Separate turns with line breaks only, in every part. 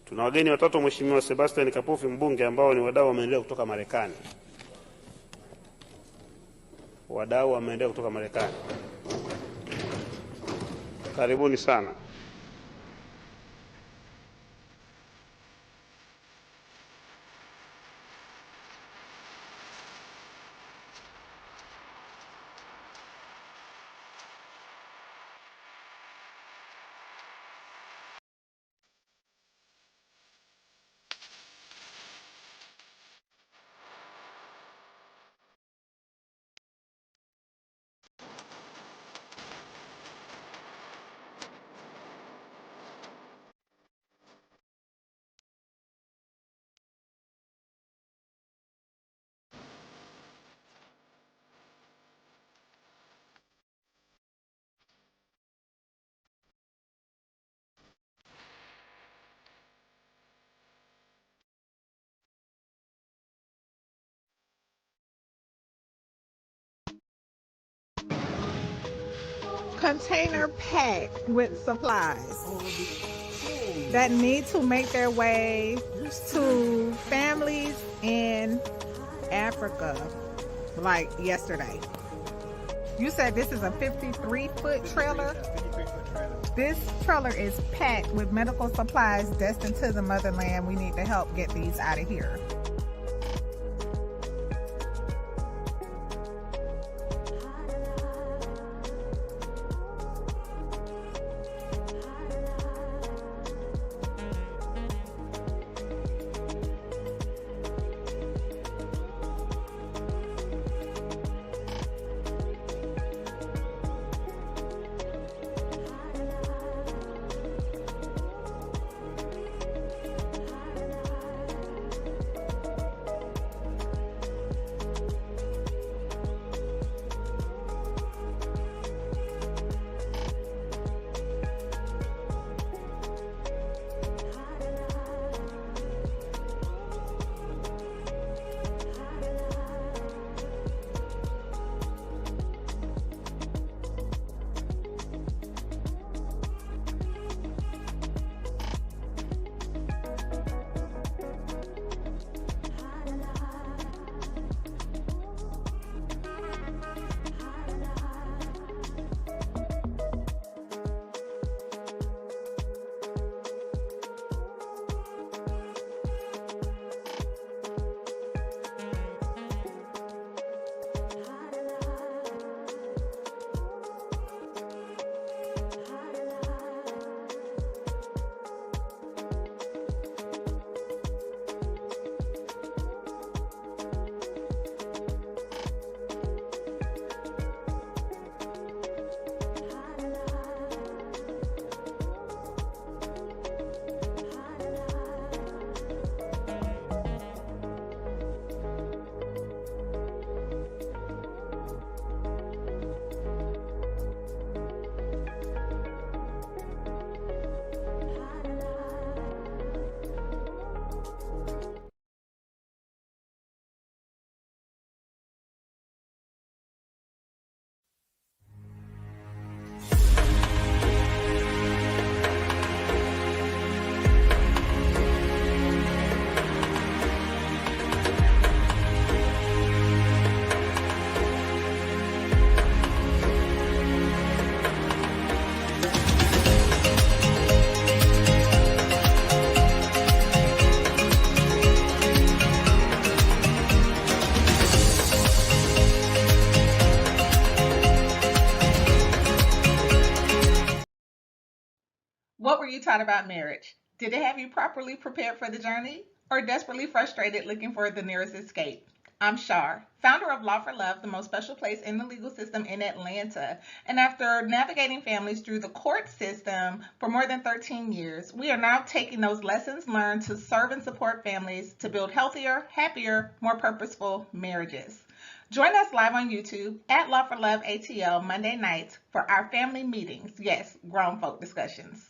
Tuna wageni watatu, Mheshimiwa Sebastian Kapufi mbunge, ambao ni wadau wa maendeleo kutoka Marekani. Wadau wa maendeleo kutoka Marekani, karibuni sana.
Container packed with supplies that need to make their way to families in Africa, like yesterday. You said this is a 53-foot trailer? This trailer is packed with medical supplies destined to the motherland. We need to help get these out of here. What were you taught about marriage? Did it have you properly prepared for the journey or desperately frustrated looking for the nearest escape? I'm Shar, founder of Law for Love, the most special place in the legal system in Atlanta. And after navigating families through the court system for more than 13 years, we are now taking those lessons learned to serve and support families to build healthier, happier, more purposeful marriages. Join us live on YouTube at Law for Love ATL Monday nights for our family meetings. Yes, grown folk discussions.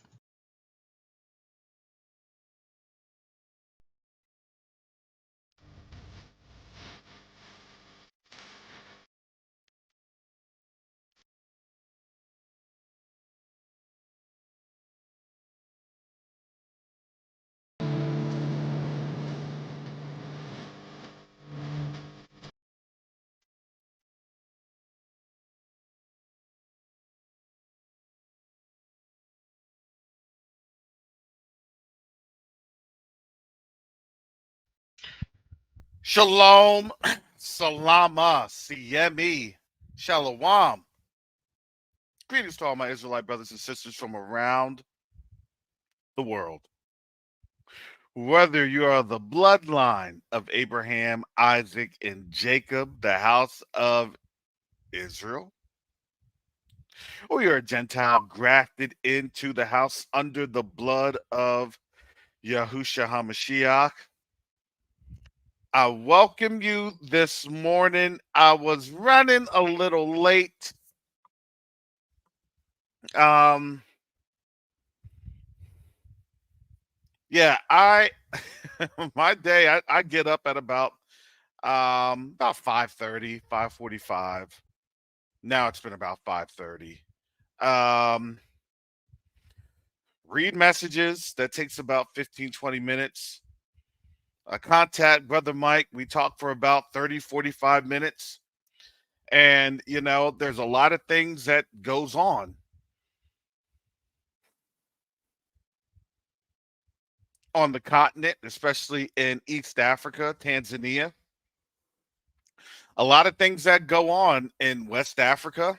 Shalom, salama, siyemi, shalom. Greetings to all my Israelite brothers and sisters from around the world. Whether you are the bloodline of Abraham, Isaac, and Jacob, the house of Israel, or you're a Gentile grafted into the house under the blood of Yahushua HaMashiach, I welcome you this morning. I was running a little late. Um, Yeah, I my day I get up at about 5:30, 5:45. Now it's been about 5:30. Um Read messages, that takes about 15-20 minutes. Contact brother Mike, we talk for about 30-45 minutes. And there's a lot of things that goes on the continent, especially in East Africa, Tanzania. A lot of things that go on in West Africa,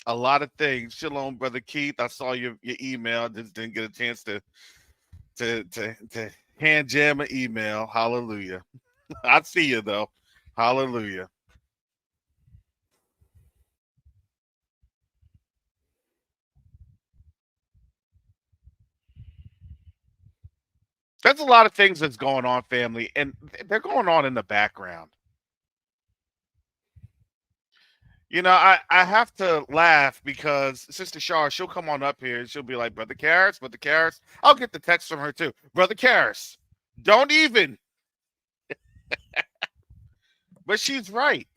a lot of things. Shalom, brother Keith. I saw your email. Just didn't get a chance to hand jam an email. Hallelujah. I see you though. Hallelujah. There's a lot of things that's going on, family, and they're going on in the background. I have to laugh because Sister Shar, she'll come on up here and she'll be like, Brother Karras. I'll get the text from her too. Brother Karras, don't even. But she's right.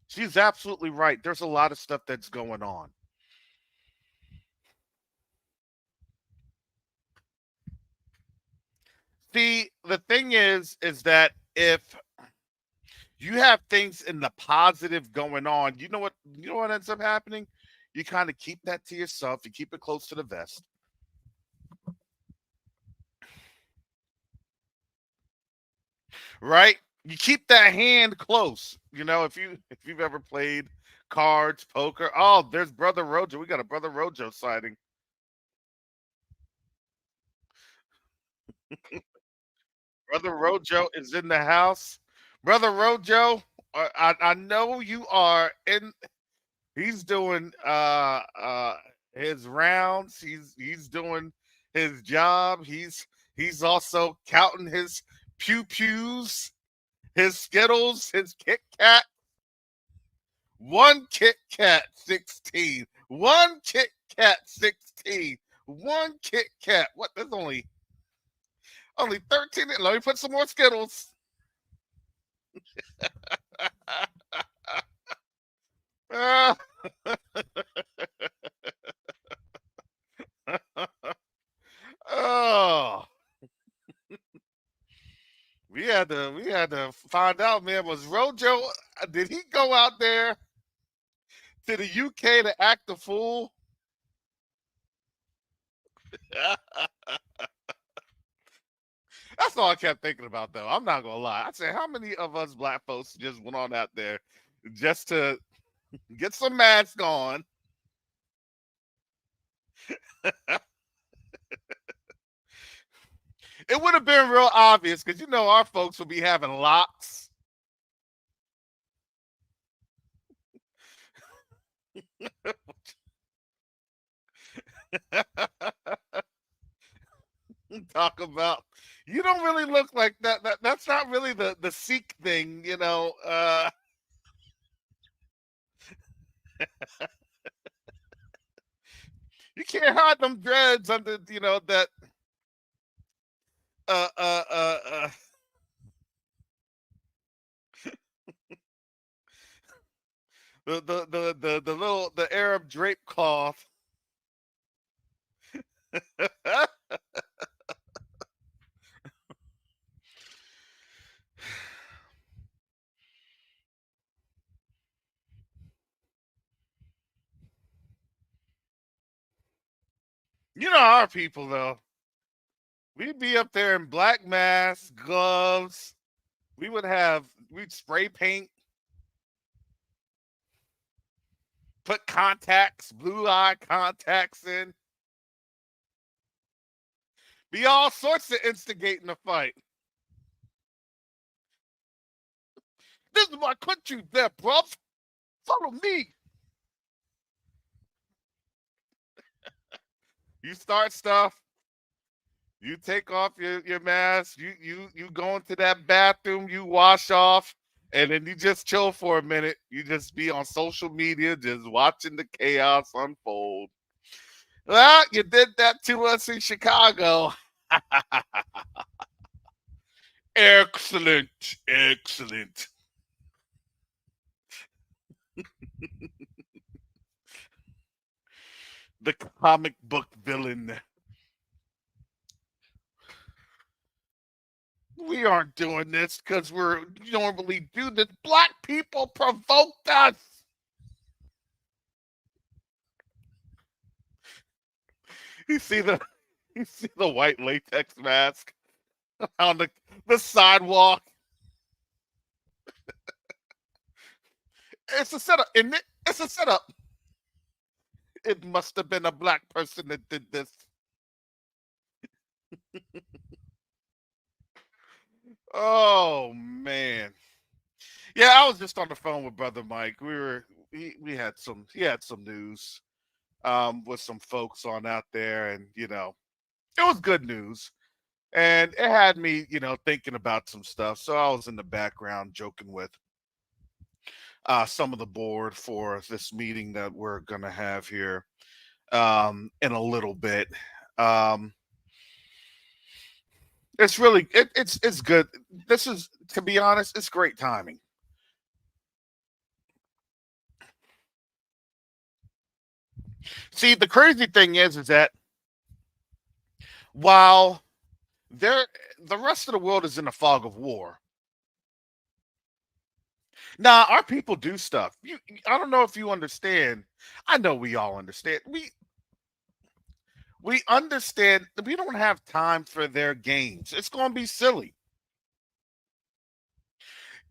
She's absolutely right. There's a lot of stuff that's going on. See, the thing is that if you have things in the positive going on, you know what ends up happening? You kind of keep that to yourself. You keep it close to the vest, right? You keep that hand close. If you've ever played cards, poker. Oh, there's Brother Rojo. We got a Brother Rojo sighting. Brother Rojo is in the house. Brother Rojo, I know you are in. He's doing his rounds. He's doing his job. He's also counting his pew pews, his Skittles, his Kit Kat. One Kit Kat 16. One Kit Kat 16. One Kit Kat. What? There's only 13. Let me put some more Skittles. Ah. Oh, we had to find out, man. Was Rojo? Did he go out there to the UK to act a fool? That's all I kept thinking about, though. I'm not gonna lie. I said, how many of us black folks just went on out there just to get some mask on? It would have been real obvious because our folks would be having locks. Talk about you don't really look like that. That's not really the Sikh thing. You can't hide them dreads under that uh uh uh, uh the little the Arab drape cloth. Our people though. We'd be up there in black masks, gloves. We'd spray paint, put contacts, blue eye contacts in. Be all sorts of instigating the fight. This is my country there, bruv. Follow me. You start stuff. You take off your mask. You go into that bathroom. You wash off, and then you just chill for a minute. You just be on social media, just watching the chaos unfold. Well, you did that to us in Chicago. Excellent, excellent. The comic book villain. We aren't doing this because we're normally do this. Black people provoked us. You see the you see the white latex mask on the sidewalk. It's a setup, isn't it? It's a setup. It must have been a black person that did this. Oh man. Yeah, I was just on the phone with Brother Mike. We had some he had some news with some folks on out there, and it was good news. And it had me, thinking about some stuff. So I was in the background joking with some of the board for this meeting that we're gonna have here in a little bit. Um, it's good. This is, to be honest, it's great timing. See, the crazy thing is that while there the rest of the world is in a fog of war. Now, our people do stuff. I don't know if you understand. I know we all understand. We understand that we don't have time for their games. It's going to be silly.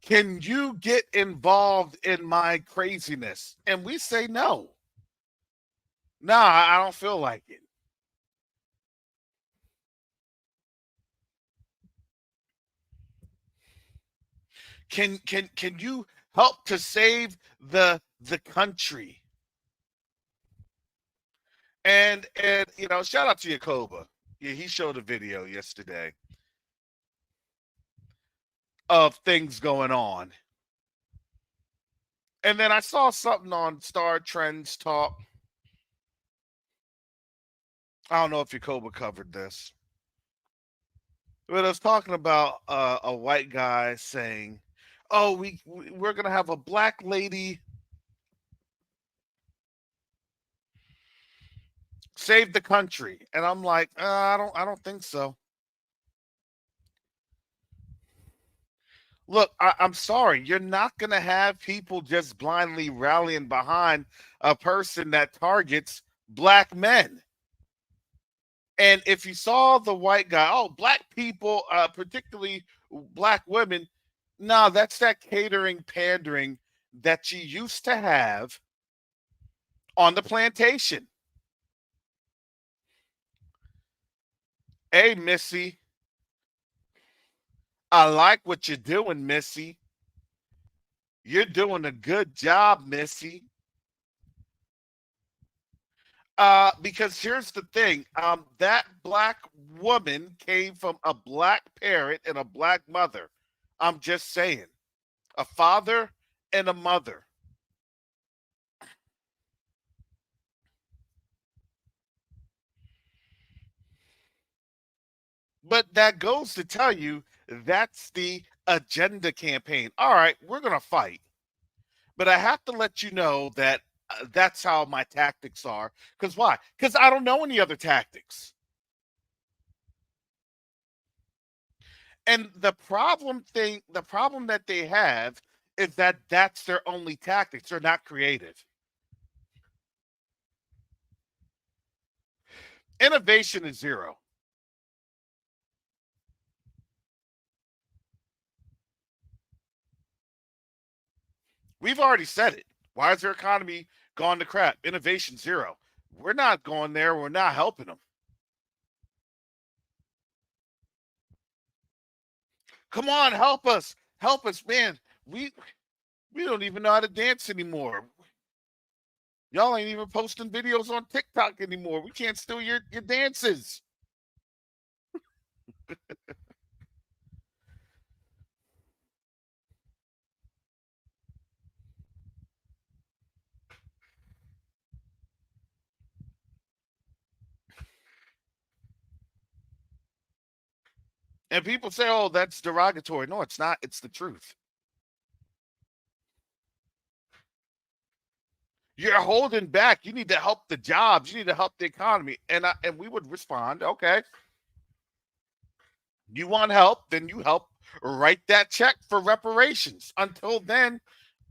Can you get involved in my craziness? And we say no. Nah, I don't feel like it. Can you help to save the country? And shout out to Yakoba. Yeah, he showed a video yesterday of things going on. And then I saw something on Star Trends Talk. I don't know if Yakoba covered this, but I was talking about a white guy saying, "Oh, we're gonna have a black lady save the country," and I'm like, I don't think so. Look, I'm sorry, you're not gonna have people just blindly rallying behind a person that targets black men. And if you saw the white guy, oh, black people, particularly black women, no, that's that catering, pandering that you used to have on the plantation. Hey, Missy, I like what you're doing, Missy. You're doing a good job, Missy. Because here's the thing, that black woman came from a black parent and a black mother. I'm just saying, a father and a mother. But that goes to tell you that's the agenda campaign. All right, we're going to fight. But I have to let you know that that's how my tactics are. Because why? Because I don't know any other tactics. And the problem that they have is that that's their only tactics. They're not creative. Innovation is zero. We've already said it. Why is their economy gone to crap? Innovation zero. We're not going there. We're not helping them. Come on, help us. Help us, man. We don't even know how to dance anymore. Y'all ain't even posting videos on TikTok anymore. We can't steal your dances. And people say, oh, that's derogatory. No, it's not. It's the truth. You're holding back. You need to help the jobs. You need to help the economy. And we would respond, okay, you want help, then you help write that check for reparations. Until then,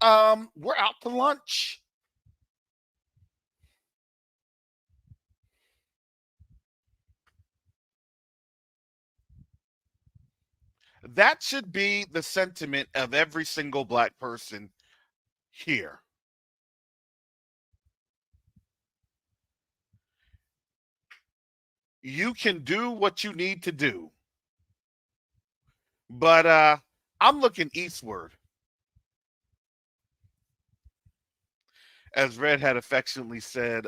we're out to lunch. That should be the sentiment of every single black person here. You can do what you need to do. But I'm looking eastward. As Red had affectionately said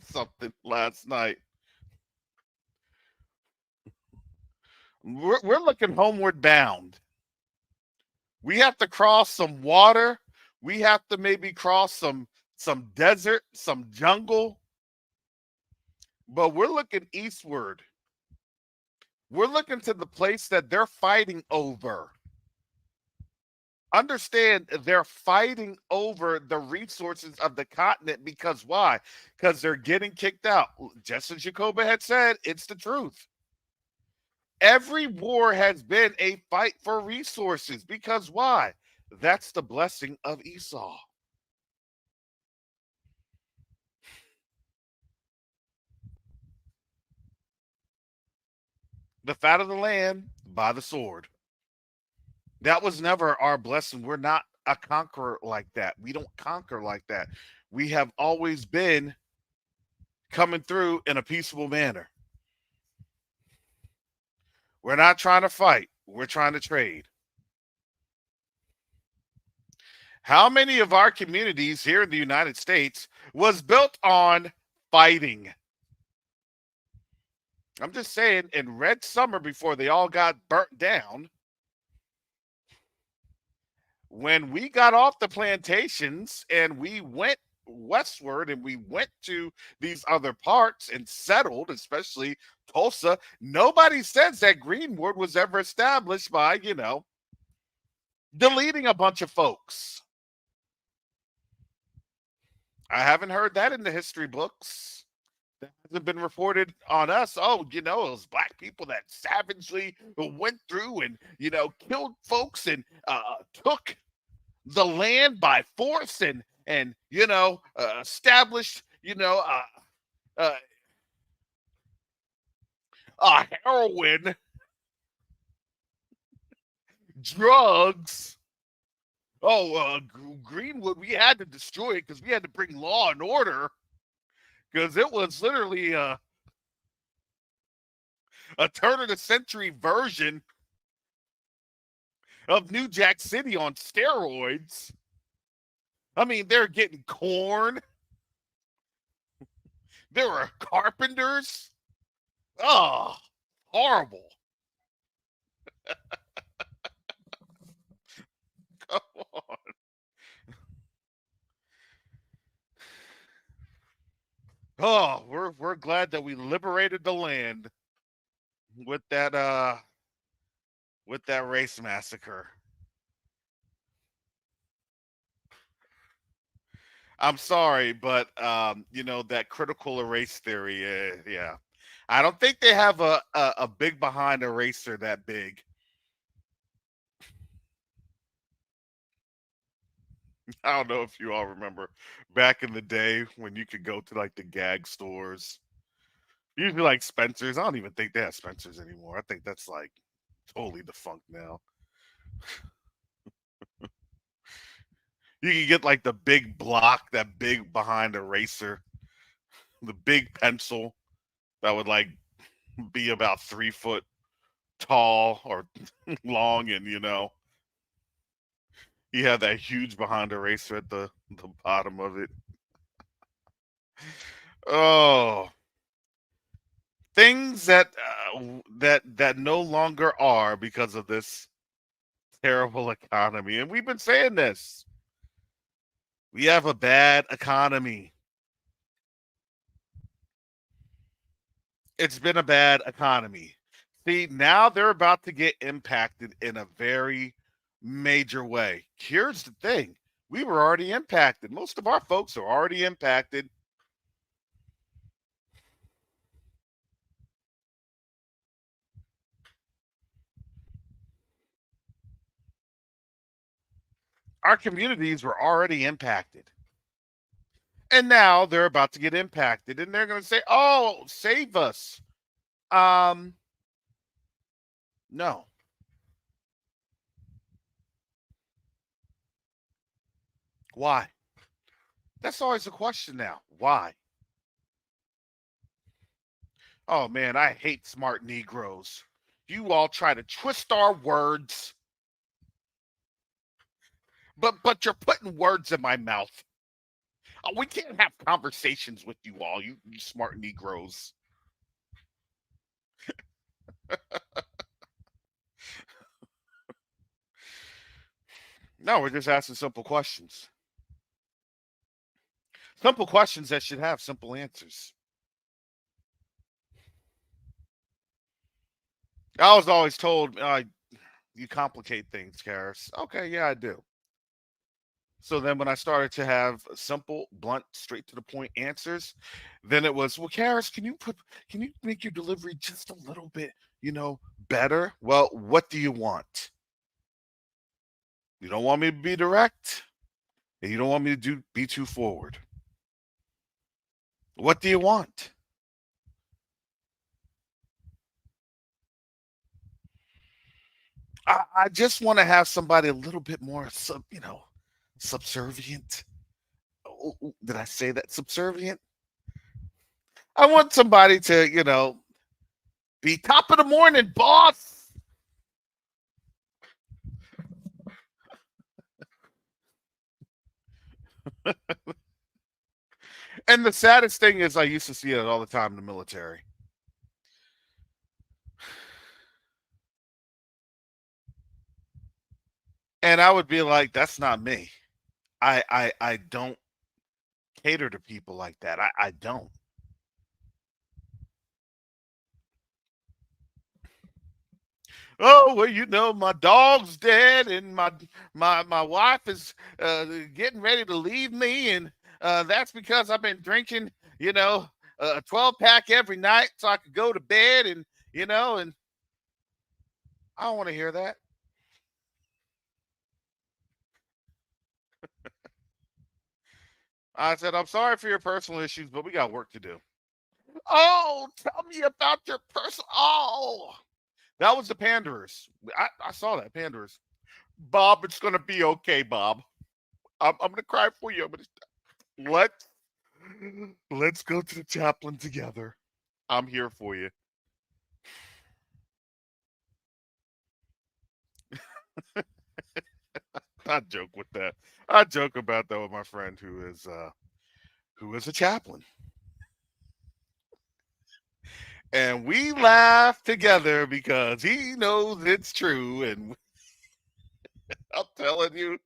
something last night. We're looking homeward bound. We have to cross some water. We have to maybe cross some desert, some jungle. But we're looking eastward. We're looking to the place that they're fighting over. Understand, they're fighting over the resources of the continent because why? Because they're getting kicked out. Just as Jacoba had said, it's the truth. Every war has been a fight for resources because why? That's the blessing of Esau. The fat of the land by the sword. That was never our blessing. We're not a conqueror like that. We don't conquer like that. We have always been coming through in a peaceable manner. We're not trying to fight. We're trying to trade. How many of our communities here in the United States was built on fighting? I'm just saying, in Red Summer, before they all got burnt down, when we got off the plantations and we went westward and we went to these other parts and settled, especially Tulsa, nobody says that Greenwood was ever established by, deleting a bunch of folks. I haven't heard that in the history books. That hasn't been reported on us. Oh, it was black people that savagely went through and, killed folks and took the land by force and established, uh, heroin, drugs. Oh, Greenwood, we had to destroy it because we had to bring law and order because it was literally a turn of the century version of New Jack City on steroids. I mean, they're getting corn. There were carpenters. Oh, horrible. Come on. Oh, we're glad that we liberated the land with that race massacre. I'm sorry, but that critical erase theory, yeah. I don't think they have a big behind eraser that big. I don't know if you all remember back in the day when you could go to like the gag stores, usually like Spencer's. I don't even think they have Spencer's anymore. I think that's like totally defunct now. You can get like the big block, that big behind eraser, the big pencil that would like be about 3 foot tall or long, and you have that huge behind eraser at the bottom of it. Oh, things that no longer are because of this terrible economy. And we've been saying this. We have a bad economy. It's been a bad economy. See, now they're about to get impacted in a very major way. Here's the thing. We were already impacted. Most of our folks are already impacted. Our communities were already impacted. And now they're about to get impacted, and they're going to say, "Oh, save us." Um no. Why? That's always a question now. Why? Oh man, I hate smart Negroes. You all try to twist our words, but you're putting words in my mouth. We can't have conversations with you all, you smart Negroes. No, we're just asking simple questions. Simple questions that should have simple answers. I was always told, you complicate things, Karis. Okay, yeah, I do. So then when I started to have simple, blunt, straight to the point answers, then it was, well, Karis, can you make your delivery just a little bit, better? Well, what do you want? You don't want me to be direct, and you don't want me to be too forward. What do you want? I just want to have somebody a little bit more subservient. Oh, did I say that? Subservient? I want somebody to, be top of the morning, boss. And the saddest thing is, I used to see it all the time in the military. And I would be like, that's not me. I don't cater to people like that. I don't. Oh well, my dog's dead, and my wife is getting ready to leave me, and that's because I've been drinking, a 12 pack every night, so I could go to bed, and I don't want to hear that. I said, I'm sorry for your personal issues, but we got work to do. Oh, tell me about your personal. Oh, that was the Panderers. I saw that Panderers. Bob, it's gonna be okay, Bob. I'm gonna cry for you. Let's let's go to the chaplain together. I'm here for you. I joke with that. I joke about that with my friend who is a chaplain, and we laugh together because he knows it's true. And I'm telling you,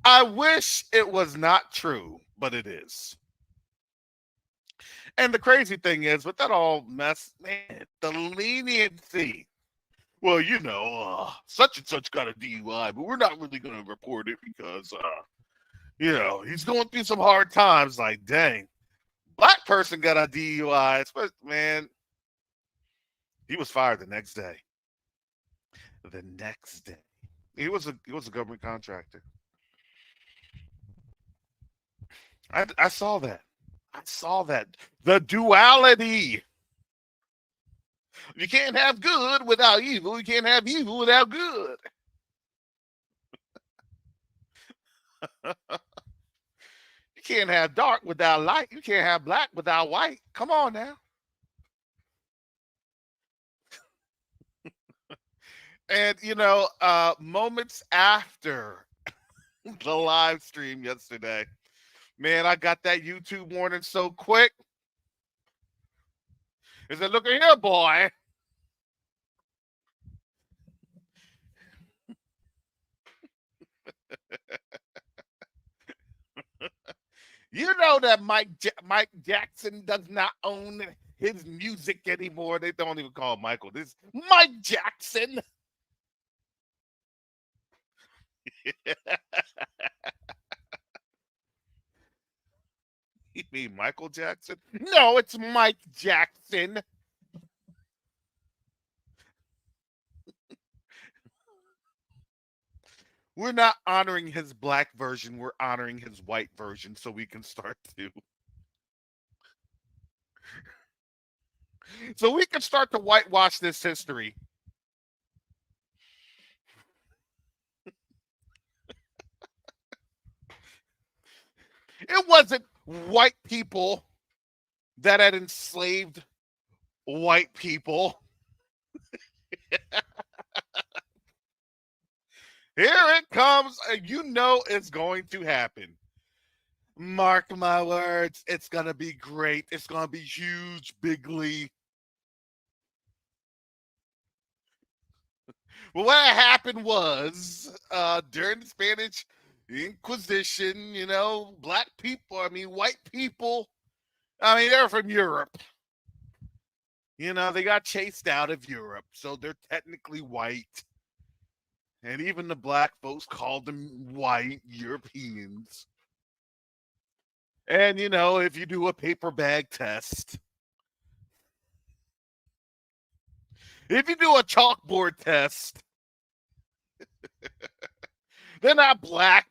I wish it was not true, but it is. And the crazy thing is, with that all mess, man, the leniency. Well, such and such got a DUI, but we're not really going to report it because, he's going through some hard times. Like, dang, black person got a DUI. Man, he was fired the next day. The next day, he was a government contractor. I saw that. I saw that. The duality. You can't have good without evil. You can't have evil without good. You can't have dark without light. You can't have black without white. Come on now. And moments after the live stream yesterday, man, I got that YouTube warning so quick. He said, "Look at here, boy." You know that Mike Jackson does not own his music anymore. They don't even call him Michael. This is Mike Jackson. You mean Michael Jackson? No, it's Mike Jackson. We're not honoring his black version. We're honoring his white version so we can start to. So we can start to whitewash this history. It wasn't white people that had enslaved white people. Here it comes. You know it's going to happen. Mark my words. It's going to be great. It's going to be huge, bigly. Well, what happened was during the Spanish Inquisition, white people, they're from Europe. They got chased out of Europe, so they're technically white. And even the black folks called them white Europeans. And, if you do a paper bag test, if you do a chalkboard test, they're not black.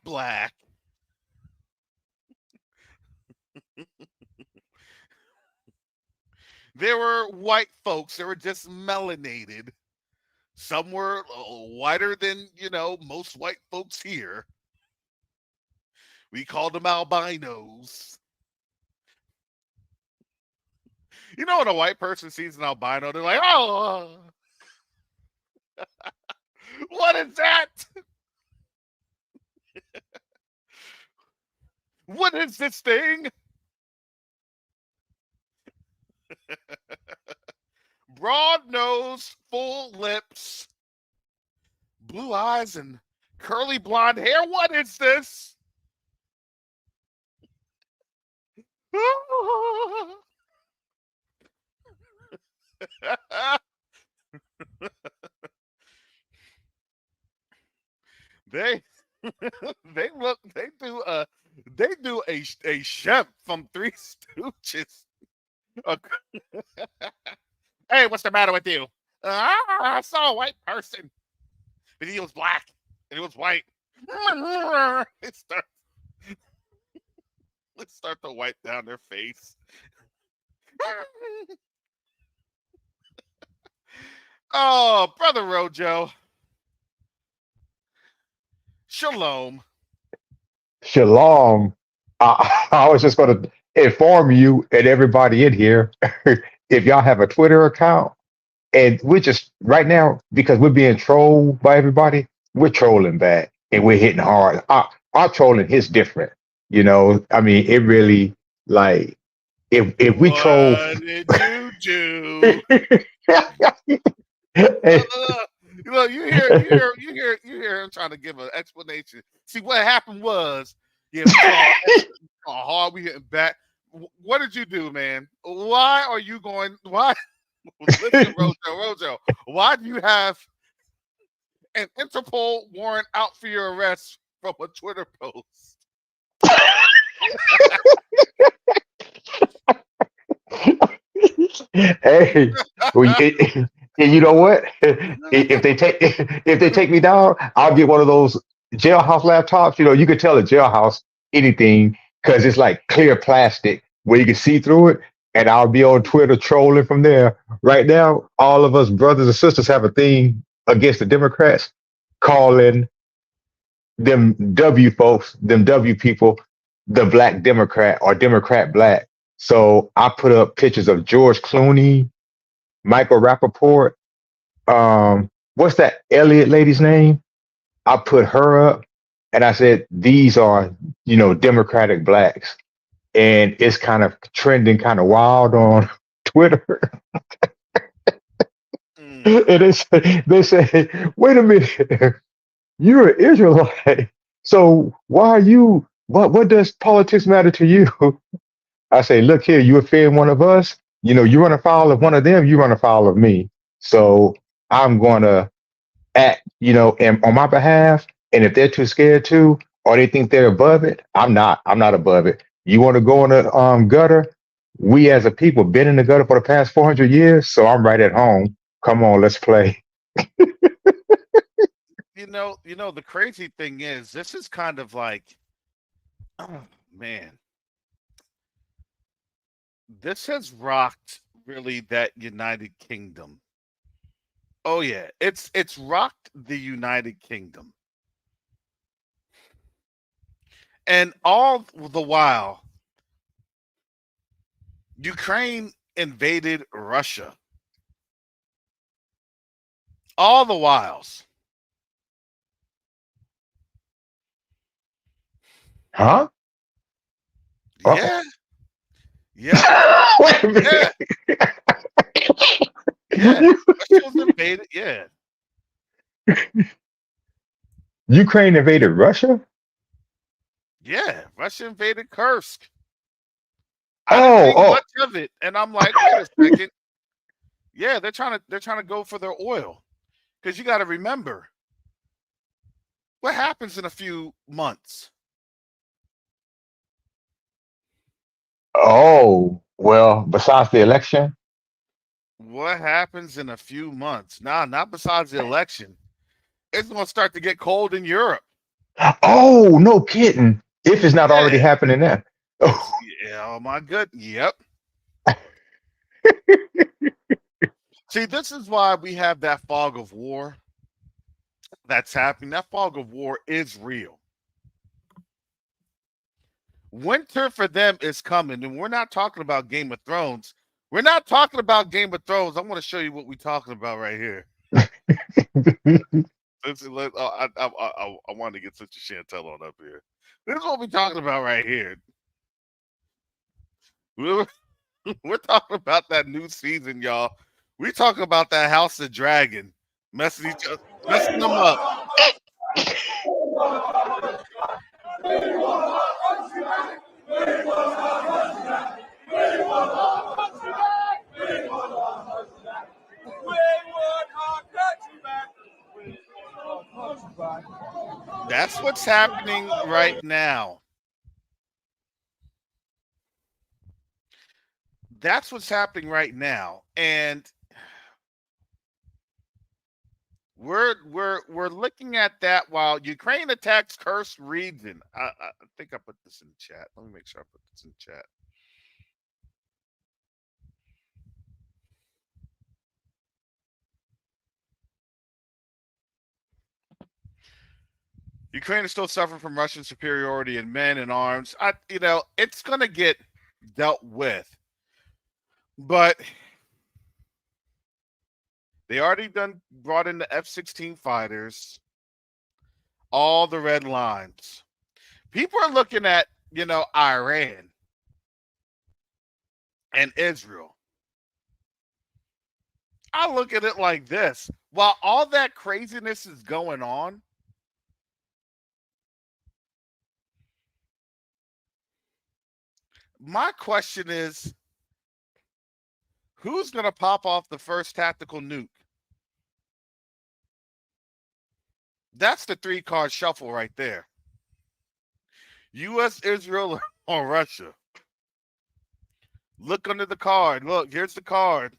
They were white folks. They were just melanated. Some were whiter than, most white folks here. We called them albinos. When a white person sees an albino, they're like, "Oh, what is that? What is this thing?" Broad nose, full lips, blue eyes, and curly blonde hair. What is this? they do a chef from Three Stooges. Hey, what's the matter with you? I saw a white person, but he was black and he was white. Let's start to wipe down their face. Oh, Brother Rojo. Shalom.
Shalom. I was just going to inform you and everybody in here if y'all have a Twitter account, and we're just right now because we're being trolled by everybody, we're trolling back and we're hitting hard. Our trolling is different. It really like if we troll.
What did you do? You hear him trying to give an explanation. See, what happened was, we saw hard, we hitting back. What did you do, man? Why are you going? Why? Listen, Rojo, why do you have an Interpol warrant out for your arrest from a Twitter post?
Hey, and you know what? If they take me down, I'll get one of those jailhouse laptops. You can tell a jailhouse anything because it's like clear plastic where you can see through it. And I'll be on Twitter trolling from there. Right now, all of us brothers and sisters have a thing against the Democrats calling them W folks, them W people, the black Democrat or Democrat black. So I put up pictures of George Clooney, Michael Rappaport, what's that Elliot lady's name? I put her up and I said, these are, Democratic blacks. And it's kind of trending kind of wild on Twitter.
Mm.
And they say, wait a minute, you're an Israelite. So why are you, what does politics matter to you? I say, look here, you offend one of us, you run afoul of one of them, you run afoul of me. So I'm going to act, and on my behalf. And if they're too scared to, or they think they're above it, I'm not. I'm not above it. You want to go in the gutter? We as a people been in the gutter for the past 400 years, so I'm right at home. Come on, let's play.
The crazy thing is, this is kind of like, oh man, this has rocked really that United Kingdom. Oh yeah, it's rocked the United Kingdom, and all the while, Ukraine invaded Russia. All the whiles,
Huh? Uh-oh.
yeah, yep,
Wait a
yeah,
minute.
yeah. Russia was invaded. Yeah,
Ukraine invaded Russia?
yeah. Russia invaded Kursk. I didn't think
Oh,
much of it, and I'm like, wait a second. Yeah, they're trying to go for their oil because you got to remember what happens in a few months.
well, besides the election.
What happens in a few months? Nah, not besides the election. It's going to start to get cold in Europe.
Oh, no kidding. If it's not already
Yeah,
happening now.
it's
Oh,
yeah. Oh my good. Yep. See, this is why we have that fog of war that's happening. That fog of war is real. Winter for them is coming, and we're not talking about Game of Thrones. We're not talking about Game of Thrones. I want to show you what we're talking about right here. I wanted to get such a Shantel on up here. This is what we're talking about right here. We're, we're talking about that new season, y'all. We're talking about that House of Dragon messing them up. That's what's happening right now. That's what's happening right now, and we're looking at that while Ukraine attacks Kursk region. I think I put this in chat. Let me make sure I put this in chat. Ukraine is still suffering from Russian superiority in men and arms. It's going to get dealt with, but they already done brought in the F-16 fighters, all the red lines. People are looking at, Iran and Israel. I look at it like this. While all that craziness is going on, my question is, who's going to pop off the first tactical nuke? That's the 3-card shuffle right there. U.S., Israel, or Russia. Look under the card. Look, here's the card.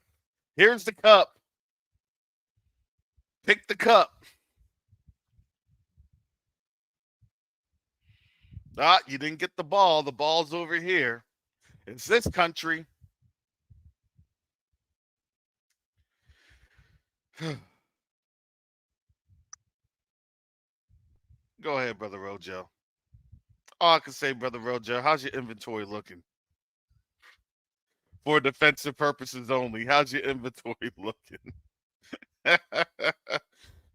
Here's the cup. Pick the cup. Ah, you didn't get the ball. The ball's over here. It's this country. Go ahead, brother Rojo. All I can say, brother Rojo, how's your inventory looking? For defensive purposes only, how's your inventory looking?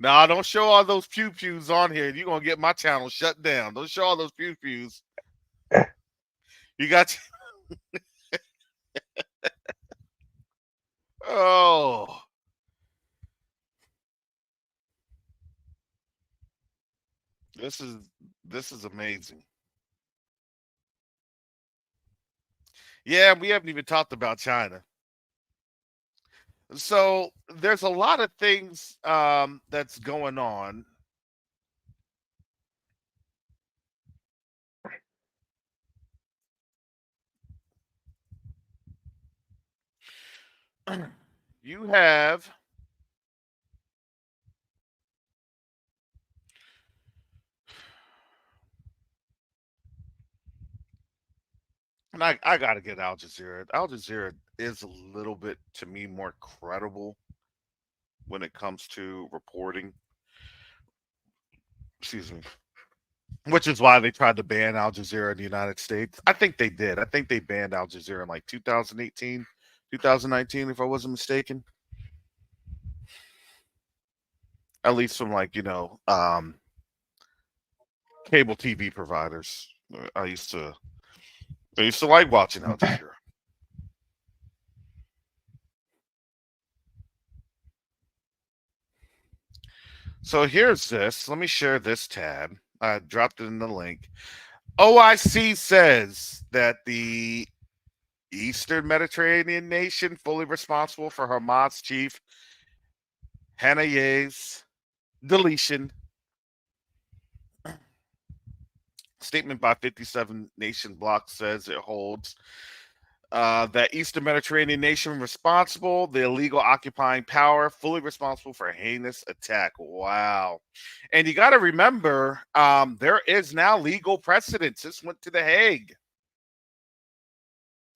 Nah, don't show all those pew pews on here. You're gonna get my channel shut down. Don't show all those pew pews. You got oh, this is this is amazing. Yeah, we haven't even talked about China. So there's a lot of things that's going on. You have, and I got to get Al Jazeera. Al Jazeera is a little bit, to me, more credible when it comes to reporting. Excuse me. Which is why they tried to ban Al Jazeera in the United States. I think they did. I think they banned Al Jazeera in like 2018, 2019, if I wasn't mistaken. At least from like, cable TV providers. I used to like watching Al Jazeera. So here's this. Let me share this tab. I dropped it in the link. OIC says that the Eastern Mediterranean nation fully responsible for Hamas chief Haniyeh's deletion. Statement by 57 Nation Bloc says it holds that Eastern Mediterranean nation responsible, the illegal occupying power, fully responsible for a heinous attack. Wow. And you got to remember, there is now legal precedence. This went to The Hague.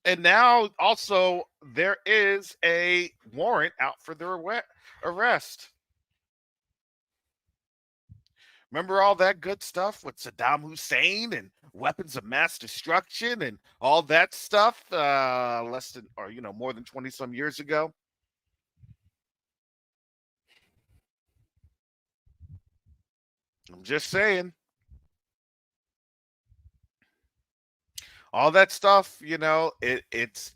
And now also there is a warrant out for their arrest. Remember all that good stuff with Saddam Hussein and weapons of mass destruction and all that stuff less than, or more than 20 some years ago? I'm just saying. All that stuff, it's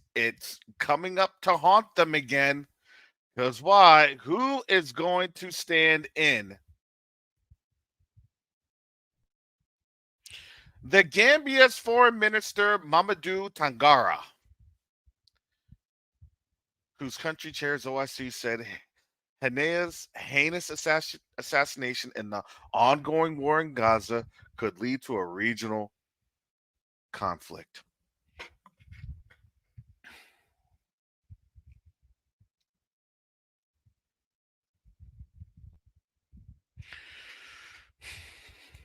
coming up to haunt them again. Because why? Who is going to stand in? The Gambia's foreign minister, Mamadou Tangara, whose country chairs OIC, said Hanea's heinous assassination and the ongoing war in Gaza could lead to a regional conflict.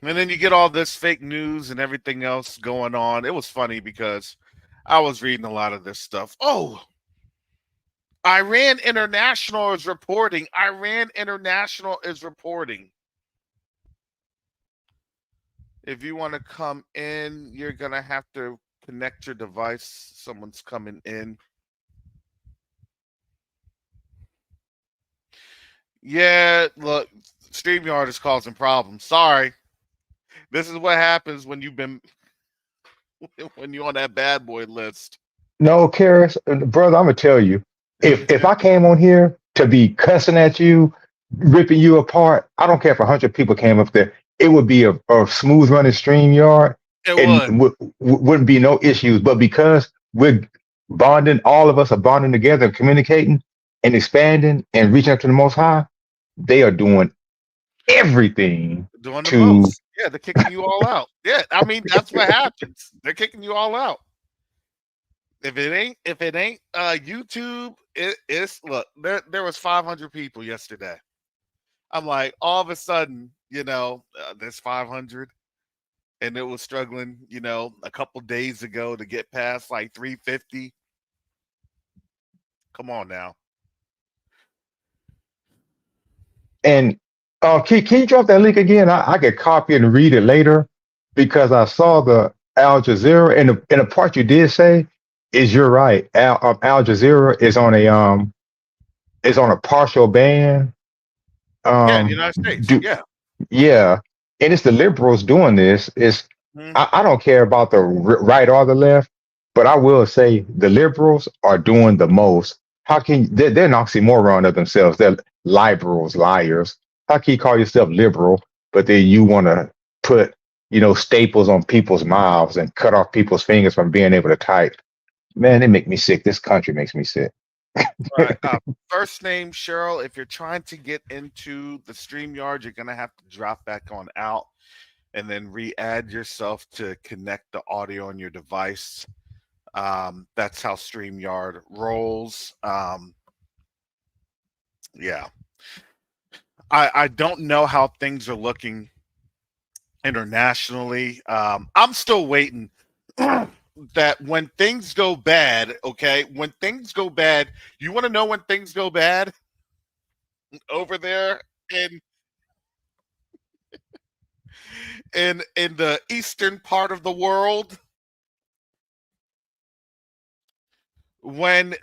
And then you get all this fake news and everything else going on. It was funny because I was reading a lot of this stuff. Oh, Iran International is reporting. Iran International is reporting. If you want to come in, you're going to have to connect your device. Someone's coming in. Yeah, look, StreamYard is causing problems. Sorry. This is what happens when you've been when you're on that bad boy list.
No, Karis, brother, I'm gonna tell you, if I came on here to be cussing at you, ripping you apart, I don't care if 100 people came up there. It would be a smooth running stream yard,
It
and
would.
wouldn't be no issues. But because we're bonding, all of us are bonding together, communicating and expanding and reaching out to the Most High, they are doing everything
Doing the
to.
most. Yeah, they're kicking you all out. Yeah, I mean that's what happens. They're kicking you all out. If it ain't YouTube, it's look. There was 500 people yesterday. I'm like, all of a sudden, there's 500, and it was struggling, a couple days ago to get past like 350. Come on now.
And Can you drop that link again? I could copy and read it later because I saw the Al Jazeera and the part you did say is you're right. Al Jazeera is on a partial ban.
Yeah, in the United States.
Do
Yeah.
Yeah, and it's the liberals doing this.
Mhm.
I don't care about the right or the left, but I will say the liberals are doing the most. How can they're an oxymoron of themselves? They're liberals, liars. How can you call yourself liberal, but then you want to put staples on people's mouths and cut off people's fingers from being able to type? Man, they make me sick. This country makes me sick.
All right. First name Cheryl. If you're trying to get into the StreamYard, you're gonna have to drop back on out and then re-add yourself to connect the audio on your device. That's how StreamYard rolls. Yeah. I don't know how things are looking internationally. I'm still waiting that when things go bad, okay, when things go bad, you want to know when things go bad over there in in the eastern part of the world when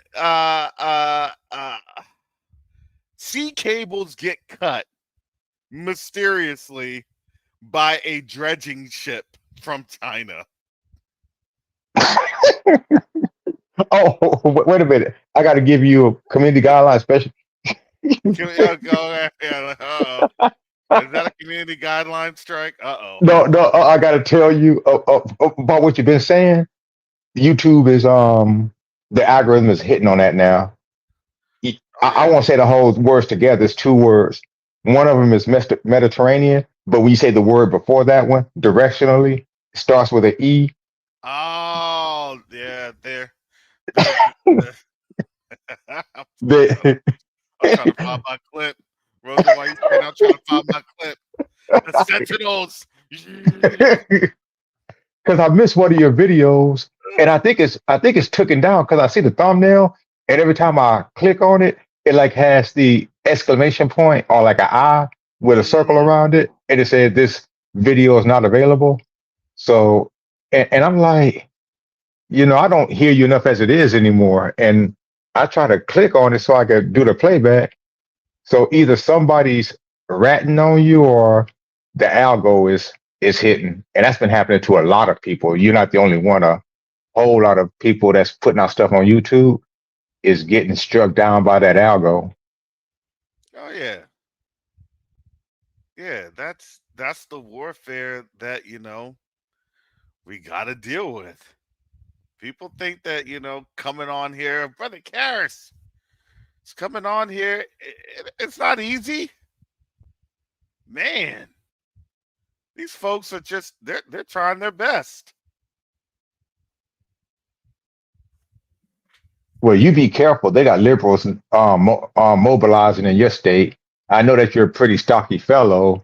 sea cables get cut mysteriously by a dredging ship from China.
Oh, wait a minute! I got to give you a community guideline special.
Can we go? Yeah, is that a community guideline strike?
No, no, I got to tell you about what you've been saying. YouTube is the algorithm is hitting on that now.
Oh
I
yeah.
won't say the whole words together. It's two words. One of them is Mediterranean, but when you say the word before that one, directionally, it starts with an E.
Oh yeah, they're
The
I'm trying to find my clip. Rosa, why you saying I'm trying to find my clip? The Sentinels.
because I missed one of your videos, and I think it's taken down because I see the thumbnail, and every time I click on it, it like has the exclamation point or like an eye with a circle
Mhm.
around it, and it says this video is not available. So, and I'm like, I don't hear you enough as it is anymore, and I try to click on it so I could do the playback. So either somebody's ratting on you or the algo is hitting. And that's been happening to a lot of people. You're not the only one. A whole lot of people that's putting out stuff on YouTube is getting struck down by that algo.
Oh yeah, yeah. That's the warfare that we got to deal with. People think that coming on here, brother Karras, it's coming on here. It's not easy, man. These folks are just they're trying their best.
Well, you be careful. They got liberals mobilizing in your state. I know that you're a pretty stocky fellow,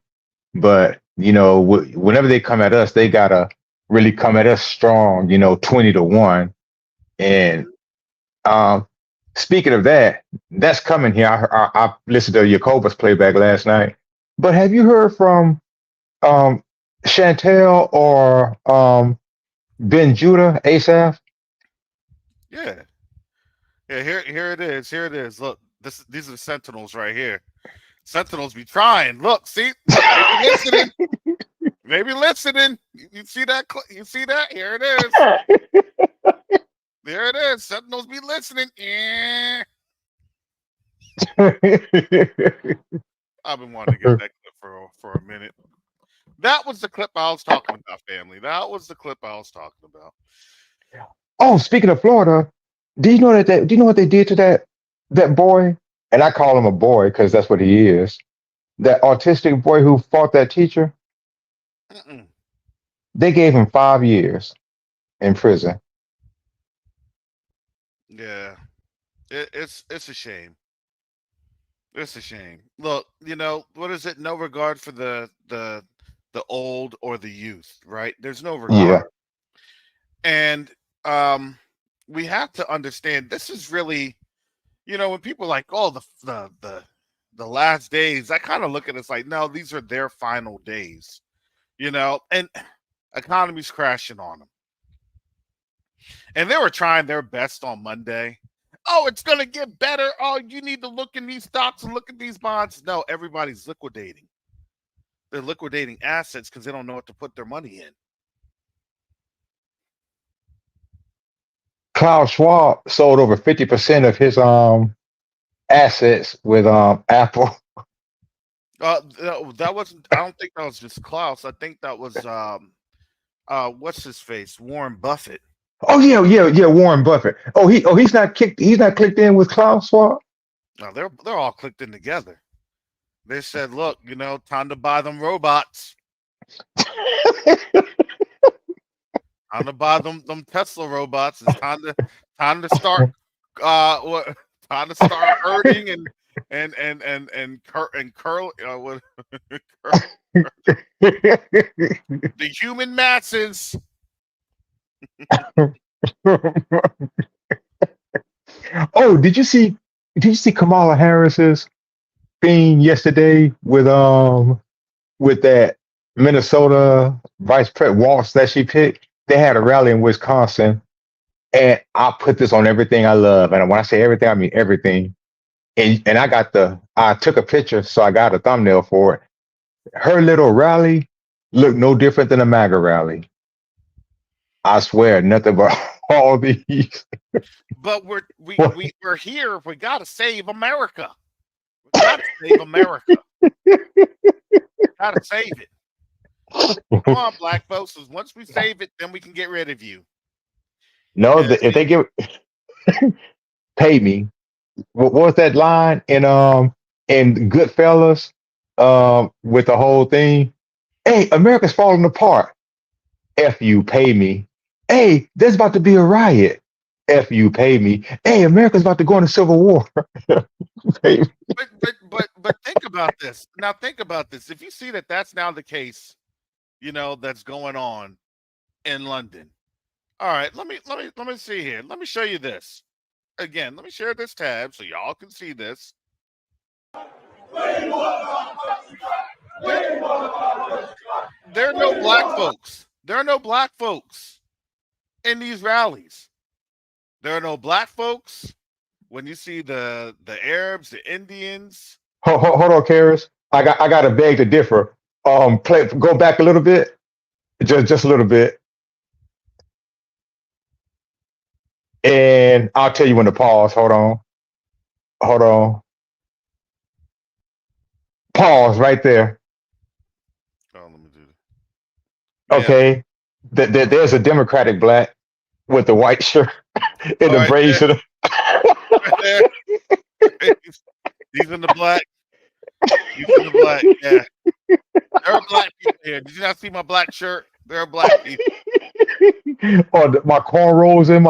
but whenever they come at us, they gotta really come at us strong. 20 to 1. And Um, speaking of that, that's coming here. I listened to Jacobus playback last night. But have you heard from um, Shantel or Ben Judah, Asaph?
Yeah, yeah. Here it is. Here it is. Look, these are the Sentinels right here. Sentinels be trying. Look, see, they be listening. They be listening. You see that? You see that? Here it is. There it is. Sentinels be listening. Eh. I've been wanting to get that clip for a minute. That was the clip I was talking about, family. That was the clip I was talking about.
Oh, speaking of Florida, do you know what they did to that boy? And I call him a boy because that's what he is. That autistic boy who fought that teacher.
Mm-mm.
They gave him 5 years in prison.
Yeah, it's a shame. It's a shame. Look, what is it? No regard for the old or the youth, right? There's no
Yeah,
regard, and um, we have to understand this is really, when people are like, oh, the the last days, I kind of look at it as like, no, these are their final days, and economy's crashing on them. And they were trying their best on Monday. Oh, it's going to get better. Oh, you need to look in these stocks and look at these bonds. No, everybody's liquidating. They're liquidating assets because they don't know what to put their money in.
Klaus Schwab sold over 50% of his assets with Apple.
That wasn't. I don't think that was just Klaus. I think that was what's his face, Warren Buffett.
Oh yeah, Warren Buffett. He's not clicked in with Klaus Schwab.
No, they're all clicked in together. They said, look, time to buy them robots. Time to buy them Tesla robots. It's time to start time to start herding and curl the human masses.
Oh, did you see Kamala Harris's thing yesterday with that Minnesota vice president Waltz that she picked? They had a rally in Wisconsin, and I put this on everything I love. And when I say everything, I mean everything. And I took a picture, so I got a thumbnail for it. Her little rally looked no different than a MAGA rally. I swear, nothing but all these.
But we're here. We gotta save America. We gotta save America. Gotta save it. Come on, black folks. Once we save it, then we can get rid of you.
No, if they give pay me. What was that line in Goodfellas with the whole thing? Hey, America's falling apart. F you, pay me. Hey, there's about to be a riot. F you, pay me. Hey, America's about to go into civil war. Pay me.
But think about this. Now think about this. If you see that that's now the case, that's going on in London. All right, let me see here. Let me show you this. Again, let me share this tab so y'all can see this. There are no black folks. There are no black folks in these rallies. There are no black folks when you see the Arabs, the Indians.
Hold on, Karis. I got to beg to differ. Go back a little bit, just a little bit, and I'll tell you when to pause. Hold on. Pause right there.
Oh, let me do that.
Okay, there's a Democratic black with the white shirt in the braids.
Right there. He's in the black. Yeah. There are black people here. Did you not see my black shirt? There are black people.
Oh, my cornrows in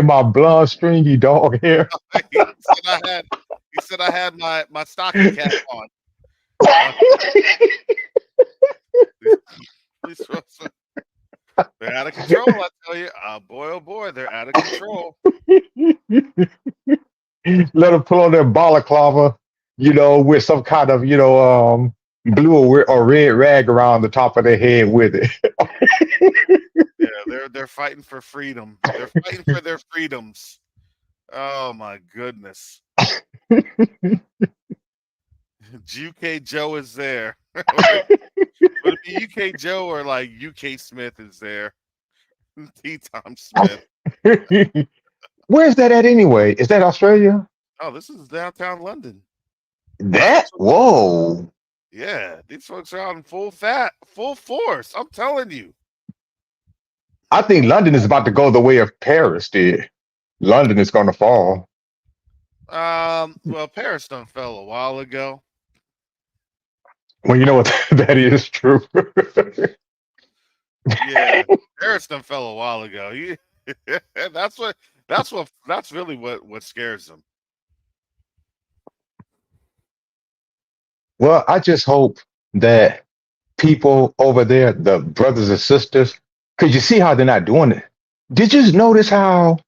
my blonde stringy dog hair.
He said I had my stocking cap on. They're out of control, I tell you. Oh boy, they're out of control.
Let them pull on their balaclava, with some kind of, blue or red rag around the top of their head with it.
Yeah, they're fighting for freedom. They're fighting for their freedoms. Oh my goodness. UK Joe is there. Would it be UK Joe or like UK Smith is there? T. Tom Smith.
Where's that at anyway? Is that Australia?
Oh, this is downtown London.
Whoa.
Yeah, these folks are out in full force. I'm telling you.
I think London is about to go the way of Paris did. London is going to fall.
Well, Paris done fell a while ago.
Well, you know what? That is true.
Yeah, Paris done fell a while ago. That's really what scares them.
Well, I just hope that people over there, the brothers and sisters, because you see how they're not doing it. Did you notice how,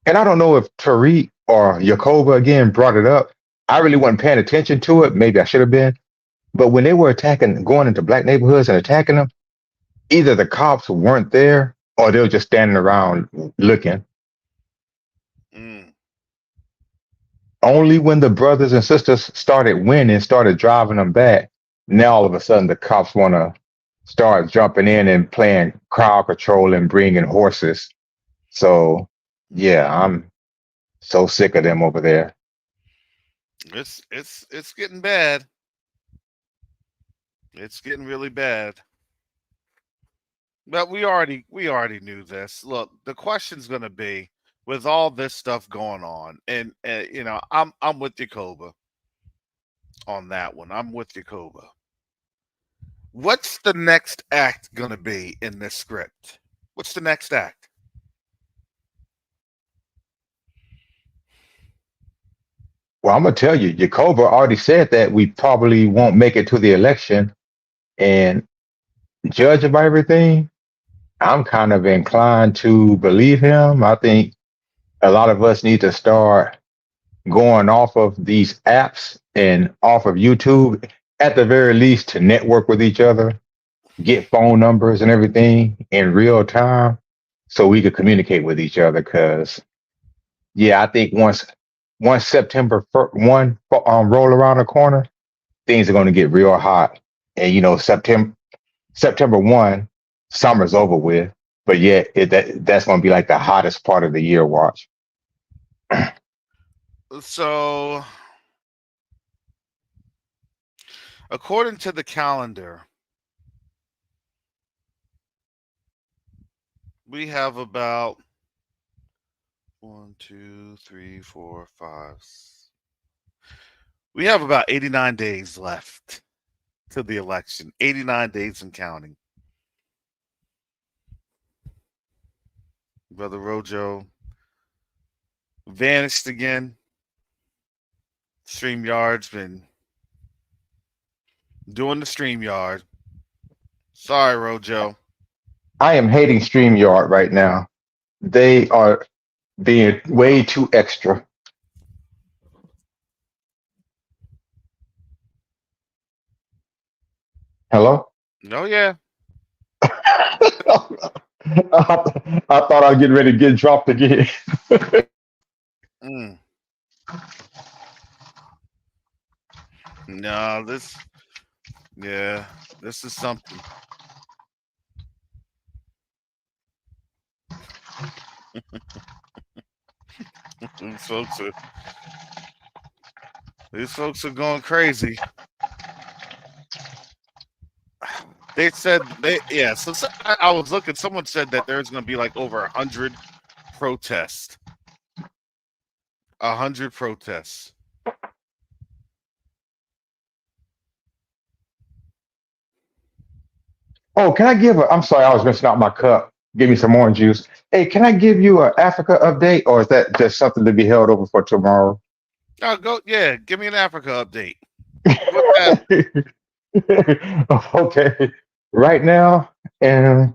and I don't know if Tariq or Yakoba again brought it up, I really wasn't paying attention to it. Maybe I should have been. But when they were attacking, going into black neighborhoods and attacking them, either the cops weren't there or they were just standing around looking.
Mm.
Only when the brothers and sisters started winning, started driving them back, now all of a sudden the cops want to start jumping in and playing crowd control and bringing horses. So, yeah, I'm so sick of them over there.
It's getting bad. It's getting really bad. But we already knew this. Look, the question's going to be with all this stuff going on, and you know, I'm with Jacoba on that one. I'm with Jacoba. What's the next act going to be in this script? What's the next act?
Well, I'm gonna tell you, Jacoba already said that we probably won't make it to the election, and judging by everything, I'm kind of inclined to believe him. I think a lot of us need to start going off of these apps and off of YouTube at the very least to network with each other, get phone numbers and everything in real time so we could communicate with each other. Because yeah, I think once September 1 roll around the corner, things are going to get real hot. And you know, September 1, summer's over with. But yeah, that's going to be like the hottest part of the year. Watch.
So, according to the calendar, we have about 1, 2, 3, 4, 5. We have about 89 days left to the election. 89 days and counting. Brother Rojo vanished again. StreamYard's been doing the StreamYard. Sorry, Rojo.
I am hating StreamYard right now. They are being way too extra. Hello?
Oh, yeah.
I thought I was getting ready to get dropped again.
Mm. No, this is something. These folks are going crazy. They said So I was looking. Someone said that there's going to be like over 100 protests. 100 protests.
Oh, can I I'm sorry, I was missing out my cup. Give me some orange juice. Hey, can I give you an Africa update, or is that just something to be held over for tomorrow?
Oh, go. Yeah, give me an Africa update.
Okay. Right now, and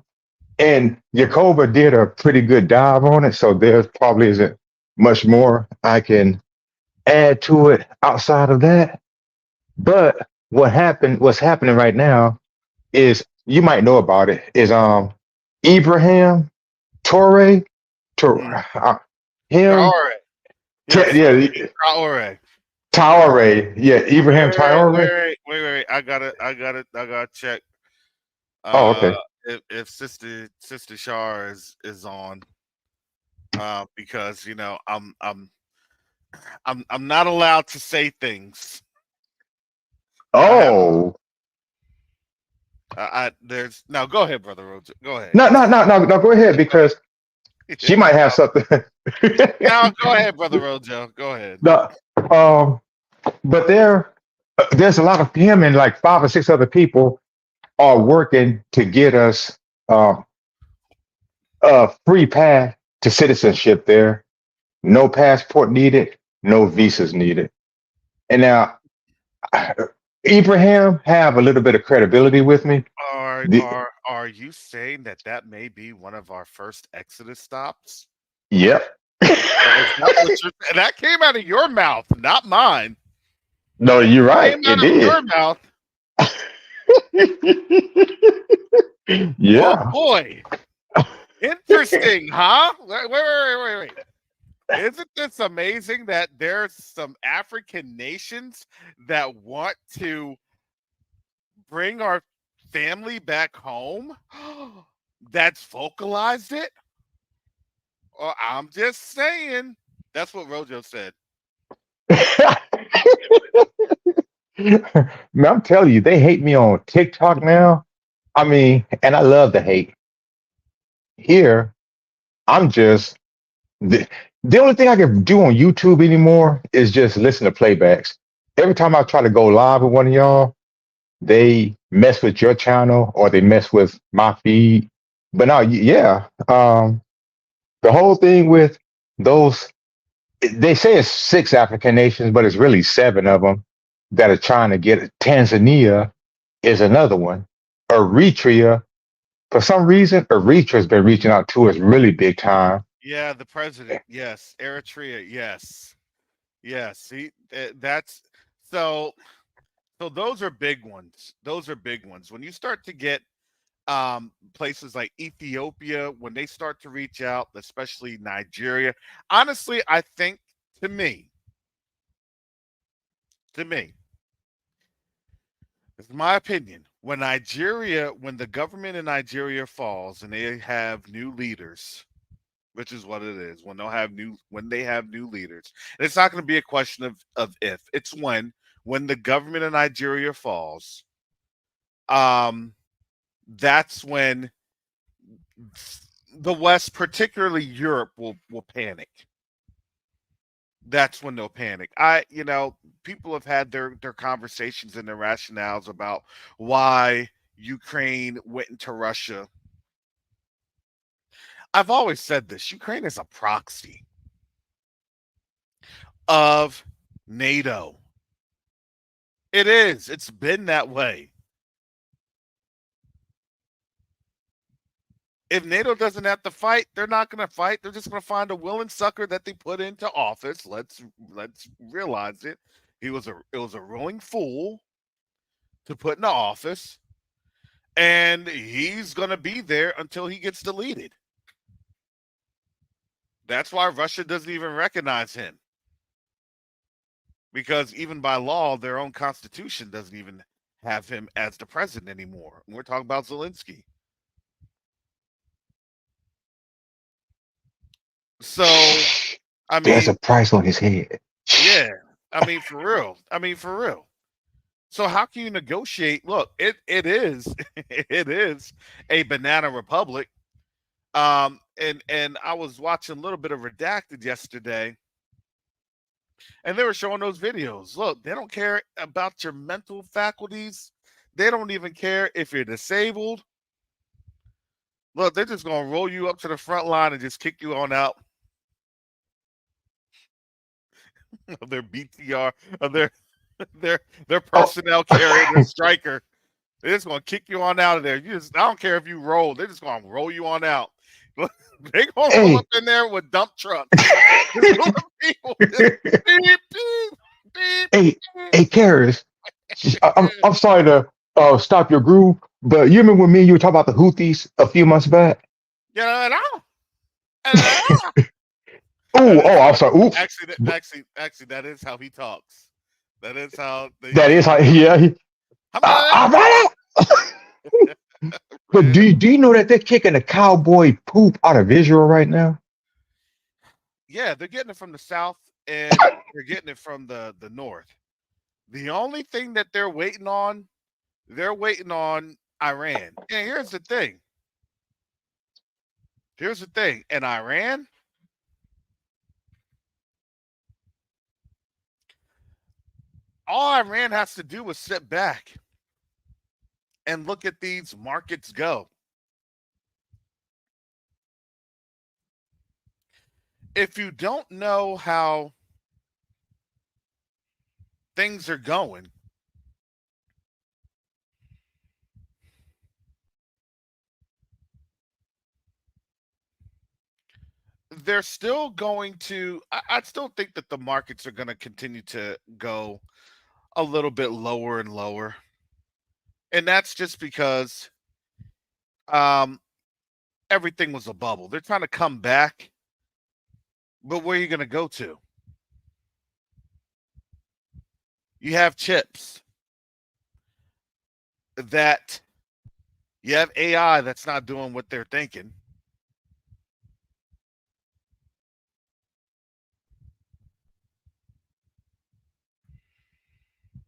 Jacoba did a pretty good dive on it, so there probably isn't much more I can add to it outside of that. But what's happening right now is you might know about it, is Ibrahim Torre, him,
Traore. Yes,
yeah,
Traore.
Traore, yeah, Ibrahim Traore.
Wait. I gotta check.
Oh, okay.
If Sister Shar is on, because you know I'm not allowed to say things.
Oh,
There's no. Go ahead, Brother Roger. Go ahead.
no. Go ahead because she might have something.
No, go ahead, Brother Rojo. Go ahead.
No, but there's a lot of him and like 5 or 6 other people are working to get us a free path to citizenship there. No passport needed, no visas needed. And now Ibrahim have a little bit of credibility with me.
Are you saying that may be one of our first Exodus stops?
Yep.
That came out of your mouth, not mine.
No, you're right.
Came
It
out of
did.
your mouth. Oh
Yeah.
boy, interesting, huh? Wait. Isn't this amazing that there's some African nations that want to bring our family back home? That's vocalized it? Or I'm just saying. That's what Rojo said.
Man, I'm telling you, they hate me on TikTok now. I mean, and I love the hate. Here, I'm just the, the only thing I can do on YouTube anymore is just listen to playbacks. Every time I try to go live with one of y'all, they mess with your channel or they mess with my feed. But now, yeah, the whole thing with those, they say it's six African nations, but it's really seven of them that are trying to get it. Tanzania is another one. Eritrea, for some reason, Eritrea's been reaching out to us really big time.
Yeah, the president. Yes. Eritrea. Yes. Yes. See, that's so. So those are big ones. Those are big ones. When you start to get places like Ethiopia, when they start to reach out, especially Nigeria, honestly, I think to me, to me, it's my opinion. When the government in Nigeria falls and they have new leaders, which is what it is, when they have new leaders, and it's not going to be a question of if, it's when the government in Nigeria falls, um, that's when the West, particularly Europe, will panic. That's when they'll panic. People have had their conversations and their rationales about why Ukraine went into Russia. I've always said this: Ukraine is a proxy of NATO. It is. It's been that way. If NATO doesn't have to fight, they're not going to fight. They're just going to find a willing sucker that they put into office. Let's realize it. It was a willing fool to put into office, and he's going to be there until he gets deleted. That's why Russia doesn't even recognize him, because even by law, their own constitution doesn't even have him as the president anymore. And we're talking about Zelensky. So, I
There's a
mean,
price on his head.
yeah. I mean, for real. For real. So how can you negotiate? Look, it is it is a banana republic. And I was watching a little bit of Redacted yesterday, and they were showing those videos. Look, they don't care about your mental faculties. They don't even care if you're disabled. Look, they're just gonna roll you up to the front line and just kick you on out of their BTR, of their
Oh,
personnel carrier, their striker. They're just gonna kick you on out of there. I don't care if you roll. They're just gonna roll you on out. They gonna roll
hey.
up in there with dump trucks. Just full of people. Just beep, beep, beep,
Hey,
beep.
hey, Karis, I'm sorry to stop your groove, but you remember when me and you were talking about the Houthis a few months back?
You know, and that
Oh,
is
I'm
how.
sorry. Oops.
Actually, that is how he talks. That is how
That is how,
he.
yeah.
I'm
But do you know that they're kicking the cowboy poop out of Israel right now?
Yeah, they're getting it from the south and they're getting it from the north. The only thing that they're waiting on Iran. And here's the thing. Here's the thing. In Iran, all Iran has to do is sit back and look at these markets go. If you don't know how things are going, they're still going to. I still think that the markets are going to continue to go a little bit lower and lower. And that's just because um, everything was a bubble. They're trying to come back, but where are you going to go to? You have chips that you have AI that's not doing what they're thinking.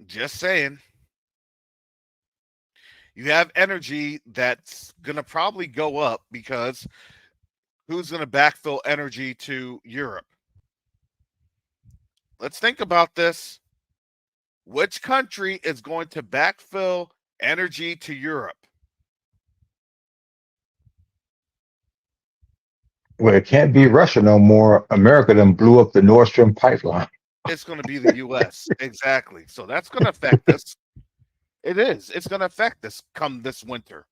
Just saying. You have energy that's going to probably go up because who's going to backfill energy to Europe? Let's think about this. Which country is going to backfill energy to Europe?
Well, it can't be Russia no more. America done blew up the Nord Stream pipeline.
It's going to be the US. Exactly. So that's going to affect us. It is. It's going to affect us come this winter.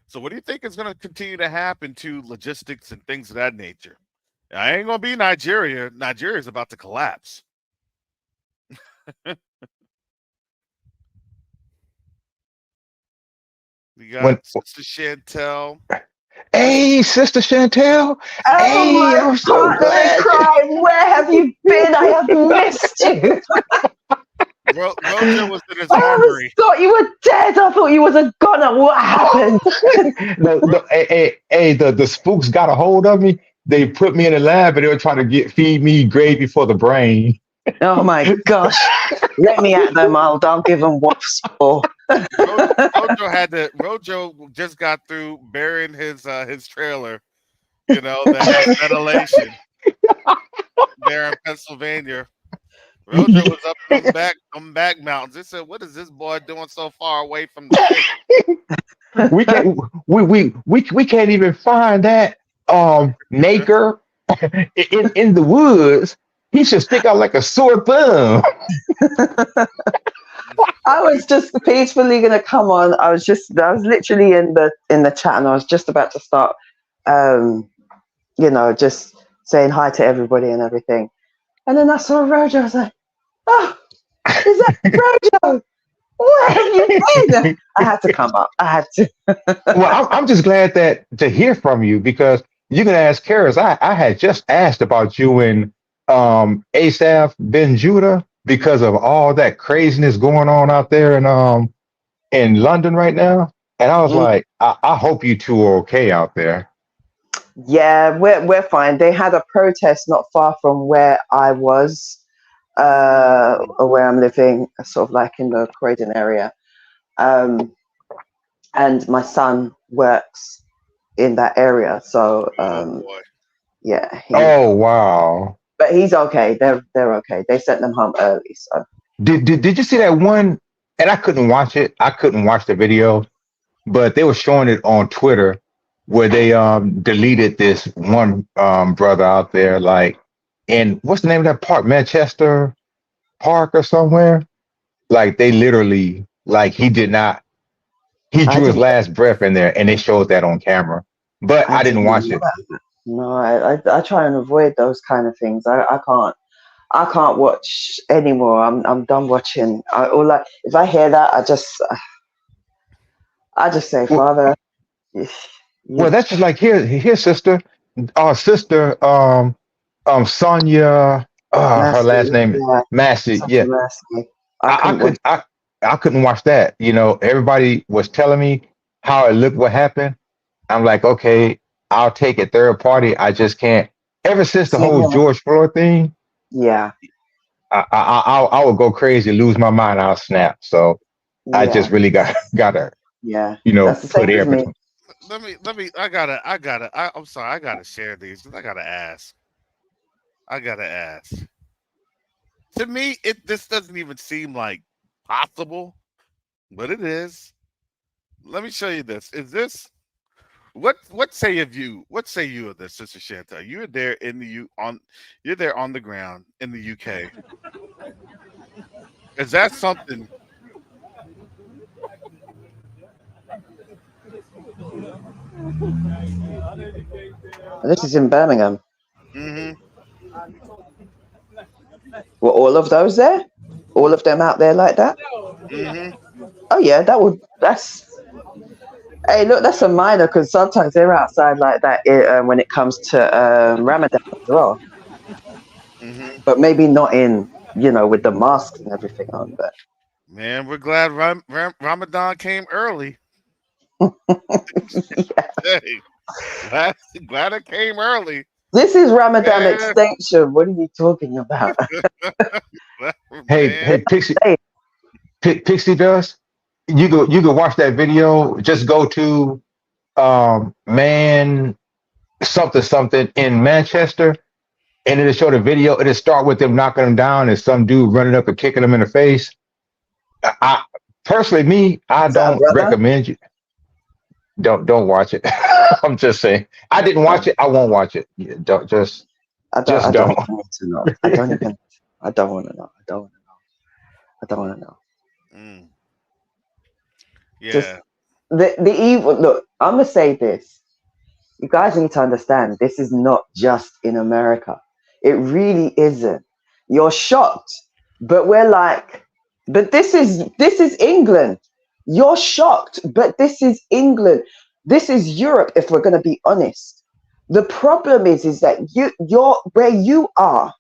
So what do you think is going to continue to happen to logistics and things of that nature? I ain't going to be Nigeria. Nigeria is about to collapse. We
When,
got Sister Shantel.
hey, Sister Chantel.
Oh,
Hey,
my
I'm so
partner in
glad.
crime, where have you been? I have missed you.
Rojo was in his
I always
armory.
thought you were dead. I thought you was a goner. What happened?
The spooks got a hold of me. They put me in a lab and they were trying to feed me gravy for the brain.
Oh my gosh. Let me at them. I'll give them what's for.
Rojo just got through burying his trailer, that has ventilation there in Pennsylvania. Rojo was up on back mountains. They said, "What is this boy doing so far away from the city?"
We can't even find that Naker in the woods. He should stick out like a sore thumb.
I was just peacefully gonna come on. I was literally in the chat and I was just about to start just saying hi to everybody and everything. And then I saw Rojo. I was like, oh, is that Rojo? Where have you been? I had to come up. I had to.
Well, I'm just glad to hear from you because you can ask Karis. I had just asked about you and Asaph Ben Judah because of all that craziness going on out there in London right now. And I was like, I hope you two are okay out there.
Yeah, we're fine. They had a protest not far from where I was, or where I'm living, sort of like in the Croydon area. And my son works in that area, so
Oh boy.
yeah.
Oh wow.
But he's okay. They're okay. They sent them home early. So
Did you see that one? And I couldn't watch it. I couldn't watch the video, but they were showing it on Twitter where they deleted this one brother out there like in what's the name of that park? Manchester Park or somewhere? Like they literally like he
I
drew his
didn't.
last breath in there and they showed that on camera. But
I
I didn't
didn't
watch
know
it.
that. No, I try and avoid those kind of things. I can't watch anymore. I'm done watching. If I hear that, I just say,
Well,
Father,
well that's just like here, sister. Our sister, Sonia, her
mercy,
last name
yeah,
Massey.
such a
Yeah,
mercy. I
I
couldn't watch.
could I couldn't watch that. Everybody was telling me how it looked, what happened. I'm like, okay, I'll take it third party. I just can't. Ever since the
Same
whole
here.
George Floyd thing,
Yeah,
I would go crazy, lose my mind, I'll snap. So I just
yeah,
really gotta
yeah. That's the same
put air
with me.
between.
I'm sorry, I gotta share these because I gotta ask. To me, this doesn't even seem like possible, but it is. Let me show you this. Is this what say you of this, Sister Shanta? You're there you're there on the ground in the UK. Is that something?
This is in Birmingham.
Hmm.
Were all of those there? All of them out there like that?
Mm-hmm.
Oh yeah, that's. Hey, look, that's a minor because sometimes they're outside like that when it comes to Ramadan as well.
Mm-hmm.
But maybe not in, with the masks and everything on. But
Man, we're glad Ramadan came early. Hey, glad it came early.
this is Ramadan
Man,
extension. What are you talking about?
Hey,
man.
hey, Pixie Dust. You can watch that video. Just go to man something something in Manchester, and it'll show the video. It'll start with them knocking them down and some dude running up and kicking them in the face. I personally, I
Is that a
don't
brother?
recommend you. Don't watch it. I'm just saying. I didn't watch
Oh,
it. I won't watch it. Yeah, don't
I don't.
just
I don't
don't.
even need to know. I don't even. I don't want to know. I don't want to know. I don't want to know.
Mm,
Just
yeah.
the evil. Look, I'm gonna say this. You guys need to understand. This is not just in America. It really isn't. You're shocked, but we're like, but this is England. You're shocked, but this is England. This is Europe. If we're gonna be honest, the problem is that you're where you are.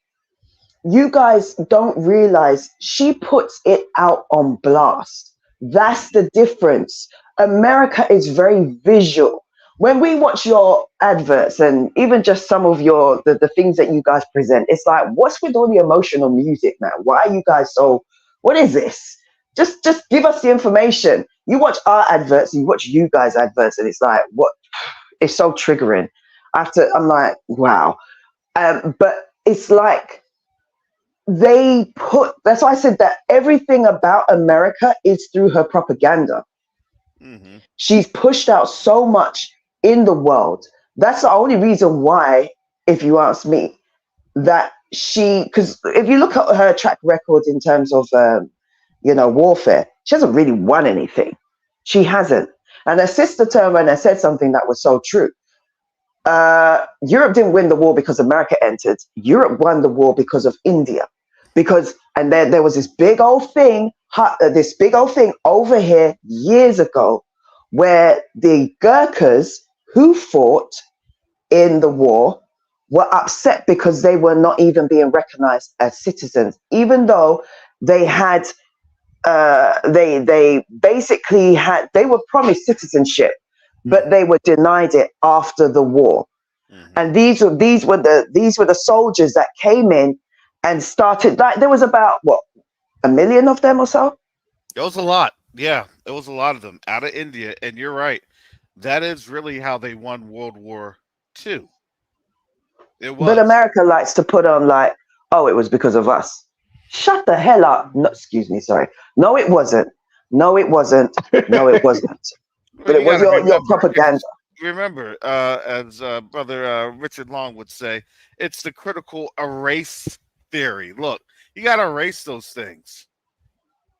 You guys don't realize she puts it out on blast. That's the difference. America is very visual. When we watch your adverts and even just some of the things that you guys present, it's like, what's with all the emotional music, man? Why are you guys so, what is this? Just give us the information. You watch our adverts, you watch you guys adverts, and it's like, what? It's so triggering. I'm like, wow. But it's like, that's why I said that everything about America is through her propaganda.
Mm-hmm.
She's pushed out so much in the world. That's the only reason why, if you ask me, that because if you look at her track record in terms of, warfare, she hasn't really won anything. She hasn't. And her sister turned around and said something that was so true. Europe didn't win the war because America entered. Europe won the war because of India. And there was this big old thing, over here years ago, where the Gurkhas who fought in the war were upset because they were not even being recognized as citizens, even though they had, they basically they were promised citizenship, but they were denied it after the war.
Mm-hmm.
And these were the soldiers that came in and started, like, there was about what, 1 million of them or so.
It was a lot. Yeah, it was a lot of them out of India. And you're right. That is really how they won World War II. It
But
was.
America likes to put on like, oh, it was because of us. Shut the hell up. No, excuse me, sorry. No, it wasn't. No, it wasn't. No, it wasn't.
Well,
But
you
it
got
was
to
your
remember.
propaganda.
Remember, as Brother Richard Long would say, it's the critical erase theory. Look, you got to erase those things.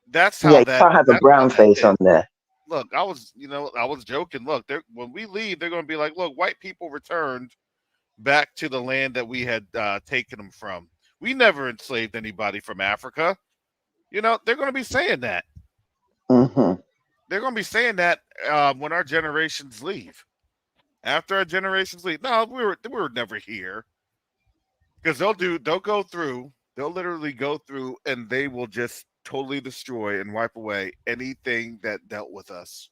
That's
Yeah,
how
you
that.
can't have a
That's how
brown
that
face
is.
on there.
Look, I was joking. Look, when we leave, they're going to be like, look, white people returned back to the land that we had taken them from. We never enslaved anybody from Africa. They're going to be saying that.
Hmm.
They're going to be saying that when our generations leave. After our generations leave, no, we were never here because they'll literally go through, and they will just totally destroy and wipe away anything that dealt with us.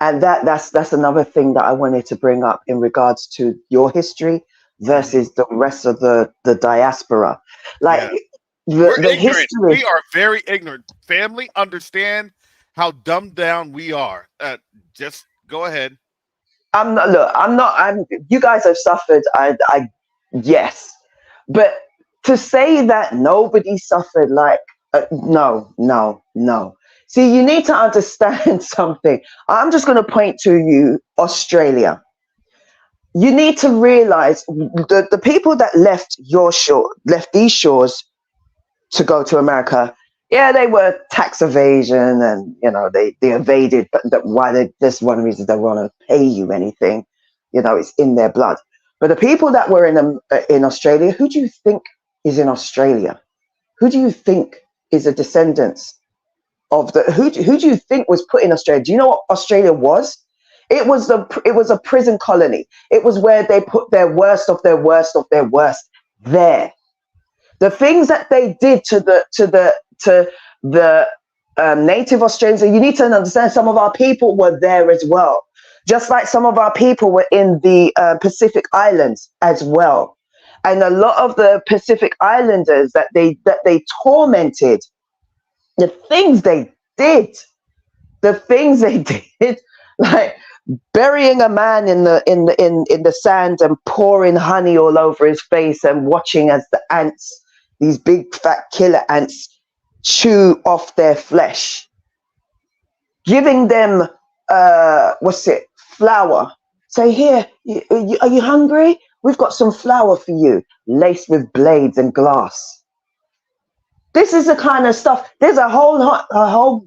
And that's another thing that I wanted to bring up in regards to your history
Hmm.
versus the rest of the diaspora. Like
Yeah, we're
the
ignorant.
history.
We are very ignorant. Family, understand how dumbed down we are. Just go ahead.
I'm not. Look, I'm not. You guys have suffered. Yes, but to say that nobody suffered, like, no, no, no. See, you need to understand something. I'm just going to point to you, Australia. You need to realize the people that left these shores to go to America. Yeah, they were tax evasion, and they evaded. But that's one reason they want to pay you anything. It's in their blood. But the people that were in Australia, who do you think is in Australia? who do you think is a descendant of the who do you think was put in Australia? Do you know what Australia was? It was a prison colony. It was where they put their worst of their worst of their worst there. The things that they did to the native Australians, and you need to understand, some of our people were there as well, just like some of our people were in the Pacific Islands as well. And a lot of the Pacific Islanders that they tormented, the things they did, like burying a man in the sand and pouring honey all over his face and watching as the ants, these big fat killer ants, chew off their flesh, giving them flour. Say, here, are you hungry? We've got some flour for you, laced with blades and glass. This is the kind of stuff. There's a whole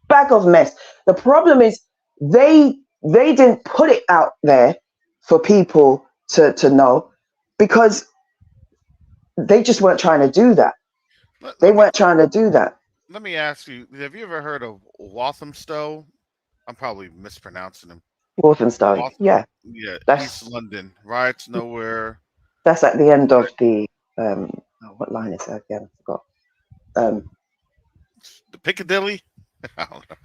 bag of mess. The problem is they didn't put it out there for people to know, because they just weren't trying to do that. They weren't trying to do that.
Let me ask you: have you ever heard of Walthamstow? I'm probably mispronouncing him.
Walthamstow, yeah.
Yeah,
That's
East London. Riots nowhere.
that's at the end of the what line is that again? I forgot.
The Piccadilly. I don't know.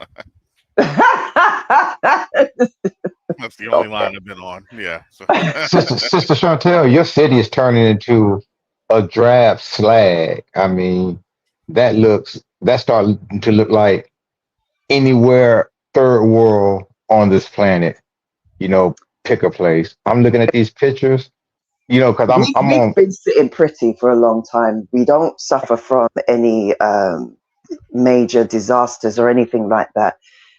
That's the only line I've been on. Yeah. So.
Sister Chantel, your city is turning into a drab slag. I mean, that's starting to look like anywhere third world on this planet. You know, pick a place. I'm looking at these pictures. You know, because I'm
We've
on.
been sitting pretty for a long time. We don't suffer from any major disasters or anything like that.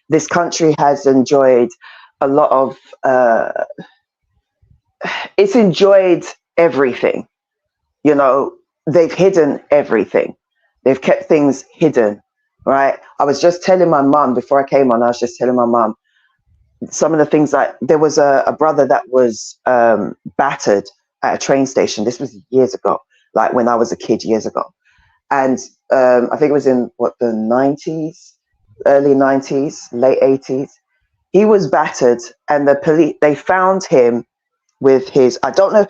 This country has enjoyed a lot of. It's enjoyed everything. You know, they've hidden everything. They've kept things hidden, right? I was just telling my mum before I came on. I was just telling my mum some of the things, that there was a brother that was battered at a train station. This was years ago, like when I was a kid years ago. And I think it was in the 90s, early 90s, late 80s. He was battered, and the police, they found him with his, I don't know,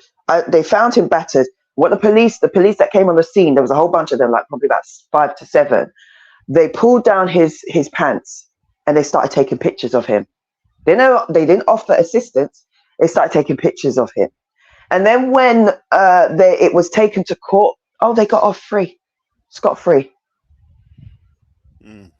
they found him battered. What the police that came on the scene, there was a whole bunch of them, like probably about 5 to 7. They pulled down his pants and they started taking pictures of him. They didn't offer assistance. They started taking pictures of him. And then when it was taken to court, they got off free. Scot free.
Mm.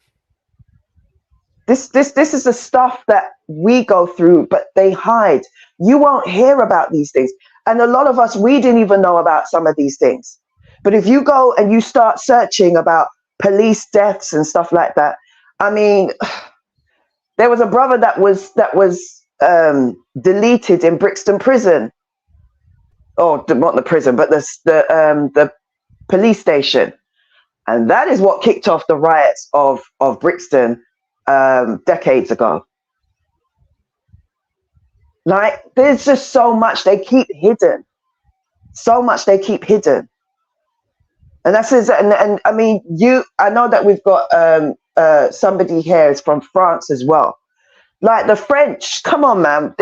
This is the stuff that we go through, but they hide. You won't hear about these things. And a lot of us, we didn't even know about some of these things. But if you go and you start searching about police deaths and stuff like that, I mean, there was a brother that was deleted in Brixton prison. Oh, not the prison, but the police station. And that is what kicked off the riots of Brixton decades ago. Like, there's just so much they keep hidden. So much they keep hidden. And that's and I mean, I know that we've got somebody here is from France as well. Like the French, come on, man.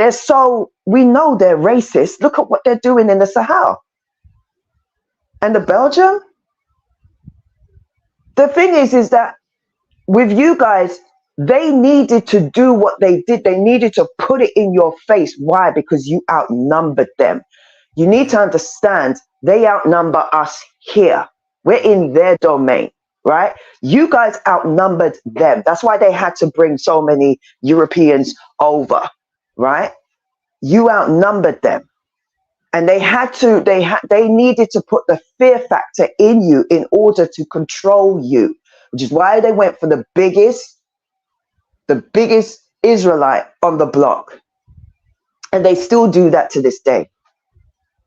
We know they're racist. Look at what they're doing in the Sahel. And the Belgium. The thing is that with you guys, they needed to do what they did. They needed to put it in your face. Why? Because you outnumbered them. You need to understand they outnumber us here. We're in their domain, right? You guys outnumbered them. That's why they had to bring so many Europeans over, right? You outnumbered them. And they needed to put the fear factor in you in order to control you, which is why they went for the biggest Israelite on the block. And they still do that to this day.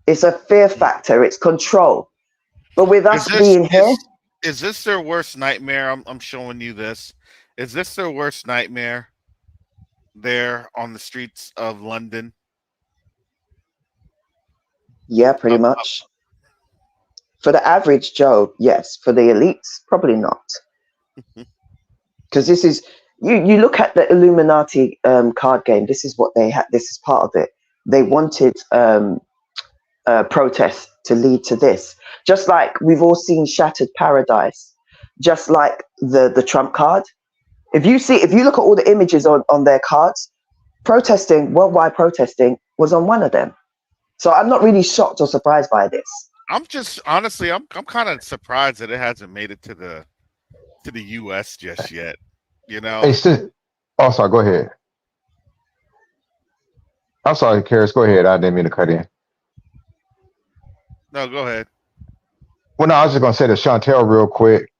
It's a fear factor. It's control. But with us being here.
Is this their worst nightmare? I'm showing you this. Is this their worst nightmare there on the streets of London?
Yeah, pretty much. For the average Joe, yes. For the elites, probably not. Because this is you look at the Illuminati card game. This is what they had. This is part of it. They wanted protests to lead to this. Just like we've all seen Shattered Paradise. Just like the Trump card. If you look at all the images on their cards, protesting, worldwide protesting was on one of them. So I'm not really shocked or surprised by this.
I'm just honestly, I'm kind of surprised that it hasn't made it to the U.S. just yet. You know,
Hey, oh, sorry. Go ahead. I'm sorry, Karis. Go ahead. I didn't mean to cut in.
no, go ahead.
Well, no, I was just gonna say to Chantel real quick.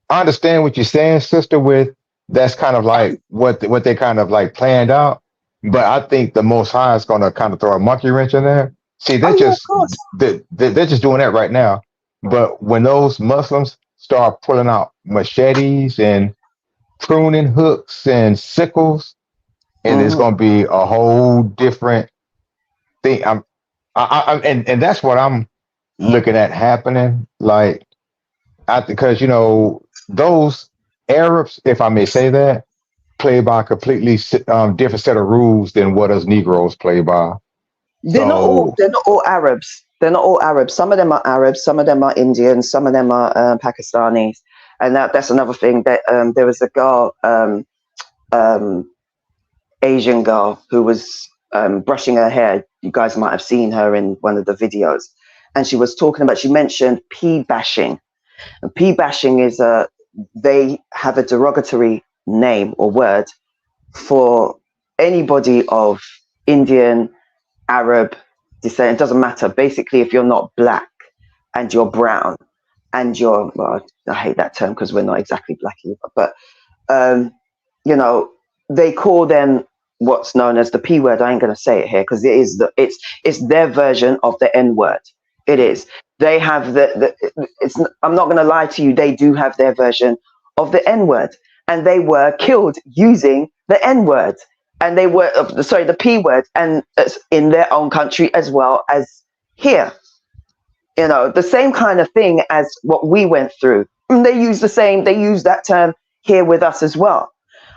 I understand what you're saying, sister. With that's kind of like what they kind of like planned out. But I think the Most High is gonna kind of throw a monkey wrench in there. See,
Oh yeah, of course.
they're just doing that right now. But when those Muslims start pulling out machetes and pruning hooks and sickles, and it's
Hmm.
gonna be a whole different thing. And that's what I'm looking at happening. Like, because those Arabs, if I may say that, play by a completely different set of rules than what us Negroes play by.
They're not all.
So
They're not all Arabs. They're not all Arabs. Some of them are Arabs. Some of them are Indians. Some of them are Pakistanis. And that's another thing. That there was a girl, um, Asian girl, who was brushing her hair. You guys might have seen her in one of the videos, and she was talking about. She mentioned pea bashing. And pea bashing is they have a derogatory name or word for anybody of Indian, Arab descent. It doesn't matter. Basically, if you're not black and you're brown and you're, well, I hate that term because we're not exactly black either, but um, you know, they call them what's known as the P word. I ain't gonna say it here because it's their version of the N word. It is. They have it's. I'm not gonna lie to you. They do have their version of the N word, and they were killed using the N word, and they were sorry, the P word, and it's in their own country as well as here. The same kind of thing as what we went through. And they use that term here with us as well.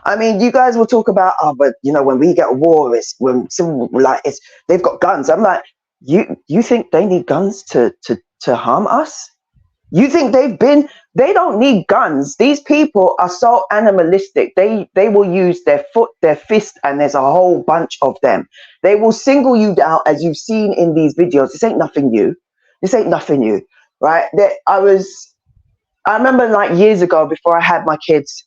I mean, you guys will talk about, oh, but when we get a war, it's when some like they've got guns. I'm like, you think they need guns to harm us? You think they don't need guns. These people are so animalistic. They will use their foot, their fist, and there's a whole bunch of them. They will single you out, as you've seen in these videos. This ain't nothing new. Right? I remember like years ago before I had my kids,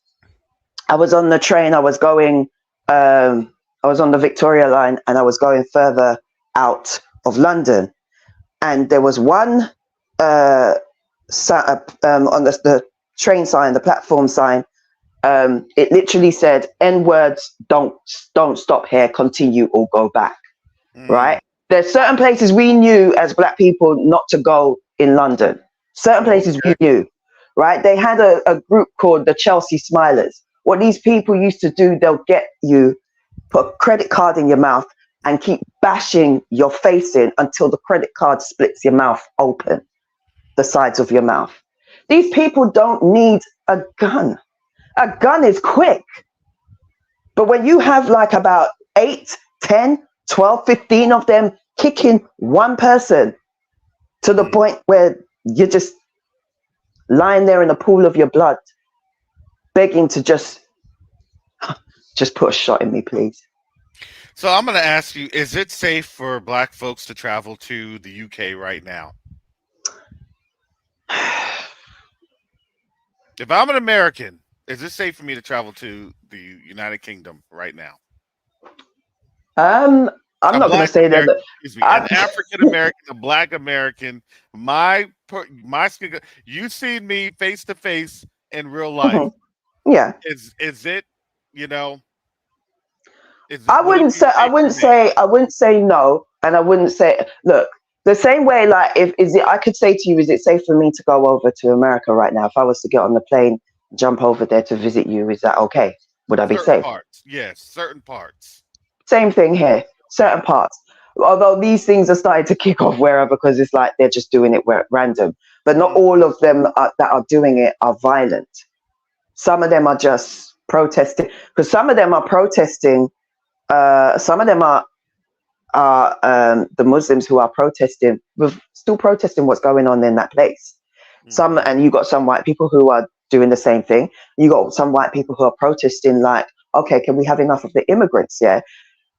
I was on the train. I was on the Victoria line, and I was going further out of London, and there was one on the train sign, the platform sign. It literally said, "N words don't stop here. Continue or go back." Right? There's certain places we knew as black people not to go in London. Certain places we knew, right? They had a group called the Chelsea Smilers. What these people used to do, they'll get you, put a credit card in your mouth and keep bashing your face in until the credit card splits your mouth open, the sides of your mouth. These people don't need a gun. A gun is quick. But when you have like about 8, 10, 12, 15 of them kicking one person to the point where you're just lying there in a pool of your blood, begging to just put a shot in me, please.
So I'm going to ask you, is it safe for black folks to travel to the UK right now? If I'm an American, is it safe for me to travel to the United Kingdom right now?
I'm not going to say that.
Excuse me, an African American, a black American, my skin. You've seen me face to face in real life.
Mm-hmm. Yeah.
Is it?
I wouldn't say no, and I wouldn't say look. The same way, like, I could say to you, is it safe for me to go over to America right now? If I was to get on the plane, jump over there to visit you, is that okay? Would I be safe?
Parts. Yes, certain parts.
Same thing here, certain parts. Although these things are starting to kick off wherever because it's like they're just doing it where random. but not all of them that are doing it are violent. Some of them are just protesting, because some of them are protesting. Some of them are the Muslims who are protesting, still protesting what's going on in that place. Some, and you got some white people who are doing the same thing. You got some white people who are protesting, like, okay, can we have enough of the immigrants? Yeah.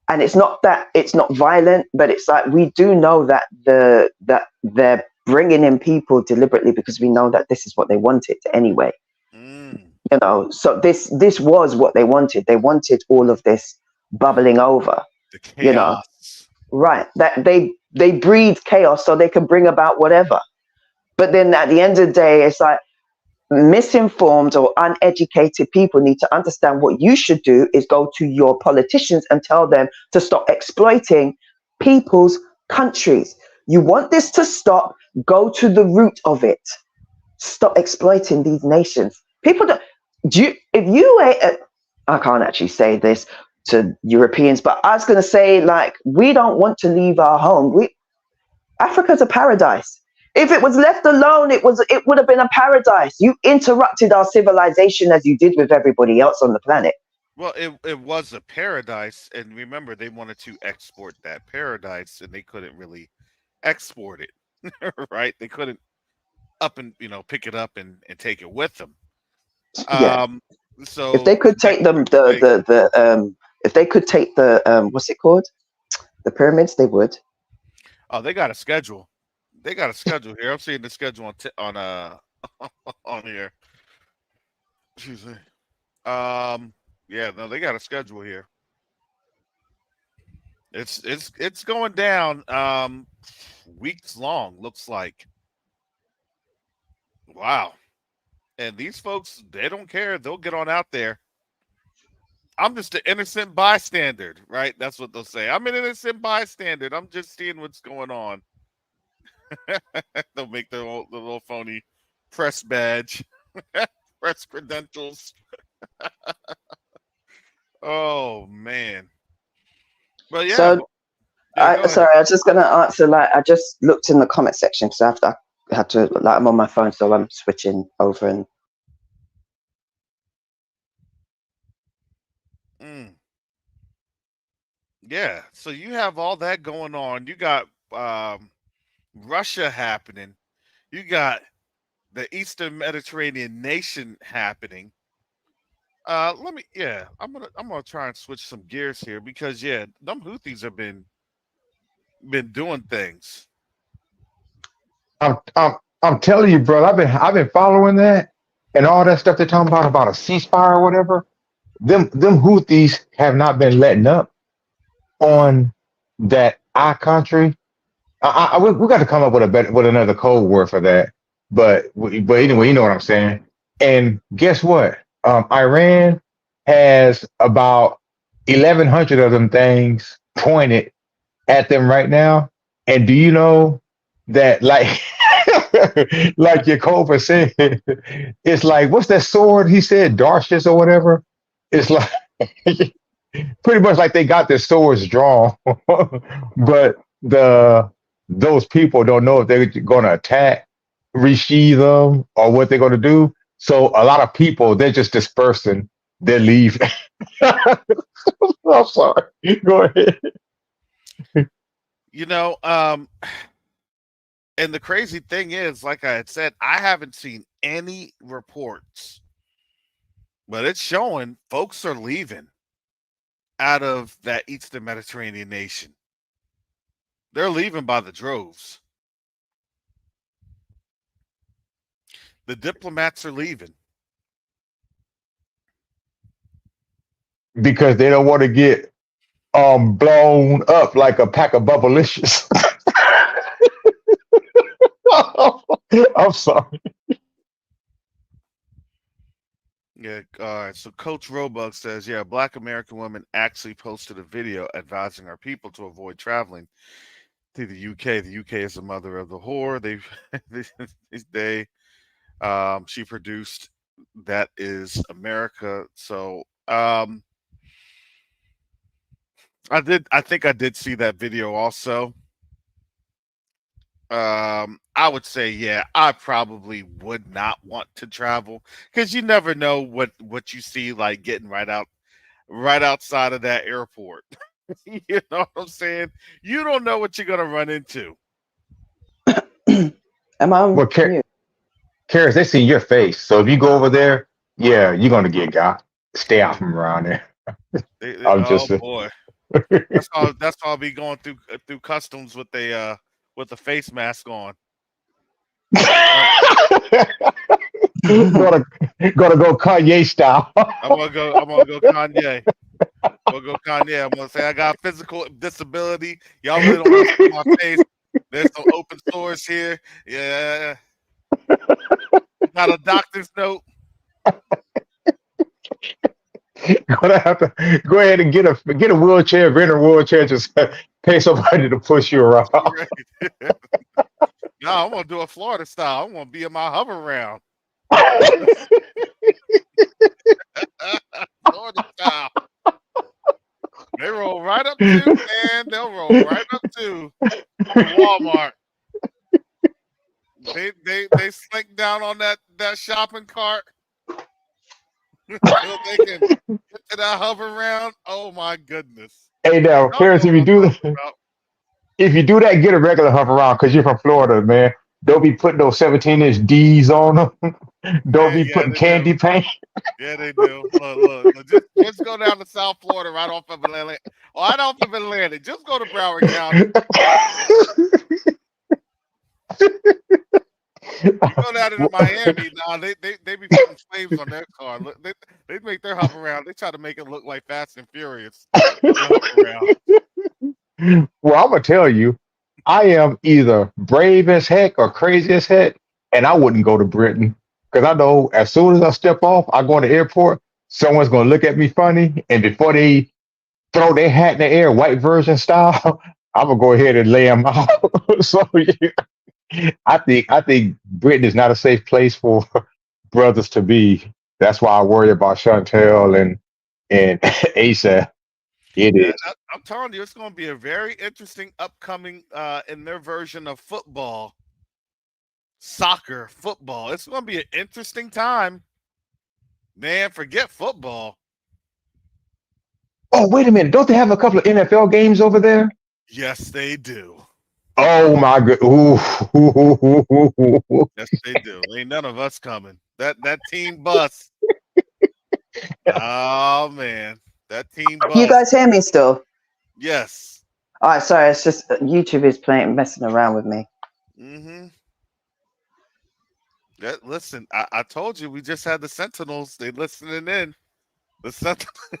And it's not that it's not violent, but it's like, we do know that that they're bringing in people deliberately, because we know that this is what they wanted anyway. You know, so this was what they wanted. They wanted all of this bubbling over.
The chaos.
You know, right? That they breed chaos so they can bring about whatever. But then at the end of the day, it's like, misinformed or uneducated people need to understand what you should do is go to your politicians and tell them to stop exploiting people's countries. You want this to stop, go to the root of it. Stop exploiting these nations. People don't, if you I can't actually say this to Europeans, but I was going to say, like, we don't want to leave our home. Africa's a paradise. If it was left alone, it would have been a paradise. You interrupted our civilization as you did with everybody else on the planet.
Well, it was a paradise, and remember, they wanted to export that paradise, and they couldn't really export it, right? They couldn't pick it up and take it with them.
Yeah.
So
if they could take them, if they could take the what's it called, the pyramids, they would.
Oh, they got a schedule. They got a schedule here. I'm seeing the schedule on on here. Excuse me. Yeah, no, they got a schedule here. It's going down weeks long, looks like. Wow. And these folks, they don't care. They'll get on out there. I'm just an innocent bystander, right? That's what they'll say. I'm an innocent bystander. I'm just seeing what's going on. They'll make their little phony press badge, press credentials. Oh man! But yeah,
So sorry, I was just gonna answer. Like, I just looked in the comment section because I had to, like, I'm on my phone, so I'm switching over and.
Yeah, so you have all that going on. You got Russia happening. You got the Eastern Mediterranean nation happening. I'm gonna try and switch some gears here, because them Houthis have been doing things.
I'm telling you, bro. I've been following that and all that stuff they're talking about a ceasefire or whatever. Them Houthis have not been letting up on that our country. We got to come up with another code word for that. But anyway, you know what I'm saying. And guess what? Iran has about 1,100 of them things pointed at them right now. And do you know that, like, like Yakova said, it's like, what's that sword he said, Darshus or whatever? It's like pretty much like they got their swords drawn, but those people don't know if they're going to attack, resheath them, or what they're going to do. So a lot of people, they're just dispersing. They leave. I'm sorry. Go ahead.
And the crazy thing is, like I had said, I haven't seen any reports, but it's showing folks are leaving out of that Eastern Mediterranean nation. They're leaving by the droves. The diplomats are leaving
Because they don't want to get blown up like a pack of bubblicious. I'm sorry.
Yeah, all right. So Coach Robug says, yeah, Black American women actually posted a video advising our people to avoid traveling to the UK. The UK is the mother of the whore. She produced That Is America. So I think I did see that video also. I would say, yeah, I probably would not want to travel because you never know what you see like getting right outside of that airport. You know what I'm saying? You don't know what you're gonna run into.
Am I on
Well,
mute?
Karis, they see your face. So if you go over there, yeah, you're gonna get got. Stay out from around there. I'm
Oh
just
boy, that's all I'll be going through customs with the face mask on. Uh,
gonna gonna go Kanye style.
I'm gonna go Kanye. We'll go Kanye. I'm gonna say I got a physical disability. Y'all really don't want to see my face. There's some open source here. Yeah, got a doctor's note.
Gonna have to go ahead and get a wheelchair, rent a wheelchair, just pay somebody to push you around.
Right. No, I'm gonna do a Florida style. I'm gonna be in my hover round. Florida style. They roll right up to, man. They'll roll right up to Walmart. They slink down on that shopping cart so they can get to that hover round. Oh my goodness.
Hey now,
Y'all
Karis,
know what I'm talking about.
if you do that, get a regular hover around because you're from Florida, man. Don't be putting those 17-inch D's on them. Don't be
Yeah,
putting
they do.
candy paint.
Yeah, they do. Look, just go down to South Florida, right off of Atlantic. Right off of Atlantic. Just go to Broward County. You go down into Miami, nah, they be putting flames on their car. Look, they make their hover around. They try to make it look like Fast and Furious. They hover around.
Well, I'm gonna tell you, I am either brave as heck or crazy as heck, and I wouldn't go to Britain because I know as soon as I step off, I go in the airport, someone's gonna look at me funny, and before they throw their hat in the air, white version style, I'm gonna go ahead and lay them out. So yeah, I think Britain is not a safe place for brothers to be. That's why I worry about Chantel and ASAP. It
Yeah,
is.
I'm telling you, it's going to be a very interesting upcoming in their version of football, soccer, football. It's going to be an interesting time, man. Forget football.
Oh, wait a minute! Don't they have a couple of NFL games over there?
Yes, they do.
Oh my god! Ooh, ooh, ooh, ooh, ooh, ooh.
Yes, they do. Ain't none of us coming. That team bus. Oh man, that team
Can you
bus.
guys hear me still?
Yes.
All right, sorry, it's just YouTube is playing messing around with me.
Mm-hmm. Listen, I told you we just had the Sentinels. They listening in. The Sentinels.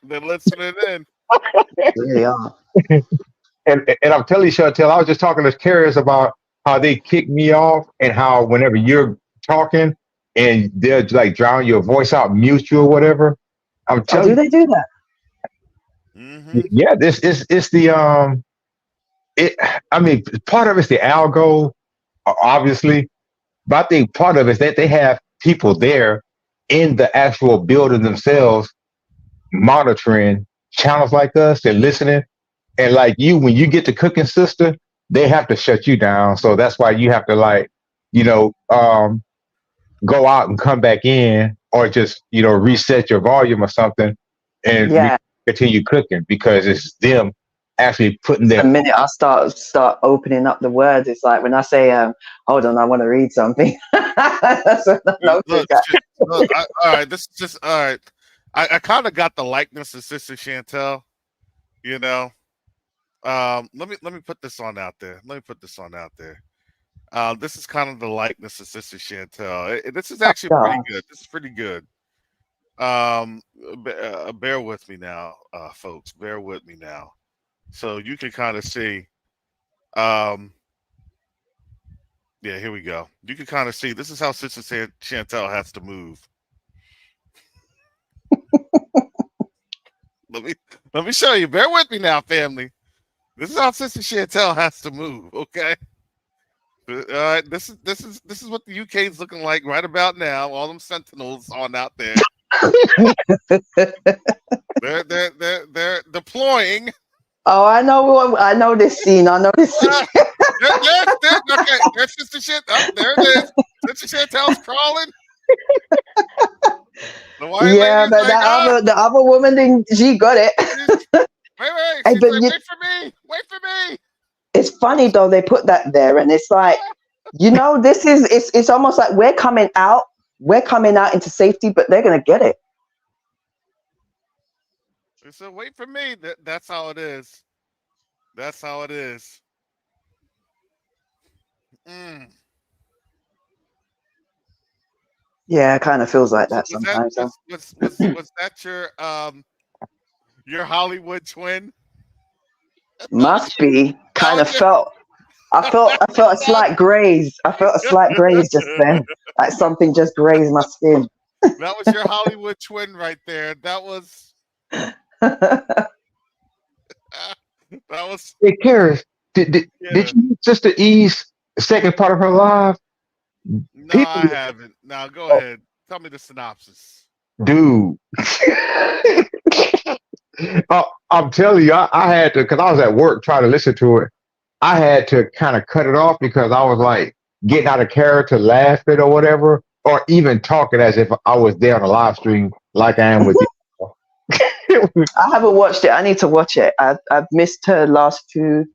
They're listening in.
Really are.
And I'm telling you, Chantel, I was just talking to Carius about how they kick me off and how whenever you're talking and they're like drown your voice out, mute you or whatever. I'm
Oh, do
telling
they do that?
you,
Mm-hmm.
yeah, this is it's the it. I mean, part of it's the algo, obviously, but I think part of it is that they have people there in the actual building themselves monitoring channels like us and listening. And like you, when you get to cooking, sister, they have to shut you down. So that's why you have to like, you know, go out and come back in, or just reset your volume or something, and
Yeah.
continue cooking because it's them actually putting
The
their.
minute I start opening up the words, it's like when I say, hold on, I want to read something. That's when I notice
Look,
that.
look. All right, this is just all right. I kind of got the likeness of Sister Chantel. You know, let me put this on out there. Let me put this on out there. This is kind of the likeness of Sister Chantel. This is actually pretty
Gosh.
good. This is pretty good. Um, bear with me now, folks. Bear with me now, so you can kind of see. Um, yeah, here we go. You can kind of see. This is how Sister Chantel has to move. Let me let me show you. Bear with me now, family. This is how Sister Chantel has to move. Okay. All right. This is what the UK is looking like right about now. All them sentinels on out there. They're deploying.
Oh, I know this scene. I know this scene.
Okay, there's Sister Shit. Oh, there it is. Sister Chantel's crawling. The white
Yeah,
lady's
but
like,
the other woman didn't. She got it.
wait.
Hey,
She's
but
like, wait for me. Wait for me.
it's funny though they put that there, and it's like, this is it's almost like we're coming out into safety, but they're gonna get it.
They said, wait for me. That's how it is. That's how it is. Mm.
Yeah, it kind of feels like
So
that sometimes. Huh?
was that your Hollywood twin?
Must be.
That
Kind
was
of felt. I felt a slight graze. I felt a slight graze just then, like something just grazed my skin.
that was your Hollywood twin right there. That was that was
Hey, Karis, did
yeah.
you meet Sister E's second part of her live?
No,
People,
I haven't. Now go ahead. Tell me the synopsis.
dude. I'm telling you, I had to, because I was at work trying to listen to it. I had to kind of cut it off because I was like getting out of character, laughing or whatever, or even talking as if I was there on a live stream like I am with you.
I haven't watched it. I need to watch it. I've missed her last two.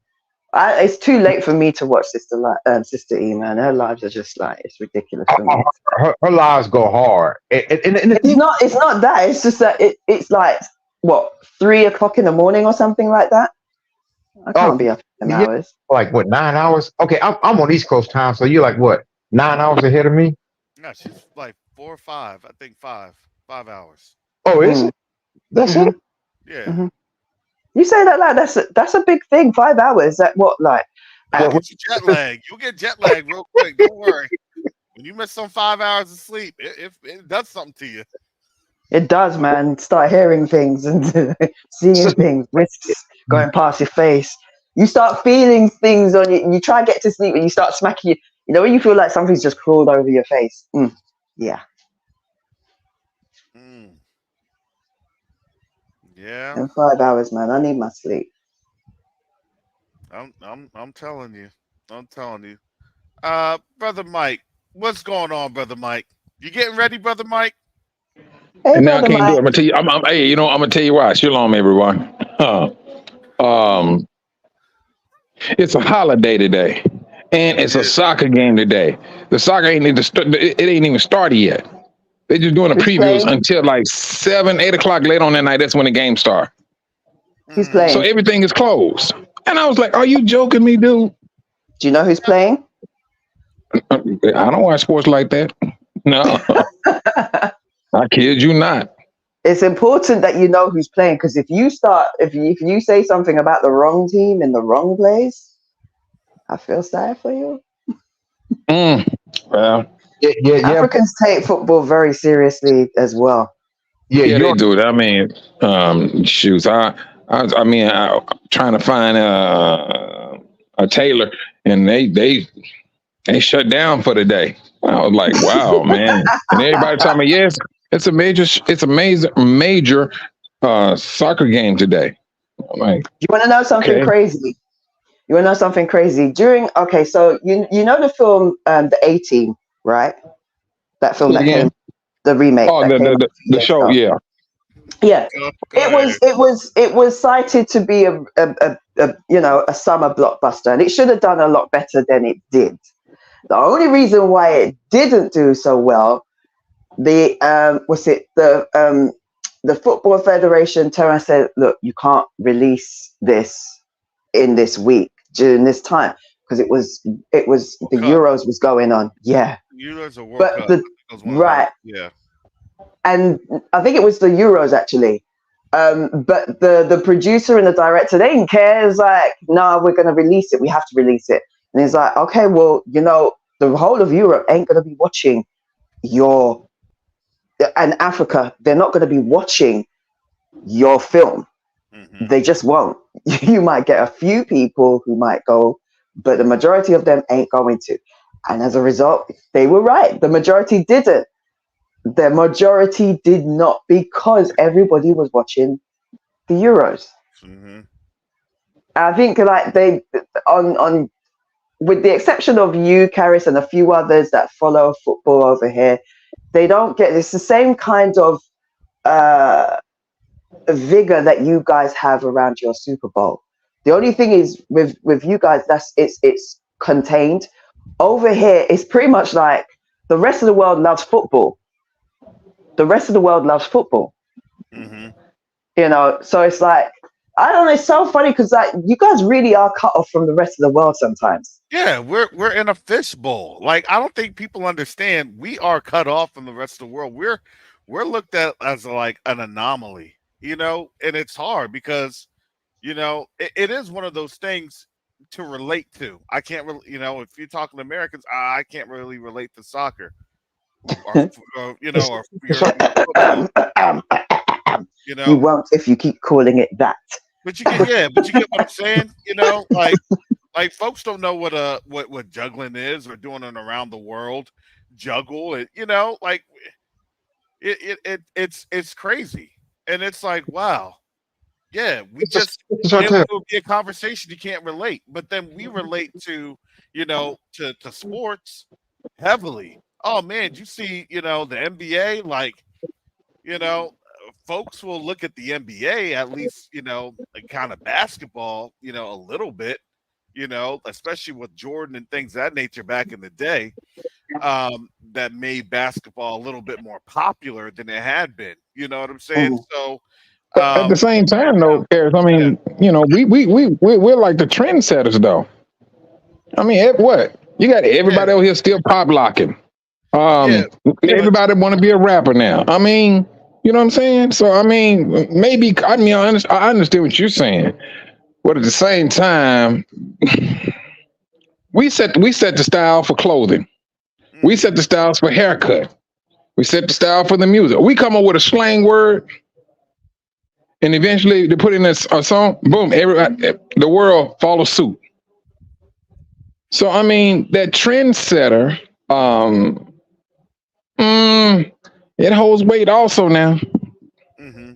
It's too late for me to watch Sister E, man. Her lives are just like, it's ridiculous for me.
Her lives go hard, and the
It's
thing,
not that. It's just that it's like what 3 o'clock in the morning or something like that. I
oh
can't be up in them
yeah,
hours.
like what 9 hours? Okay, I'm on East Coast time, so you're like what 9 hours ahead of me?
Yeah, she's like 4 or 5. I think 5 hours.
Oh, is
Mm,
it? That's
hmm
it?
Yeah.
hmm You say that like that's a big thing. 5 hours. That what like?
That'll
At,
get you jet lag. You'll get jet lag real quick. Don't worry. When you miss some 5 hours of sleep, it does something to you.
it does, man. Start hearing things and seeing things, risks going past your face. You start feeling things on you. You try to get to sleep and you start smacking. When you feel like something's just crawled over your face. Yeah.
Mm, yeah,
In 5 hours, man. I need my sleep.
I'm telling you. I'm telling you. Brother Mike, what's going on, Brother Mike? You getting ready, Brother Mike?
Hey,
And now I
brother
can't do it.
Mike.
I'm gonna tell you. Hey, I'm gonna tell you why. Shalom, everyone. um, it's a holiday today, and
It
it's a
is.
soccer game today. The soccer ain't even it ain't even started yet. They're just doing the
Who's
previews
playing?
until like 7, 8 o'clock late on that night. That's when the game starts.
Who's
Mm.
So
playing?
everything is closed. And I was like, "Are you joking me, dude?
Do you know who's playing?
I don't watch sports like that. No, I kid you not.
It's important that you know who's playing because if you say something about the wrong team in the wrong place, I feel sad for you.
Mm, well,
Yeah.
Africans take football very seriously as well.
Yeah,
yeah, they
you're
do. I mean, shoes. I mean, trying to find a tailor, and they shut down for the day. I was like, wow, man. And everybody told me, yes, it's a major soccer game today. I'm like,
You want to know something
okay,
crazy? You want to know something crazy? So you know the film The A-Team, right? That film
say it again.
the remake
Oh,
that came out a few
the
years
show,
ago.
yeah.
Yeah,
Go ahead.
it was cited to be a summer blockbuster, and it should have done a lot better than it did. The only reason why it didn't do so well, the Football Federation turned and said, "Look, you can't release this in this week during this time because it was the
Cup.
Euros was going on." Yeah,
You know, it's a World
but
Cup. It was one of those.
right,
Yeah.
and I think it was the Euros actually. But the producer and the director, they didn't care. It's like, no, we're going to release it. We have to release it. And it's like, okay, well, the whole of Europe ain't going to be watching and Africa, they're not going to be watching your film.
Mm-hmm.
They just won't. You might get a few people who might go, but the majority of them ain't going to. And as a result, they were right. The majority didn't. The majority did not because everybody was watching the Euros.
Mm-hmm.
I think like they on with the exception of you, Karis, and a few others that follow football over here, they don't get it's the same kind of uh, vigor that you guys have around your Super Bowl. The only thing is with you guys, that's it's contained. Over here, it's pretty much like the rest of the world loves football. The rest of the world loves football.
Mm-hmm.
You know, so it's like I don't know. It's so funny because like you guys really are cut off from the rest of the world sometimes.
Yeah, we're in a fishbowl. Like, I don't think people understand we are cut off from the rest of the world. We're looked at as like an anomaly, and it's hard because it is one of those things to relate to. I can't really, if you're talking to Americans, I can't really relate to soccer or or football,
You won't if you keep calling it that.
But you get what I'm saying, like folks don't know what juggling is or doing an around the world juggle. Like it's crazy, and it's like, wow, yeah, we just it will be a conversation you can't relate, but then we relate to to sports heavily. Oh man, you see, the NBA, like folks will look at the NBA at least, like kind of basketball, a little bit, especially with Jordan and things of that nature back in the day, that made basketball a little bit more popular than it had been. You know what I'm saying? So
at the same time, though, Paris, I mean, we're like the trendsetters, though. I mean, what you got? Everybody over here still pop locking. Everybody want to be a rapper now. I mean, you know what I'm saying? So I mean, maybe I understand what you're saying, but at the same time, we set the style for clothing. We set the styles for haircut. We set the style for the music. We come up with a slang word, and eventually they put in a song. Boom! Everybody, the world follows suit. So I mean, that trendsetter, it holds weight also now.
Mm-hmm.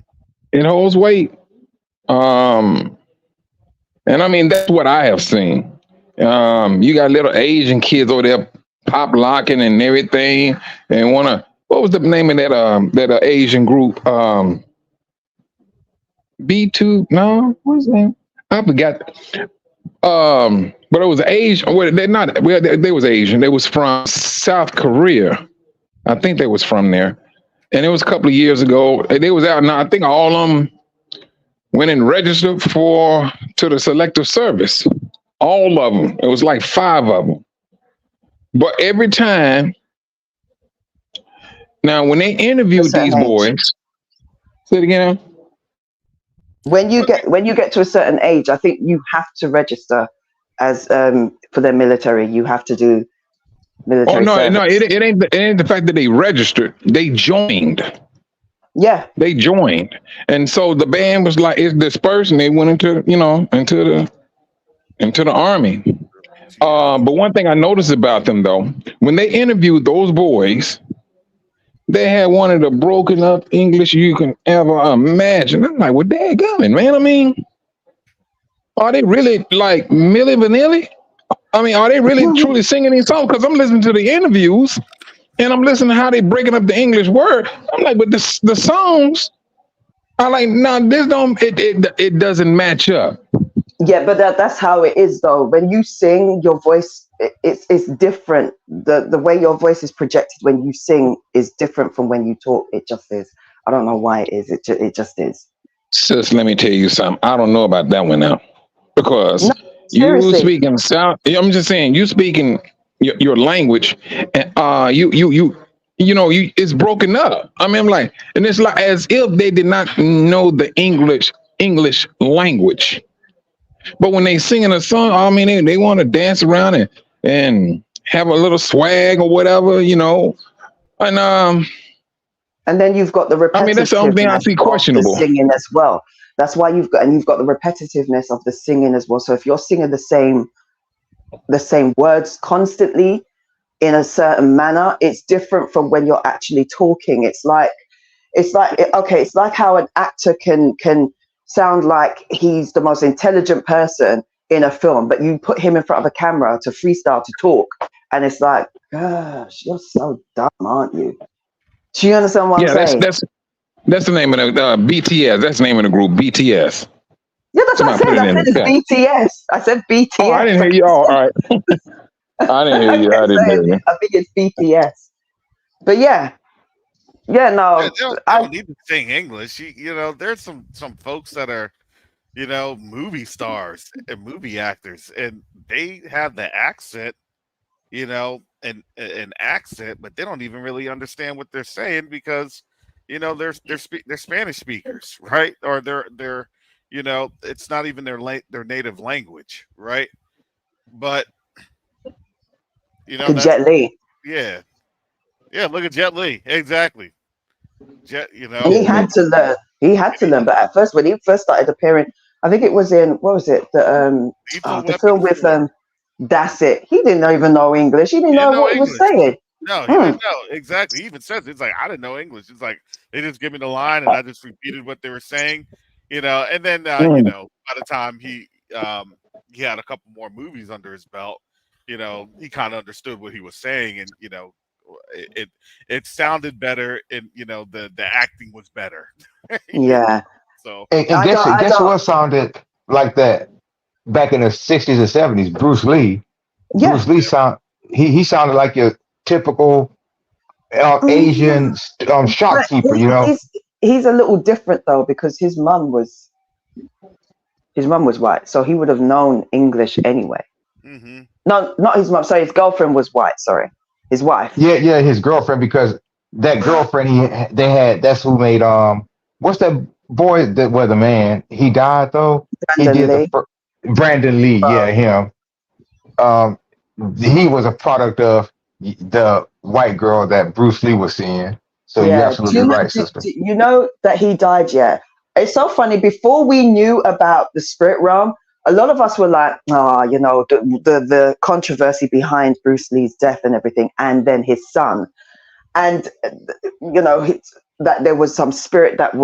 It holds weight. And I mean, that's what I have seen. You got little Asian kids over there pop locking and everything, and what was the name of that Asian group? B2? No, what's the name? I forgot. But it was Asian. Well, they're not. Well, they was Asian. They was from South Korea. I think they was from there, and it was a couple of years ago. They was out now. I think all of them went and registered to the selective service. All of them. It was like 5 of them. But every time, now when they interviewed these boys, say it again.
When you get to a certain age, I think you have to register as for the military. You have to do military.
Oh no,
service.
it ain't the fact that they registered. They joined.
Yeah,
they joined, and so the band was like, it's dispersed, and they went into the army. But one thing I noticed about them, though, when they interviewed those boys, they had one of the broken up English you can ever imagine. I'm like, well, dadgummit, man. I mean, are they really like Milli Vanilli? I mean, are they really truly singing these songs? Because I'm listening to the interviews and I'm listening to how they breaking up the English word. I'm like, but the songs are like, no, this don't. It doesn't match up.
Yeah, but that's how it is, though. When you sing, your voice it's different. The way your voice is projected when you sing is different from when you talk. It just is. I don't know why it is. It just is.
Sis, let me tell you something. I don't know about that one now, because
No,
you
seriously.
speaking sound. I'm just saying, you speaking your language, and it's broken up. I mean, I'm like, and it's like as if they did not know the English language. But when they singing a song, I mean, they want to dance around and have a little swag or whatever,
And then you've got the repetitiveness.
I mean, that's the only thing I see questionable.
The singing as well. That's why you've got the repetitiveness of the singing as well. So if you're singing the same words constantly in a certain manner, it's different from when you're actually talking. It's like how an actor can sound like he's the most intelligent person in a film, but you put him in front of a camera to freestyle to talk, and it's like, gosh, you're so dumb, aren't you? Do you understand what I'm
Yeah,
saying?
that's the name of the BTS. That's the name of the group, BTS.
Yeah, that's what I
Somebody put
said.
it
I
in
said
the
it's
chat.
BTS. I said
Oh, I didn't
BTS.
hear you. Oh, all right. I didn't hear
I
you. I
kept
didn't hear
saying
you.
it. I think it's BTS. But yeah, yeah,
Yeah,
no,
they
I
don't need to sing English. You know, there's some folks that are, you know, movie stars and movie actors, and they have the accent, you know, an accent, but they don't even really understand what they're saying because, you know, they're Spanish speakers, right? Or they're you know, it's not even their native language, right? But you know, that's
Jet Li.
yeah, yeah. Look at Jet Li, exactly. Jet, you know,
He had to learn. He had to learn. But at first, when he first started appearing, I think it was in what was it?
Lethal
The
Weapon
film with
4.
That's it. He didn't even know English. He didn't
He didn't
know
know
what he was
English.
saying.
No, he
Hmm.
didn't know. Exactly. He even says it's like I didn't know English. It's like they just give me the line and I just repeated what they were saying, you know. And then you
Mm.
know, by the time he had a couple more movies under his belt, you know, he kind of understood what he was saying, and you know, it sounded better, and you know, the acting was better. You know,
Yeah.
so
And
I don't. I
guess
don't.
what sounded like that back in the 60s and 70s? Bruce Lee.
Yeah.
Bruce Lee he sounded like your typical
Mm,
Asian
but
shopkeeper, you know.
he's a little different though because his mum was white, so he would have known English anyway.
hmm
No, not his mum. Sorry, his girlfriend was white. Sorry, his wife.
Yeah, yeah, his girlfriend, because that girlfriend they had, that's who made what's that boy that was the man? He died though. He
Brandon
did
Lee.
Brandon Lee, yeah, him. Um he was a product of the white girl that Bruce Lee was seeing. So you're
Yeah.
absolutely right, sister.
Do you know that he died? Yeah. It's so funny. Before we knew about the spirit realm, a lot of us were like, "Ah, you know, the controversy behind Bruce Lee's death and everything, and then his son, and you know, that there was some spirit that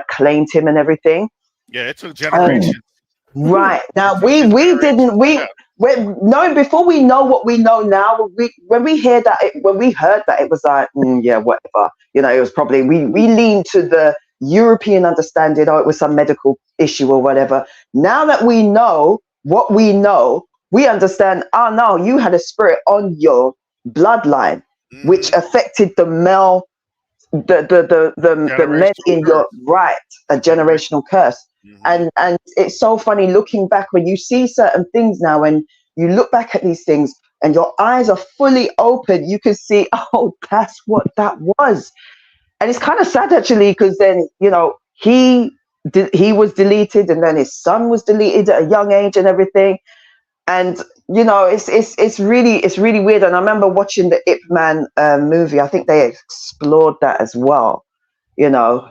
claimed him and everything."
yeah, it took
Um,
generations.
Right.
It
Now
took
we
generations.
didn't
Yeah.
we knowing before we know what we know now, when we hear that when we heard that, it was like, yeah, whatever. You know, it was probably we leaned to the European understanding, oh, it was some medical issue or whatever. Now that we know what we know, we understand, oh no, you had a spirit on your bloodline which
hmm
affected the male the men
Generational
in your
curse.
right, a
Generation.
generational curse.
hmm
And it's so funny looking back when you see certain things now, and you look back at these things and your eyes are fully open, you can see, oh, that's what that was. And it's kind of sad actually, because then, you know, he was deleted, and then his son was deleted at a young age and everything. And you know, it's really weird. And I remember watching the Ip Man movie. I think they explored that as well, you know,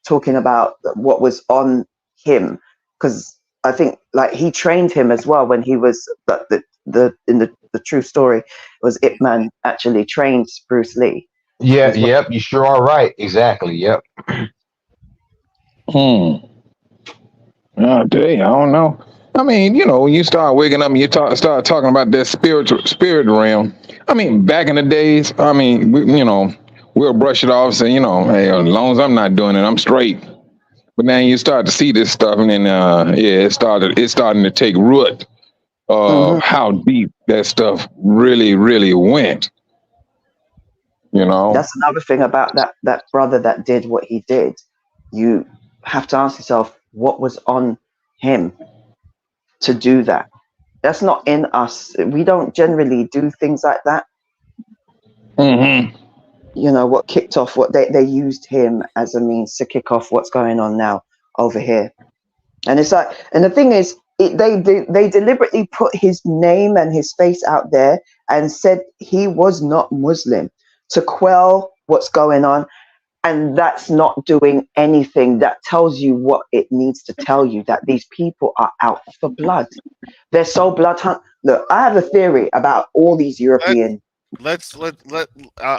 talking about what was on him, because I think like he trained him as well when he was the true story was Ip Man actually trained Bruce Lee
Yeah,
as well.
yep, you sure are right. Exactly. Yep.
Hmm. Oh, dang, I don't know. I mean, you know, when you start waking up and start talking about that spirit realm. I mean, back in the days, I mean, you know, we'll brush it off, say, you know, hey, as long as I'm not doing it, I'm straight. But now you start to see this stuff, and then yeah, it's starting to take root
Hmm.
of how deep that stuff really went. You know.
That's another thing about that brother that did what he did. You have to ask yourself what was on him to do that. That's not in us. We don't generally do things like that.
Hmm.
You know, what kicked off what they used him as a means to kick off what's going on now over here. And it's like, and the thing is, they deliberately put his name and his face out there and said he was not Muslim to quell what's going on. And that's not doing anything. That tells you what it needs to tell you, that these people are out for blood. They're so blood hunt. Look, I have a theory about all these
Let
European.
let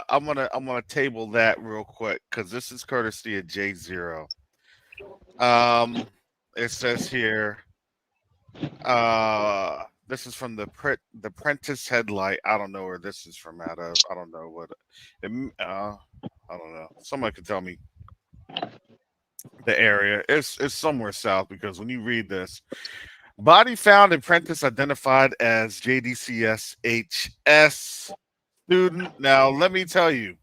I'm gonna table that real quick because this is courtesy of J0. Um, it says here This is from the Prentice Headlight. I don't know where this is from out of. I don't know what. I don't know. Somebody could tell me the area. It's somewhere south because when you read this, body found in Prentice identified as JDCS HS student. Now let me tell you,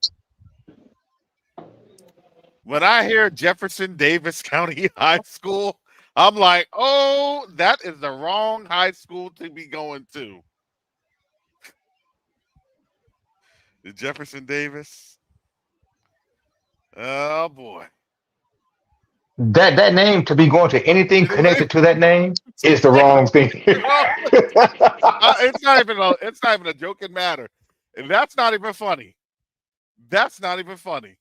when I hear Jefferson Davis County High School, I'm like, oh, that is the wrong high school to be going to. Jefferson Davis. Oh boy.
That name to be going to anything connected to that name is the wrong thing.
It's not even a joking matter. And that's not even funny. That's not even funny.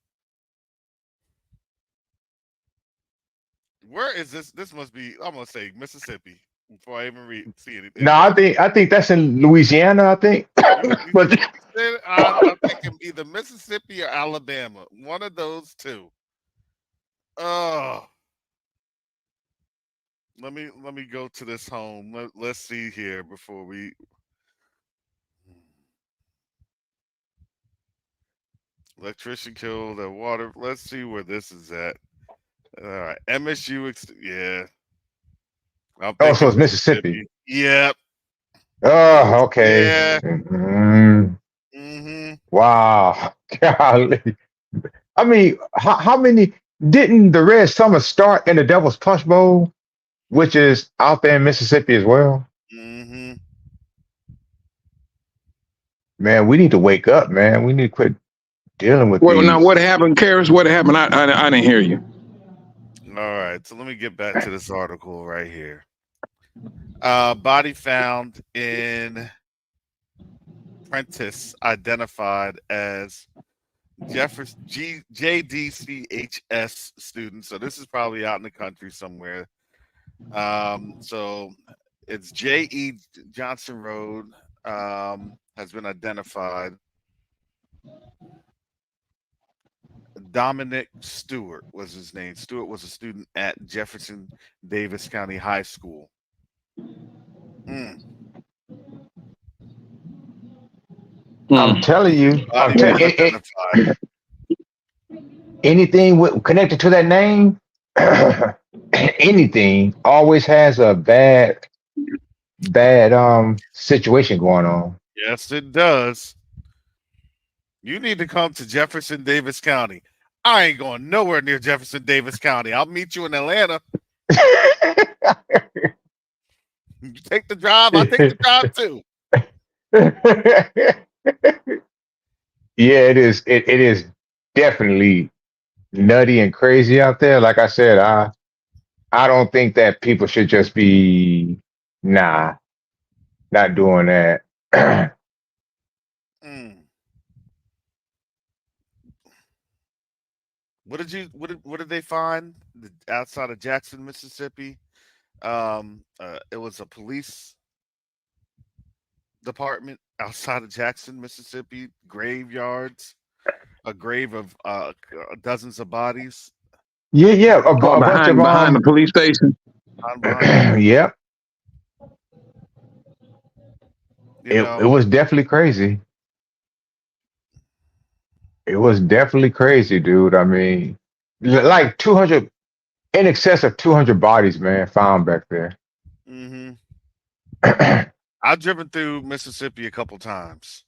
Where is this? This must be, I'm gonna say Mississippi before I even see anything.
No, I think that's in Louisiana. I think, but
I'm thinking either Mississippi or Alabama. One of those two. Oh, let me go to this home. Let's see here before we. Electrician killed the water. Let's see where this is at. All right, MSU. Yeah, I'm
oh, so
thinking
it's Mississippi.
Yep.
Oh, okay.
Yeah.
Wow. Golly. I mean, how many didn't the Red Summer start in the Devil's Punch Bowl, which is out there in Mississippi as well? Man, we need to wake up, man. We need to quit dealing with
Well,
these.
now what happened, Karis? What happened? I didn't hear you.
All right, so let me get back to this article right here. Body found in Prentice identified as Jefferson JDCHS student. So this is probably out in the country somewhere. So it's J.E. Johnson Road has been identified. Dominic Stewart was his name. Stewart was a student at Jefferson Davis County High School.
I'm telling you, anything connected to that name, anything always has a bad situation going on.
Yes, it does. You need to come to Jefferson Davis County. I ain't going nowhere near Jefferson Davis County. I'll meet you in Atlanta. You take the drive. I'll take the drive too.
Yeah, it is. It is definitely nutty and crazy out there. Like I said, I don't think that people should just be not doing that.
What did they find outside of Jackson, Mississippi? It was a police department outside of Jackson, Mississippi. Graveyards, a grave of dozens of bodies.
Yeah, a bunch of
behind the police station.
Yep. It was definitely crazy. It was definitely crazy, dude. I mean, like 200, in excess of 200 bodies, man, found back there.
I've driven through Mississippi a couple times.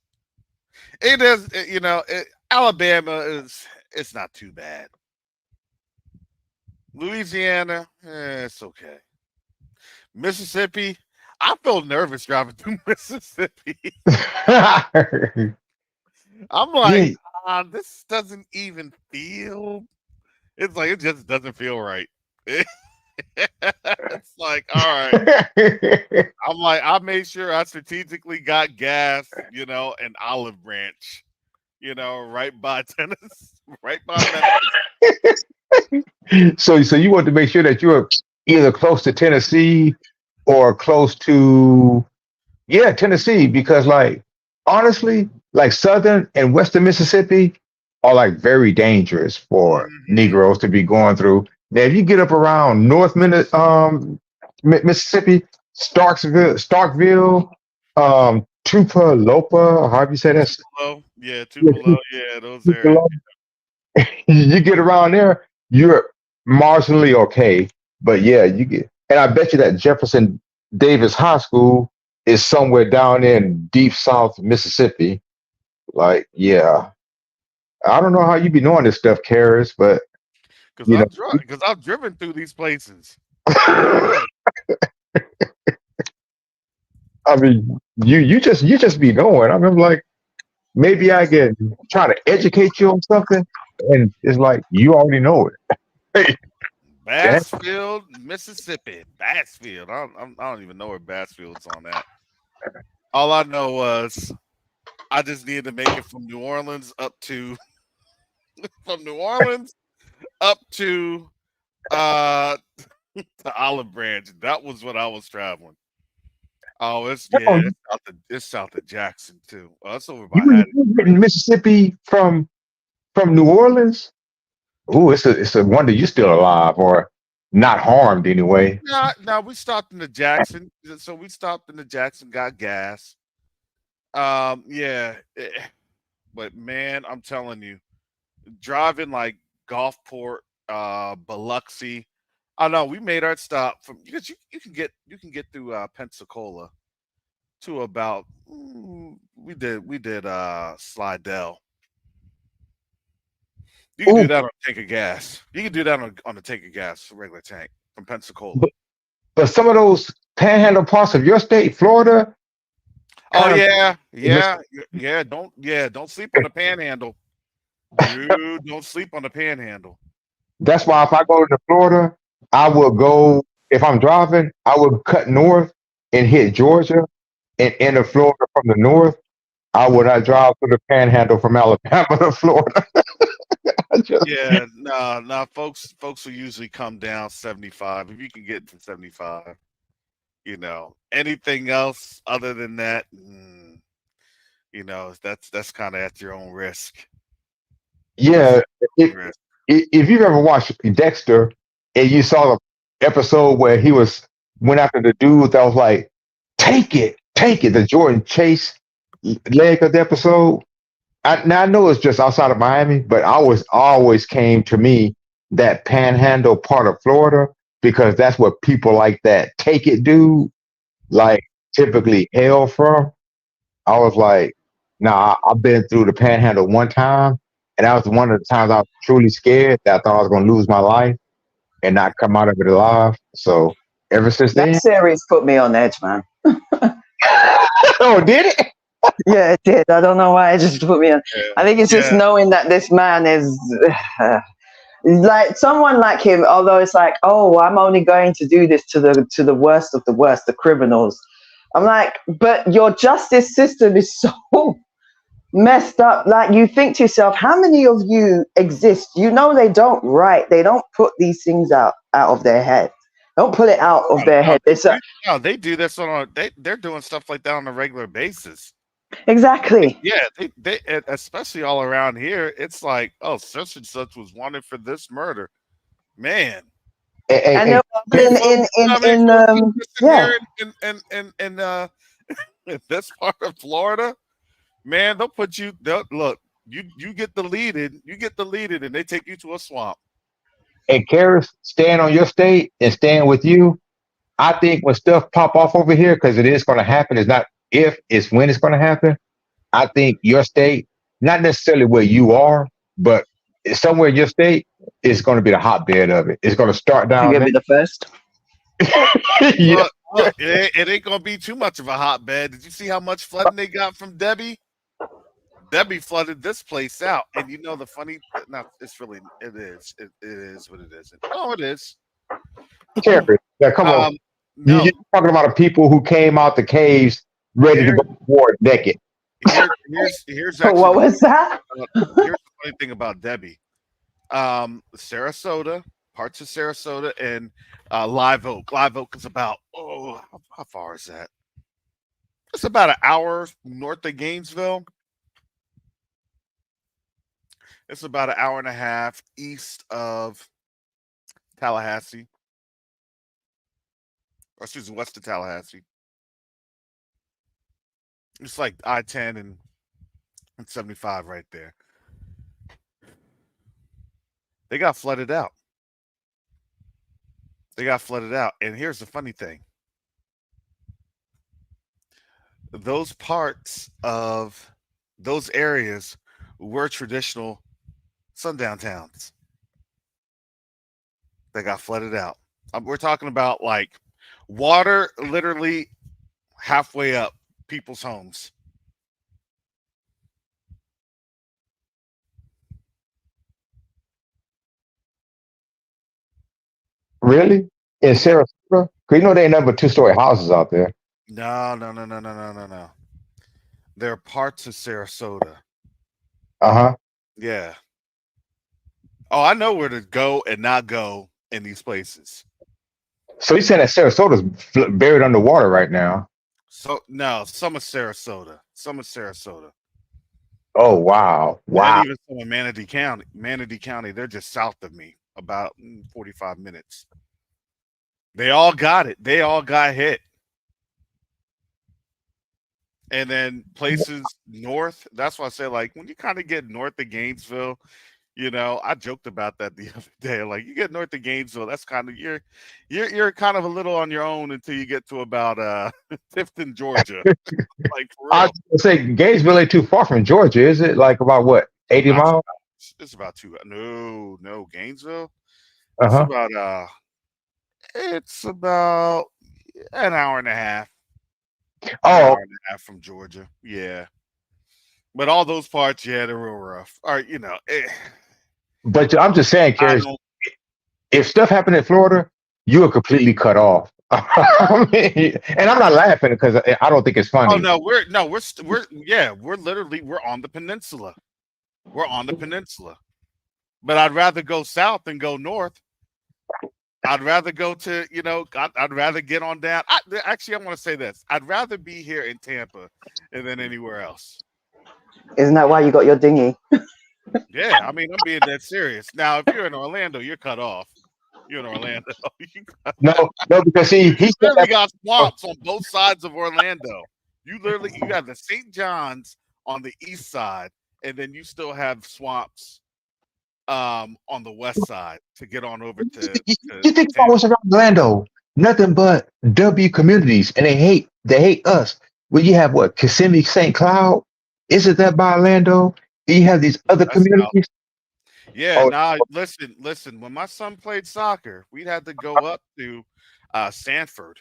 It is, Alabama it's not too bad. Louisiana, it's okay. Mississippi, I feel nervous driving through Mississippi. I'm like, this doesn't even feel. It's like it just doesn't feel right. It's like, all right. I'm like, I made sure I strategically got gas, and Olive Branch, right by Tennessee, right by Memphis.
So you want to make sure that you're either close to Tennessee or close to Tennessee, because like honestly, like southern and western Mississippi are like very dangerous for Negroes to be going through. Now, if you get up around Mississippi, Starkville, Tupelo, however you say that.
Tupelo, yeah,
Yeah,
Tupelo, yeah, those areas.
Tupelo. You get around there, you're marginally okay. But yeah, you get, and I bet you that Jefferson Davis High School is somewhere down in deep South Mississippi. Like, yeah, I don't know how you be knowing this stuff, Karis, but
Because
you know,
I've driven through these places.
I mean, you just be knowing. I mean, like maybe I can try to educate you on something, and it's like you already know it. Hey,
Bassfield, Mississippi. Bassfield. I don't even know where Bassfield's on that. All I know was I just needed to make it from New Orleans up to from New Orleans up uh to Olive Branch. That was what I was traveling. Oh, it's south of Jackson too. Oh, it's over by Hattie.
you in Mississippi from New Orleans? Ooh, it's a wonder you're still alive or not harmed anyway.
No, we stopped in the Jackson. So we stopped in the Jackson, got gas. Yeah, but man, I'm telling you, driving like Gulfport, Biloxi. I know we made our stop from because you can get through Pensacola to about we did Slidell. You can do
Ooh,
that on a tank of gas. You can do that on a tank of gas, a regular tank from Pensacola.
but, but some of those panhandle parts of your state, Florida,
Oh
kind of.
Don't sleep on the panhandle. No, don't sleep on the panhandle.
That's why if I go to Florida, I will go. If I'm driving, I will cut north and hit Georgia and enter Florida from the north. I would not drive through the panhandle from Alabama to Florida. I just
Yeah, no, folks will usually come down 75 if you can get to 75. Anything else other than that, that's kind of at your own risk. That's
yeah.
at
If
your own risk.
if you've ever watched Dexter and you saw the episode where he went after the dude that was like, take it, the Jordan Chase leg of the episode. Now I know it's just outside of Miami, but I was always came to me that panhandle part of Florida because that's what people like that take it dude like typically hail from. I was like, nah, I've been through the panhandle one time, and that was one of the times I was truly scared that I thought I was gonna lose my life and not come out of it alive. So ever since
That
then,
series put me on edge, man.
oh, did it?
Yeah, it did. I don't know why it just put me on.
Yeah,
I think it's just
yeah,
knowing that this man is like someone like him. Although it's like, oh, I'm only going to do this to the worst of the worst, the criminals. I'm like, but your justice system is so messed up. Like you think to yourself, how many of you exist? You know they don't write. They don't put these things out of their head. Don't pull it out of their
no,
head. It's
they do this they're doing stuff like that on a regular basis.
exactly.
Yeah, especially all around here. It's like, oh, such and such was wanted for this murder. Man,
And
And
they're
how many folks? How many folks are missing
yeah,
here in this part of Florida? Man, they'll put you. They'll look. You get deleted. You get deleted, and they take you to a swamp.
Karis, staying on your state and staying with you, I think when stuff pop off over here, because it is going to happen, it's not if, it's when it's going to happen. I think your state, not necessarily where you are, but somewhere in your state is going to be the hotbed of it. It's going to start
you're
down
gonna be the first.
there. Yeah.
Look, it ain't gonna be too much of a hotbed. Did you see how much flooding they got from Debbie? Debbie flooded this place out, and the funny. No, it's really it is what it isn't. Oh, it is.
Karis, now come on.
Um,
You're
no,
talking about the people who came out the caves ready to
here
go to war naked.
here's actually
What was that?
here's the funny thing about Debbie. Sarasota, parts of Sarasota, and Live Oak. Live Oak is about how far is that? It's about an hour north of Gainesville. It's about an hour and a half east of Tallahassee. or excuse me, west of Tallahassee. It's like I-10 and 75 right there. They got flooded out. They got flooded out. And here's the funny thing. Those parts of those areas were traditional sundown towns. They got flooded out. We're talking about like water literally halfway up people's homes.
Really? In Sarasota? Because you know they ain't nothing but two-story houses out there.
No. There are parts of Sarasota.
Uh-huh.
Yeah. Oh, I know where to go and not go in these places.
So you saying that Sarasota's buried underwater right now?
So no, some of Sarasota. Some of Sarasota.
Oh wow.
And
Wow.
even some of Manatee County. Manatee County, they're just south of me, about 45 minutes. They all got it. They all got hit. And then places north, that's why I say, like, when you kind of get north of Gainesville, you know, I joked about that the other day. Like, you get north of Gainesville, that's kind of you're kind of a little on your own until you get to about Tifton, Georgia. Like for
I
real.
was gonna say Gainesville ain't too far from Georgia, is it? Like about what, 80 miles?
It's about two. No, Gainesville.
Uh-huh.
It's about an hour and a half. An
Oh,
hour and a half from Georgia. Yeah. But all those parts, yeah, they're real rough. All right, you know.
but I'm just saying,
I
Carrie,
don't.
if stuff happened in Florida, you are completely cut off. I mean, and I'm not laughing because I don't think it's
Oh
funny.
no, we're literally we're on the peninsula. We're on the peninsula. But I'd rather go south than go north. I'd rather go to, you know, I'd rather get on down. Actually, I want to say this. I'd rather be here in Tampa than anywhere else.
Isn't that why you got your dinghy?
Yeah, I mean, I'm being dead serious. Now, if you're in Orlando, you're cut off. You're in Orlando.
No, because he
You
said
literally
that.
got swamps on both sides of Orlando. You have the St. John's on the east side, and then you still have swamps on the west side to get on over to
You think about what's
Tampa.
around Orlando? Nothing but W communities, and they hate us. Well, you have what, Kissimmee, St. Cloud? Isn't that by Orlando? You have these other
That's out.
communities.
Yeah,
Oh,
now listen. When my son played soccer, we'd had to go up to Sanford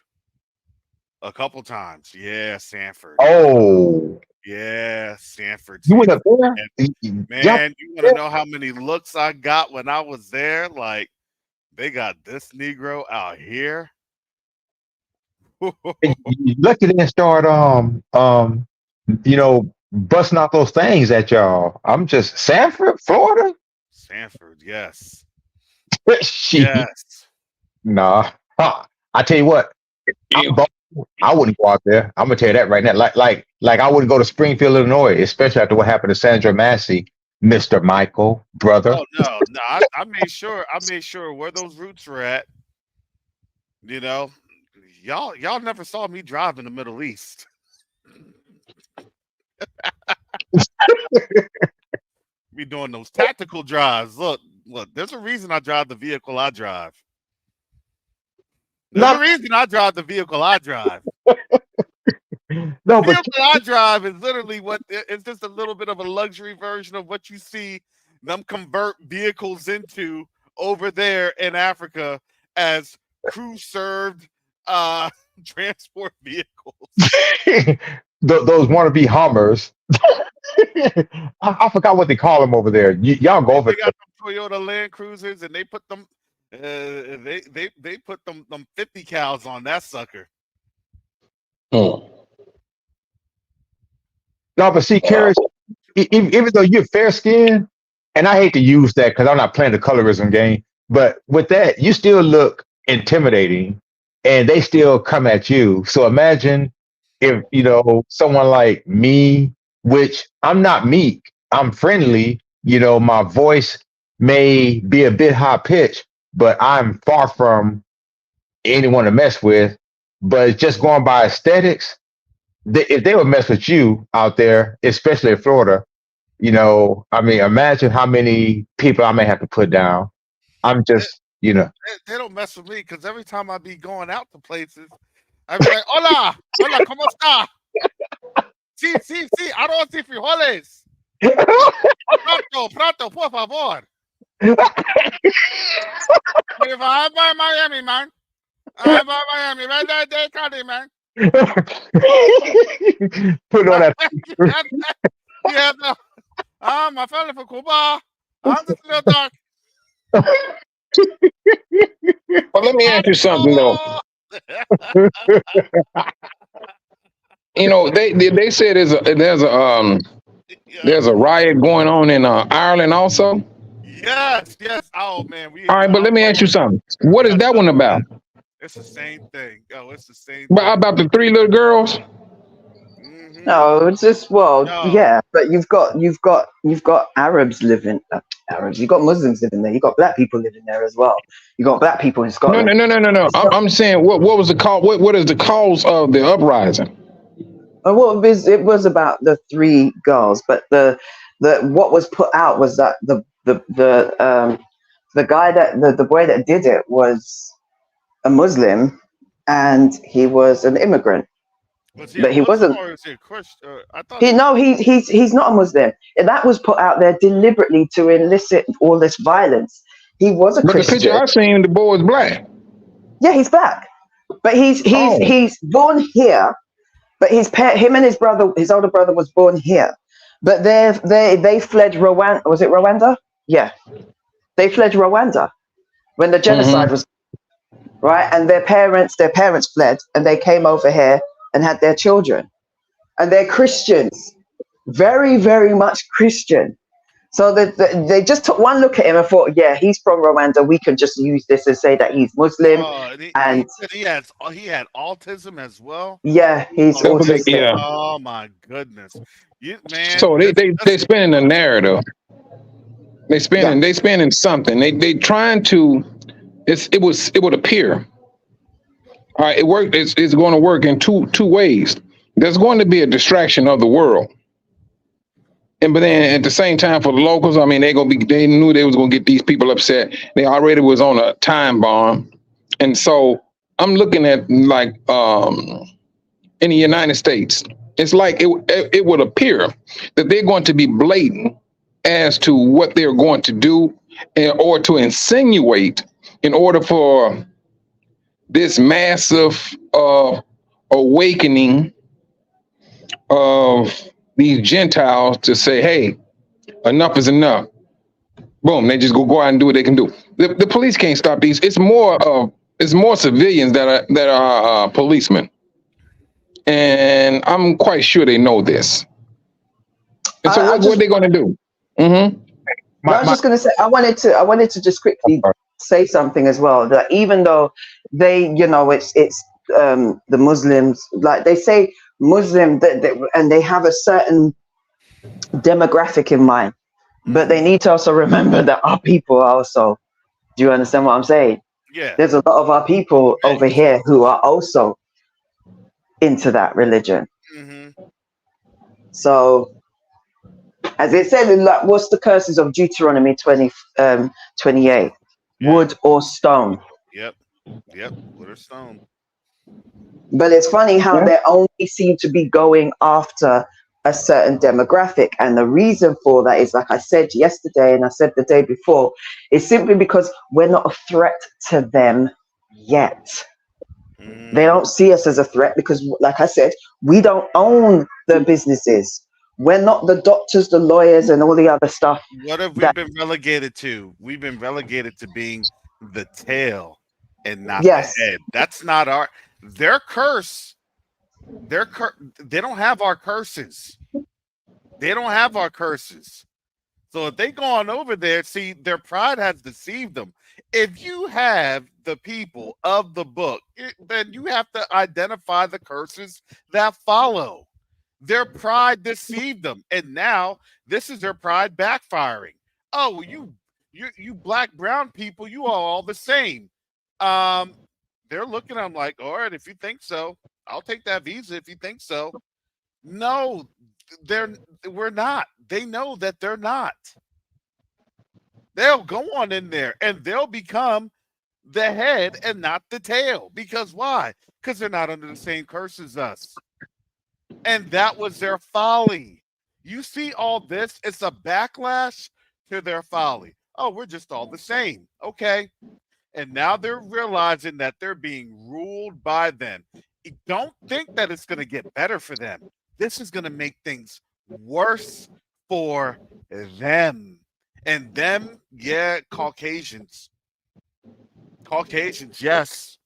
a couple times. Yeah, Sanford.
oh,
Yeah, Sanford.
you went
See,
up there?
and
Y'all,
man, you want to know how many looks I got when I was there? Like, they got this Negro out here.
you lucky they didn't start busting out those things at y'all. I'm just Sanford, Florida.
Sanford, yes.
She
Yes.
nah. I tell you what,
Yeah.
I wouldn't go out there. I'm gonna tell you that right now. Like I wouldn't go to Springfield, Illinois, especially after what happened to Sandra Massey, Mr. Michael, brother.
Oh no. I made sure where those roots were at. You know, y'all never saw me drive in the Middle East. Be doing those tactical drives. Look, there's a reason I drive the vehicle I drive. There's a
No,
reason I drive the vehicle I drive.
no, but
Vehicle I drive is literally it's just a little bit of a luxury version of what you see them convert vehicles into over there in Africa as crew served transport vehicles.
those wannabe Hummers. I forgot what they call them over there. Y'all go over
They got them Toyota Land Cruisers and they put them they put them 50 cows on that sucker.
Hmm.
No, but see, Carrie, even though you're fair skinned, and I hate to use that because I'm not playing the colorism game, but with that, you still look intimidating and they still come at you. So imagine if, someone like me, which I'm not meek, I'm friendly, my voice may be a bit high pitched, but I'm far from anyone to mess with. But just going by aesthetics, if they would mess with you out there, especially in Florida, I mean, imagine how many people I may have to put down. I'm
They,
just,
they don't mess with me because every time I be going out to places, I be like, "Hola, hola, cómo está? Sí, sí, sí, arroz y frijoles. Pronto, pronto, por favor." If I'm by Miami, man, I'm by Miami, right there, they county, man.
put on
Uh,
that.
yeah, no, my family from Cuba. I'm just a little dark.
Well, let me ask you something though. They say
Yeah.
there's a riot going on in Ireland also.
Yes, yes. Oh man,
All right, but
I'm
let me ask you
following.
something. What
We
is
got to
that
talk
one
about
about?
that. It's the same thing. Oh, it's the same thing.
About the three little girls?
Mm-hmm.
No, it's just well,
No.
yeah, but you've got Arabs living, Arabs. You've got Muslims living there. You've got black people living there as well. You've got black people in
No, no,
Scotland.
no, no, no, no.
It's not.
I'm saying what was the cause? What is the cause of the uprising?
It was about the three girls, but the what was put out was that the guy the boy that did it was a Muslim, and he was an immigrant,
Was he a
but he
Muslim
wasn't.
or is he a Christian? I thought he
He
was.
no, he's not a Muslim. And that was put out there deliberately to elicit all this violence. He was a
But the picture
Christian.
I seen, the boy is black.
Yeah, he's black, but
Oh,
he's born here. But him and his brother, his older brother, was born here. But they fled Rwanda. Was it Rwanda? Yeah, they fled Rwanda when the
mm-hmm.
genocide was right, and their parents fled, and they came over here and had their children, and they're Christians, very very much Christian. So they just took one look at him and thought, yeah, he's from Rwanda. We can just use this and say that he's Muslim.
And he
And
said he had autism as well.
yeah, he's
Oh,
That's what
autistic.
yeah.
oh my goodness, you man,
So they spinning a narrative.
Yeah.
They spinning something. They trying to. It would appear. All right, it worked. It's going to work in two ways. There's going to be a distraction of the world, and but then at the same time for the locals, I mean, they knew they was gonna get these people upset. They already was on a time bomb, and so I'm looking at like in the United States, it's like it would appear that they're going to be blatant as to what they're going to do, or to insinuate in order for this massive awakening of these Gentiles to say, "Hey, enough is enough." Boom, they just go out and do what they can do. The police can't stop these. It's more civilians that are policemen, and I'm quite sure they know this. And so
I
what
just
are they going to do? Mm-hmm.
No, I
My,
was
my,
just gonna say I wanted to just quickly say something as well, that even though it's the Muslims, like they say Muslim, and they have a certain demographic in mind, but they
Mhm.
need to also remember that our people are also, do you understand what I'm saying?
Yeah,
There's a lot of our people over
mixed.
here who are also into that religion.
Mm-hmm.
So as it said in, like, what's the curses of Deuteronomy 28?
Yeah.
Wood or stone.
Yep. Yep. Wood or stone.
But it's funny how
Yeah.
they only seem to be going after a certain demographic. And the reason for that is, like I said yesterday and I said the day before, is simply because we're not a threat to them yet. They
Mm.
don't see us as a threat because, like I said, we don't own the businesses. We're not the doctors, the lawyers, and all the other stuff
What have we
that,
been relegated to? We've been relegated to being the tail and not the
yes,
head. That's not their curse. They don't have our curses. They don't have our curses. So if they go on over there, see, their pride has deceived them. If you have the people of the book, then you have to identify the curses that follow. Their pride deceived them, and now this is their pride backfiring. Oh, you black brown people, you are all the same. Um, they're looking at them like, all right, if you think so, I'll take that visa if you think so. No, we're not. They know that they're not. They'll go on in there and they'll become the head and not the tail. Because why? Because they're not under the same curse as us. And that was their folly. You see all this, it's a backlash to their folly. Oh, we're just all the same. Okay. And now they're realizing that they're being ruled by them. Don't think that it's going to get better for them. This is going to make things worse for them. And them, yeah, Caucasians. Caucasians, yes.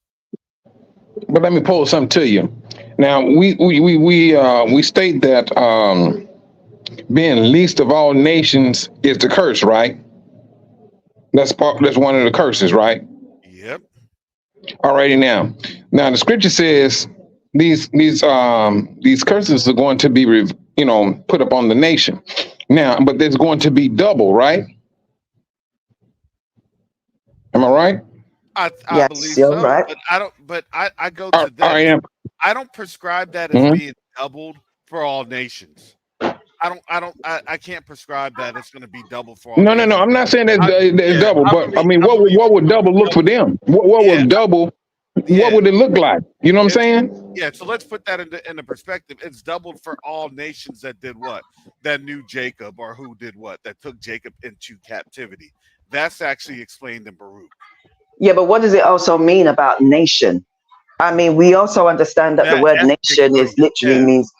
But let me pose something to you. Now we state that being least of all nations is the curse, right? That's one of the curses, right?
Yep.
Alrighty now. Now the scripture says these curses are going to be put upon the nation. Now, but there's going to be double, right? Am I right?
I
Yes,
believe
you're
so,
right.
but I don't. But I go
All
to this.
right.
I don't prescribe that as
Mhm.
being doubled for all nations. I can't prescribe that it's going to be double for all
No, no, no.
nations.
I'm not saying
I,
it's
yeah,
double,
I
but I
believe.
mean,
I believe
what
it's
would
going to
double
be
look for
double.
them? What
Yeah,
would double? What
yeah.
would it look like? You know what I'm
It's
saying?
yeah. So let's put that into perspective. It's doubled for all nations that did what? That knew Jacob, or who did what? That took Jacob into captivity. That's actually explained in Baruch.
Yeah, but what does it also mean about nation? I mean, we also understand that the
That
word
ethnic
nation is
group.
literally
Yeah.
means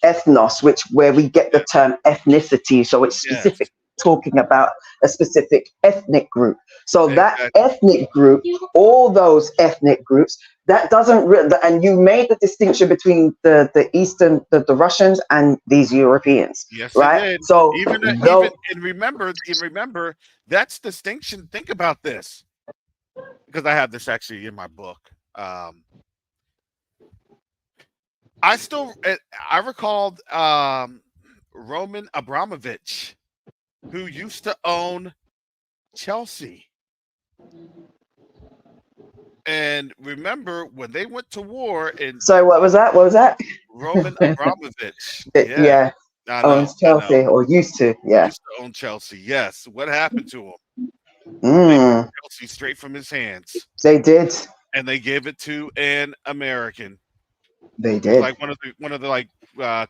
ethnos, which where we get the
Yeah.
term ethnicity. So it's
Yes.
specific talking about a specific ethnic group. So that
Exactly.
ethnic group, all those ethnic groups, that doesn't and you made the distinction between the Eastern, the Russians and these Europeans,
Yes, it
right?
did.
So
Even
though
and remember that's distinction. Think about this, because I have this actually in my book. I still I recalled Roman Abramovich, who used to own Chelsea. And remember when they went to war in
sorry, what was that? What was that?
Roman Abramovich? Yeah,
Yeah,
I know,
owns
I know.
Chelsea or used to. Yeah.
Used to own Chelsea. Yes. What happened to him? They took
Mm,
Chelsea straight from his hands,
they did.
and they gave it to an American.
They
It was
did.
like one of the like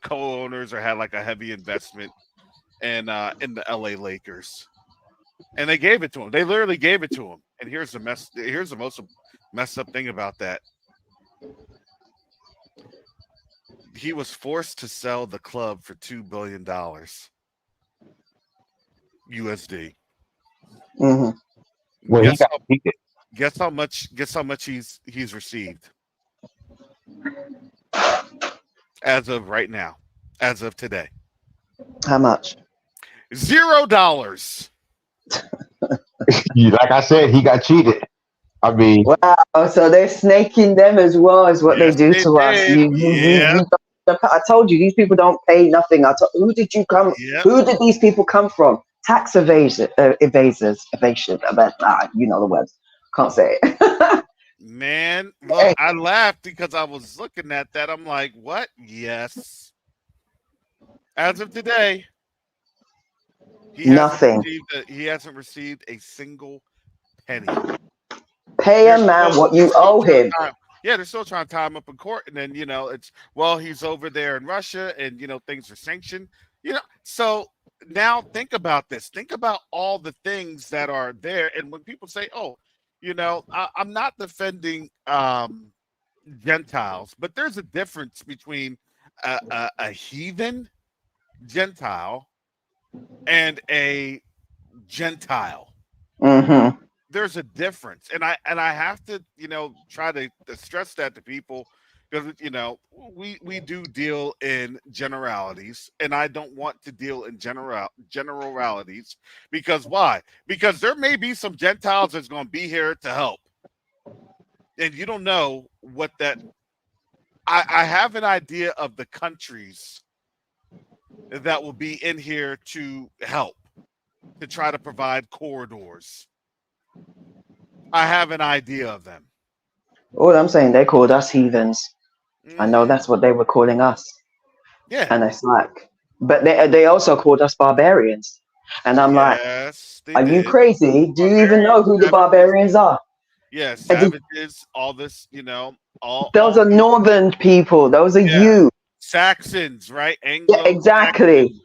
co-owners, or had like a heavy investment in the LA Lakers. And they gave it to him. They literally gave it to him. And here's the mess. Here's the most messed up thing about that. He was forced to sell the club for $2 billion USD.
Hmm.
Well, he
Guess
got
how
cheated.
guess how much guess how much he's received as of right now, as of today.
How much?
$0.
Like I said, he got cheated. I mean,
Wow. So they're snaking them as well as what they
Yes,
do
they
to us.
did. Yep.
I told you these people don't pay nothing. Who did you come?
Yep.
Who did these people come from? Tax evasion. You know the words. Can't say it.
Man, look, I laughed because I was looking at that. I'm like, what? Yes. As of today,
Nothing.
he hasn't received a single penny.
Pay a man what
They're
you
still
owe
trying to
him.
yeah, they're still trying to tie him up in court, and then it's well, he's over there in Russia, and things are sanctioned. So now think about this. Think about all the things that are there, and when people say, "Oh, I'm not defending Gentiles," but there's a difference between a heathen Gentile and a Gentile.
Hmm.
There's a difference, and I have to try to stress that to people, because we do deal in generalities, and I don't want to deal in generalities. Because why? Because there may be some Gentiles that's going to be here to help, and you don't know what that. I have an idea of the countries that will be in here to help, to try to provide corridors. I have an idea of them.
All I'm saying, they called us heathens. I know
Hmm.
that's what they were calling us.
Yeah.
And it's like, but they also called us barbarians. And I'm like,
Yes, they
are you
did.
crazy? Do you even know
Barbarians,
who the
savages.
barbarians are?
Yeah,
And
savages. All this,
those
all
are
these.
northern people. Those are
Yeah,
you.
Saxons, right?
Yeah,
Anglo
exactly.
Saxons,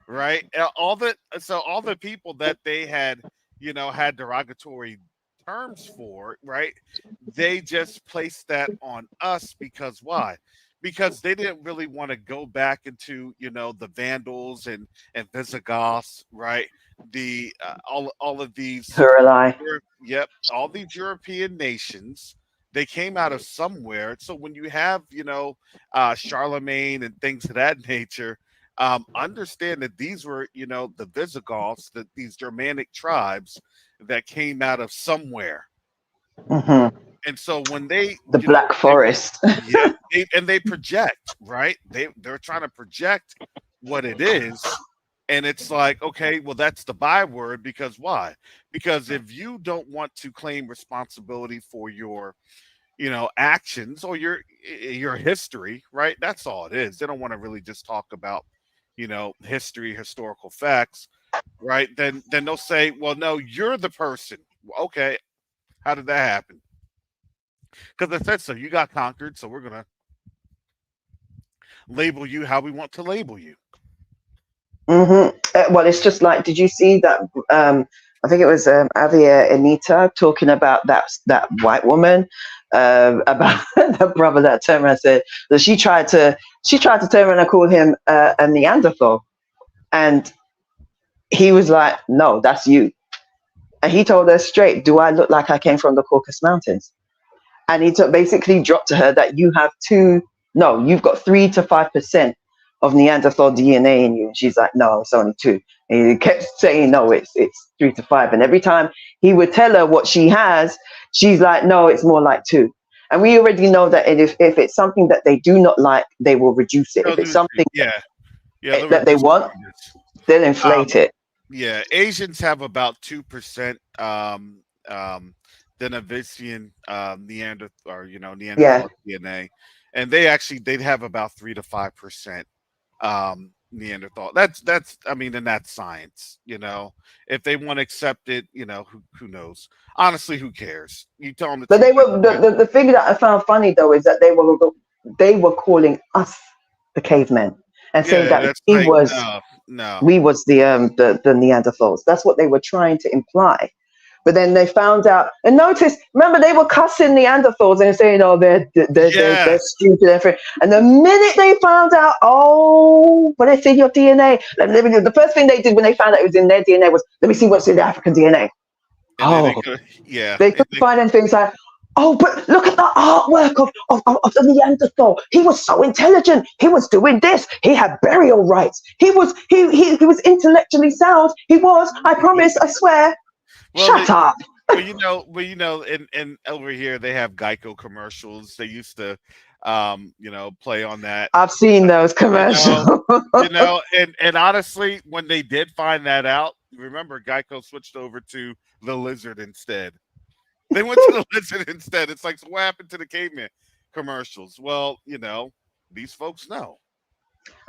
right? All the people that they had, had derogatory terms for, right? They just placed that on us because why? Because they didn't really want to go back into, the Vandals and Visigoths, right? The all of these,
Hurlai.
yep, all these European nations. They came out of somewhere. So when you have, Charlemagne and things of that nature, understand that these were, the Visigoths, that these Germanic tribes that came out of somewhere.
Hmm.
And so when they,
The Black
they,
Forest.
yep, they project, right? They're trying to project what it is. And it's like, okay, well, that's the byword because why? Because if you don't want to claim responsibility for your, actions or your history, right? That's all it is. They don't want to really just talk about, history, historical facts, right? Then they'll say, well, no, you're the person. Okay, how did that happen? Because I said so. You got conquered, so we're gonna label you how we want to label you.
Well, it's just like, did you see that? I think it was Avia Anita talking about that white woman, about the brother that turned around and said that she tried to turn around and call him a Neanderthal, and he was like, "No, that's you." And he told her straight, "Do I look like I came from the Caucasus Mountains?" And he basically dropped to her that you have no, you've got 3 to 5% of Neanderthal DNA in you. And she's like, no, it's only 2. And he kept saying, no, it's 3 to 5. And every time he would tell her what she has, she's like, no, it's more like 2. And we already know that if it's something that they do not like, they will reduce it.
They'll
If it's
do the
something
yeah, yeah. They'll
that they
reduce
want,
percentages.
they'll
Um,
inflate it.
yeah, Asians have about 2%. Um, Denisovans, Neanderthal, or
Yeah.
Neanderthal DNA, and they'd have about 3 to 5% Neanderthal. That's I mean, and that's science. If they want to accept it, who knows? Honestly, who cares? You tell them the
But
truth.
they were the thing that I found funny though is that they were calling us the cavemen and saying
Yeah,
that
that's like no, no.
we was the Neanderthals. That's what they were trying to imply. But then they found out and notice. Remember, they were cussing Neanderthals and saying, "Oh, they're
Yes,
stupid." And everything. And the minute they found out, oh, but it's in your DNA. The first thing they did when they found out it was in their DNA was, "Let me see what's in the African DNA."
and then they
Oh,
could, yeah,
they couldn't find anything. It's like, oh, but look at the artwork of the Neanderthal. He was so intelligent. He was doing this. He had burial rights. He was intellectually sound. He was. I promise. I swear.
well,
Shut up.
and over here they have Geico commercials. They used to, play on that.
I've seen those
You
commercials.
know, and honestly, when they did find that out, remember Geico switched over to the lizard instead. They went to the lizard instead. It's like, so what happened to the caveman commercials? Well, these folks know.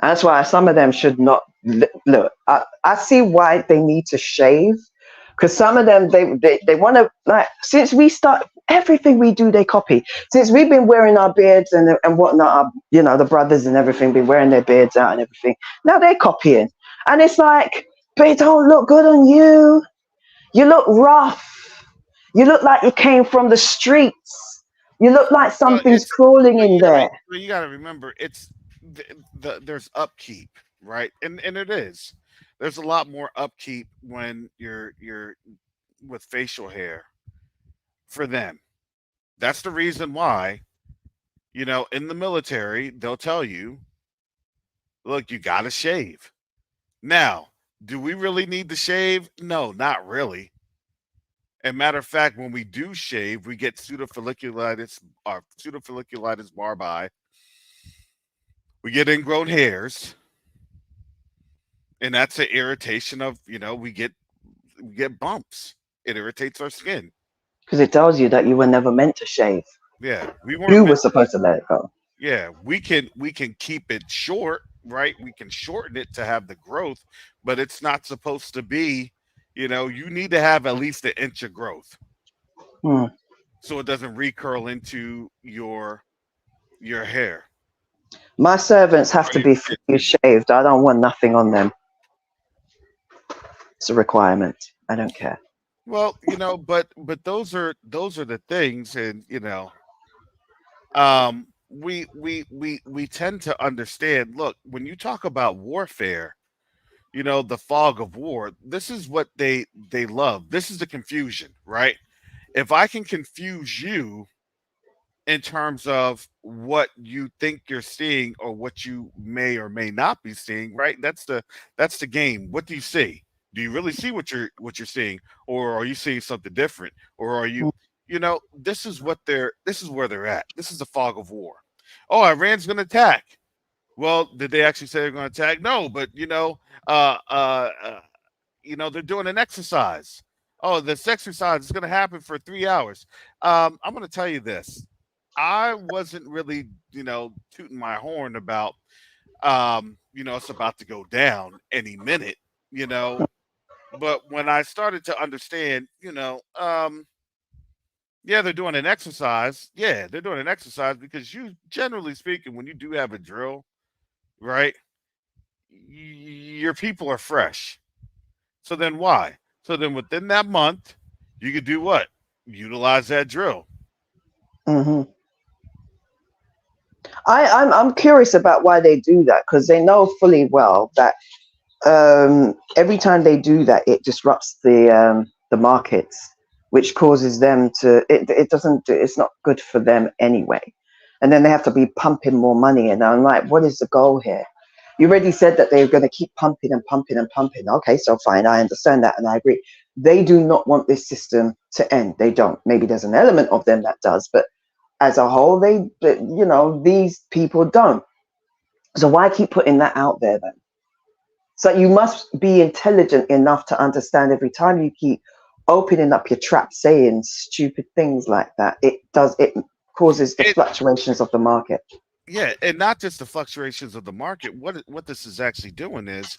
That's why some of them should not look. I see why they need to shave, because some of them they want to, like, since we start everything we do they copy. Since we've been wearing our beards and whatnot, the brothers and everything been wearing their beards out and everything. Now they're copying, and it's like, but it don't look good on you. You look rough. You look like you came from the streets. You look like
Well,
something's
it's
crawling in there.
you gotta remember it's there's upkeep, right? And it is. There's a lot more upkeep when you're with facial hair for them. That's the reason why, in the military, they'll tell you, look, you gotta shave. Now, do we really need to shave? No, not really. And matter of fact, when we do shave, we get pseudofolliculitis or pseudofolliculitis barbi. We get ingrown hairs, and that's an irritation of, we get bumps. It irritates our skin.
Because it tells you that you were never meant to shave.
Yeah, we weren't
You were
meant to.
supposed to let it go.
Yeah, we can keep it short, right? We can shorten it to have the growth, but it's not supposed to be. You need to have at least an inch of growth
Hmm.
so it doesn't recurl into your hair
My servants have
or
to
your
be
skin.
fully
Excuse me.
shaved. I don't want nothing on them. It's a requirement. I don't care.
Well, but those are the things, and we tend to understand. Look, when you talk about warfare, the fog of war, this is what they love. This is the confusion, right? If I can confuse you in terms of what you think you're seeing or what you may or may not be seeing, right? That's the game. What do you see? Do you really see what you're seeing, or are you seeing something different, or are you, this is where they're at. This is the fog of war. Oh, Iran's going to attack. Well, did they actually say they're going to attack? No, but uh, uh, uh, they're doing an exercise. Oh, this exercise is going to happen for 3 hours. I'm going to tell you this. I wasn't really, tooting my horn about, it's about to go down any minute, you know. But when I started to understand, yeah, they're doing an exercise. Yeah, they're doing an exercise because generally speaking, when you do have a drill, right, your people are fresh. So then why? So then within that month, you could do what? Utilize that drill.
Hmm. I'm curious about why they do that because they know fully well that every time they do that, it disrupts the markets, which causes them to. It doesn't. It's not good for them anyway. And then they have to be pumping more money, and I'm like, what is the goal here? You already said that they're going to keep pumping and pumping and pumping. Okay, so fine, I understand that, and I agree. They do not want this system to end. They don't. Maybe there's an element of them that does, but as a whole, these people don't. So why keep putting that out there then? So you must be intelligent enough to understand every time you keep opening up your trap saying stupid things like that, it causes the
It
fluctuations of the market.
Yeah, and not just the fluctuations of the market. What this is actually doing is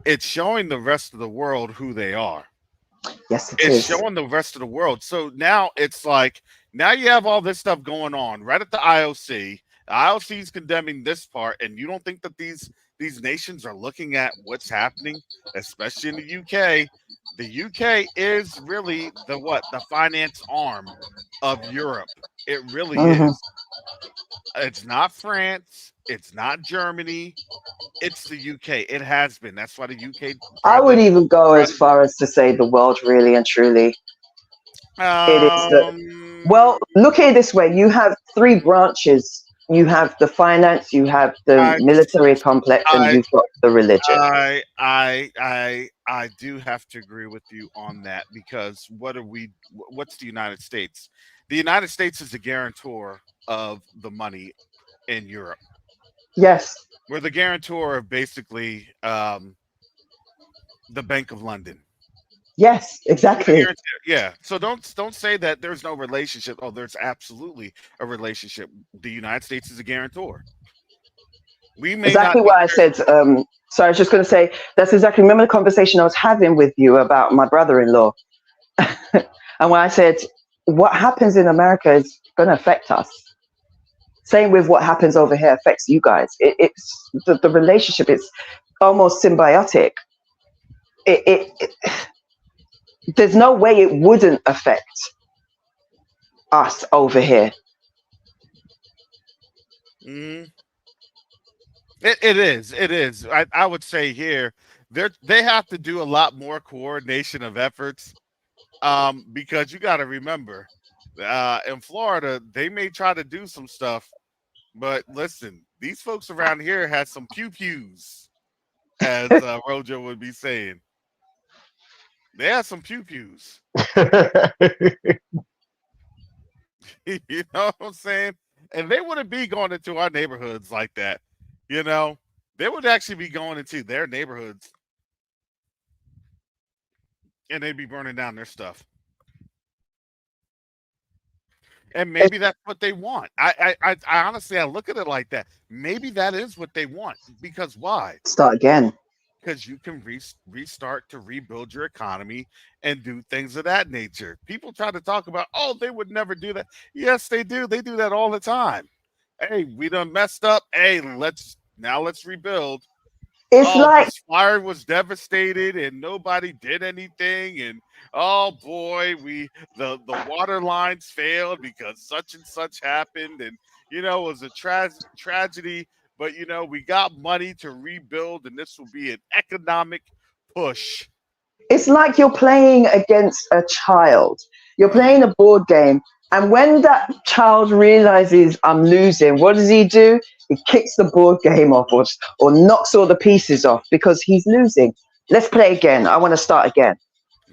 it's showing the rest of the world who they are.
Yes, it
It's
is.
showing the rest of the world. So now it's like now you have all this stuff going on right at the IOC. The IOC is condemning this part, and you don't think that these nations are looking at what's happening, especially in the UK. The UK is really the finance arm of Europe. It really
Hmm.
is. It's not France. It's not Germany. It's the UK. It has been. That's why the UK
I
tried
would
to
even go
try
as far as to say the world really and truly.
to.
It is well, look at it this way. You have three branches. You have the finance, you have the
I
military complex, and
I
you've got the religion.
I do have to agree with you on that because what's the United States? The United States is the guarantor of the money in Europe.
Yes,
We're the guarantor of basically the Bank of London.
yes,
We're the
exactly.
guarantor. Yeah. So don't say that there's no relationship. Oh, there's absolutely a relationship. The United States is a guarantor. We may not
Exactly
be
what I said. So I was just going to say that's exactly. Remember the conversation I was having with you about my brother-in-law, and when I said what happens in America is going to affect us. Same with what happens over here affects you guys. It's the relationship is almost symbiotic. It there's no way it wouldn't affect us over here.
mhm. It is. It is. I would say here they have to do a lot more coordination of efforts because you got to remember in Florida they may try to do some stuff, but listen, these folks around here had some pew pews, as Rojo would be saying. They had some pew pews. You know what I'm saying? And they wouldn't be going into our neighborhoods like that. You know, they would actually be going into their neighborhoods and they'd be burning down their stuff. And maybe that's what they want. I honestly, I look at it like that. Maybe that is what they want. Because why?
Start again.
Because you can restart to rebuild your economy and do things of that nature. People try to talk about, oh, they would never do that. Yes, they do. They do that all the time. Hey, we done messed up. Hey, let's rebuild.
It's
Oh,
like
this fire was devastated and nobody did anything. And oh boy, the water lines failed because such and such happened. And it was a tragedy, but we got money to rebuild, and this will be an economic push.
it's like you're playing against a child. You're playing a board game, and when that child realizes I'm losing, what does he do? He kicks the board game off, or knocks all the pieces off because he's losing. Let's play again. I want to start again.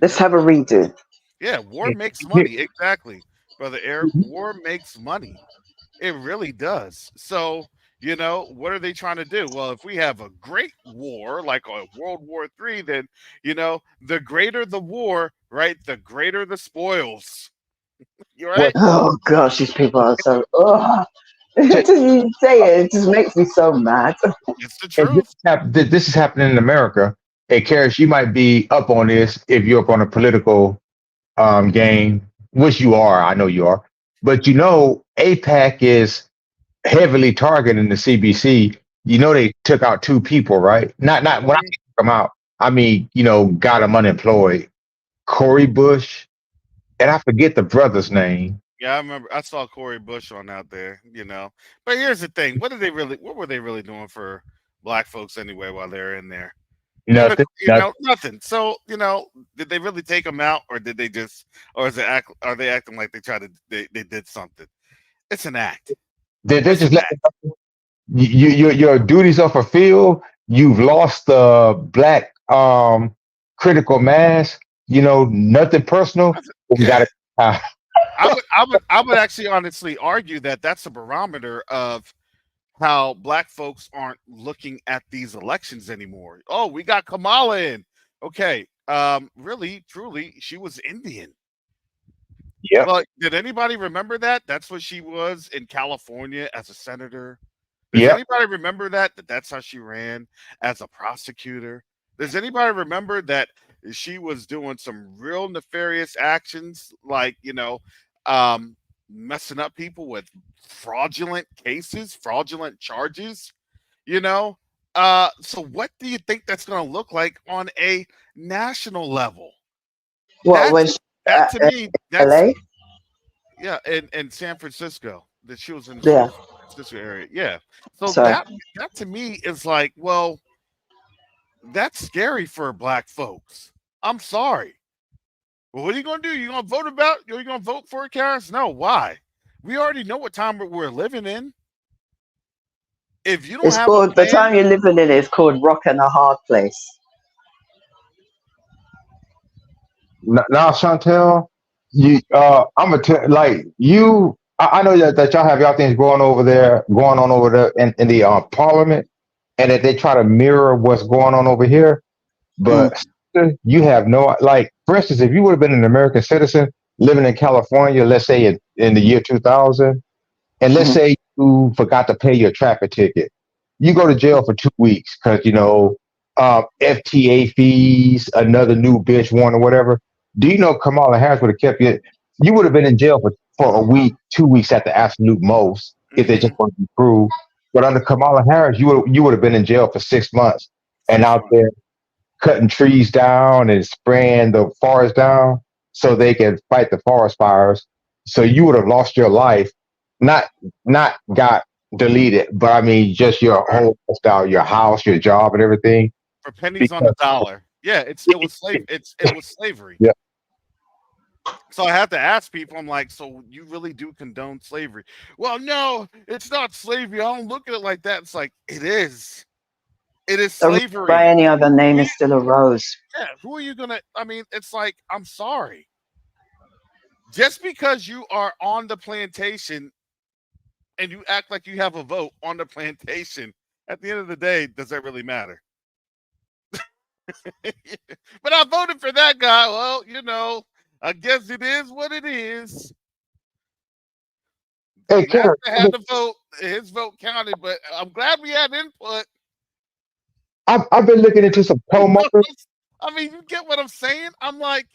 Let's
Yep.
have a redo.
Yeah, war makes money. Exactly. Brother Eric, war makes money. It really does. So, what are they trying to do? Well, if we have a great war, like a World War III, then, the greater the war, right, the greater the spoils. You're
What
right.
Oh gosh, these people are so. Oh, just you say it, it just makes me so mad.
It's the
and
truth.
this is happening in America. Hey, Karis, you might be up on this if you're up on a political game, which you are. I know you are. But APAC is heavily targeting the CBC. They took out two people, right? Not when I
Mhm.
took them out. I mean, got them unemployed. Corey Bush, and I forget the brother's name.
Yeah, I remember. I saw Corey Bush on out there. But here's the thing: what were they really doing for black folks anyway while they're in there?
Nothing.
Nothing. So, did they really take them out, or did they just, or are they acting like they did something? It's an act.
They're
It's an
just letting
act.
your duties are fulfilled. You've lost the black critical mass. Nothing personal. But we got
Yeah,
to.
I would actually honestly argue that that's a barometer of how black folks aren't looking at these elections anymore. Oh, we got Kamala in. Okay, really, truly, she was Indian.
Yep.
But did anybody remember that? That's what she was in California as a senator. Does
Yep.
anybody remember that's how she ran as a prosecutor? Does anybody remember that she was doing some real nefarious actions, like, um, messing up people with fraudulent cases, fraudulent charges? You know, so what do you think that's going to look like on a national level?
What
That's
was
that to me. That's
LA?
yeah, in San Francisco. That she was in the San
Yeah.
Francisco area. Yeah. So
Sorry.
that to me is like, well, that's scary for black folks. I'm sorry. Well, what are you gonna do? You gonna vote about? You gonna vote for it, Karis? No. Why? We already know what time we're living in. If you don't
It's
have a
called the
plan,
time you're living in is called rock and a hard place.
Now, Chantel, I'm gonna tell like you. I know that y'all have y'all things going on over there in the Parliament, and that they try to mirror what's going on over here.
Mm,
But you have no, like, for instance, if you would have been an American citizen living in California, let's say in the year 2000, and let's
mhm.
say you forgot to pay your traffic ticket, you go to jail for 2 weeks because FTA fees, another new bitch one or whatever. Do you know Kamala Harris would have kept you? You would have been in jail for a week, 2 weeks at the absolute most if they just
mm-hmm,
want to be proved. But under Kamala Harris, you would have been in jail for 6 months and
six
out
months.
there cutting trees down and spraying the forest down so they can fight the forest fires. So you would have lost your life, not not got deleted, but I mean just your
Right.
whole lifestyle, your house, your job, and everything.
For pennies on the
Because
dollar. Yeah, it was slavery.
yeah,
So I have to ask people, I'm like, so you really do condone slavery? Well, no, it's not slavery. I don't look at it like that. It's like it is. It is
A rose by
slavery.
any other
Who
name
are
is
you,
still a rose.
yeah, who are you gonna? I mean, it's like I'm sorry. Just because you are on the plantation and you act like you have a vote on the plantation, at the end of the day, does that really matter? But I voted for that guy. Well, I guess it is what it is.
Hey, Karen,
Master had the vote. His vote counted, but I'm glad we had input.
I've been looking into some tow motors.
I mean, you get what I'm saying? I'm like,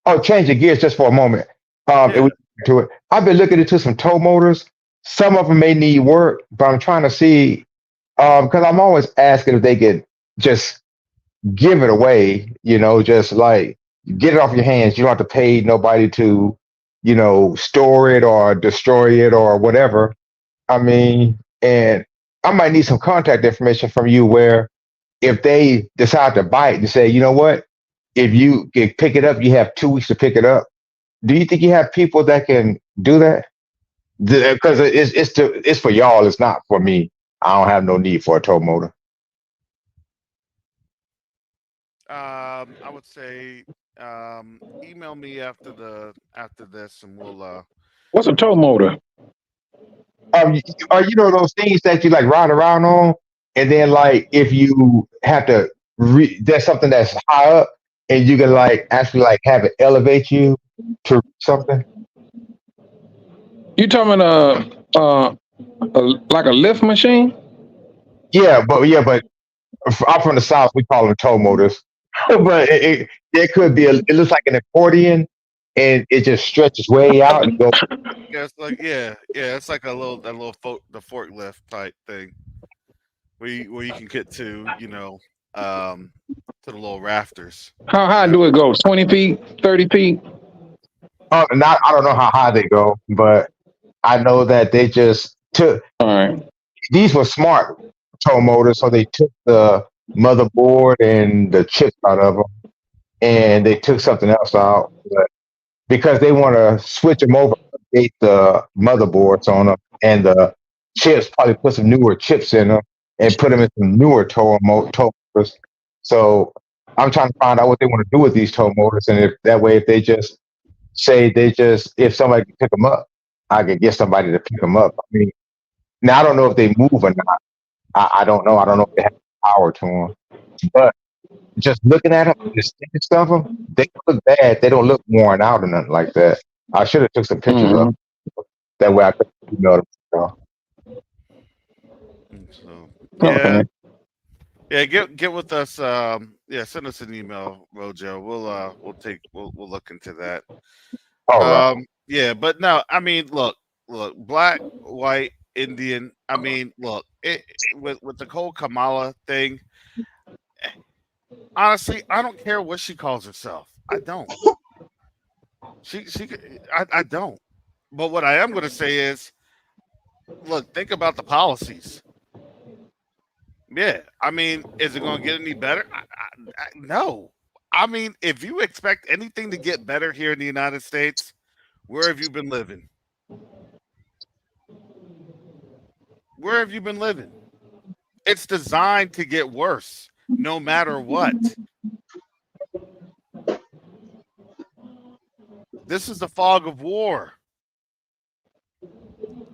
Oh, change the gears just for a moment. And
yeah.
we get to it. I've been looking into some tow motors. Some of them may need work, but I'm trying to see because I'm always asking if they could just give it away. Just like get it off your hands. You don't have to pay nobody to, store it or destroy it or whatever. I mean, and I might need some contact information from you where if they decide to bite and say, you know what, if you can pick it up, you have 2 weeks to pick it up. Do you think you have people that can do that? Because it's for y'all. It's not for me. I don't have no need for a tow motor.
I would say email me after this, and we'll.
What's a tow motor?
Or those things that you like ride around on, and then like if you have to, there's something that's high up, and you can like actually like have it elevate you to something.
You talking like a lift machine?
But I'm from the south. We call them tow motors, but it could be it looks like an accordion, and it just stretches way out and goes.
Yeah, it's like it's like the forklift type thing where you can get to to the little rafters.
How high do it go? 20 feet, 30 feet?
I don't know how high they go, but I know that they just took.
All right.
These were smart tow motors, so they took the motherboard and the chips out of them, and they took something else out. But because they want to switch them over, update the motherboards on them, and the chips, probably put some newer chips in them and put them in some newer tow motors. So I'm trying to find out what they want to do with these tow motors, and if that way, if they just say if somebody can pick them up, I could get somebody to pick them up. I mean, now I don't know if they move or not. I don't know. I don't know if they have power to them. But just looking at them, the stickers of them, they don't look bad. They don't look worn out or nothing like that. I should have took some pictures of them. That way I could email them.
So
Okay.
yeah, get with us. Send us an email, Rojo. We'll look into that.
All right.
Yeah, but no, I mean, look, black, white, Indian. I mean, look, with the whole Kamala thing. Honestly, I don't care what she calls herself. I don't. I don't. But what I am going to say is, look, think about the policies. Yeah, I mean, is it going to get any better? No. I mean, if you expect anything to get better here in the United States, where have you been living? Where have you been living? It's designed to get worse, no matter what. This is the fog of war.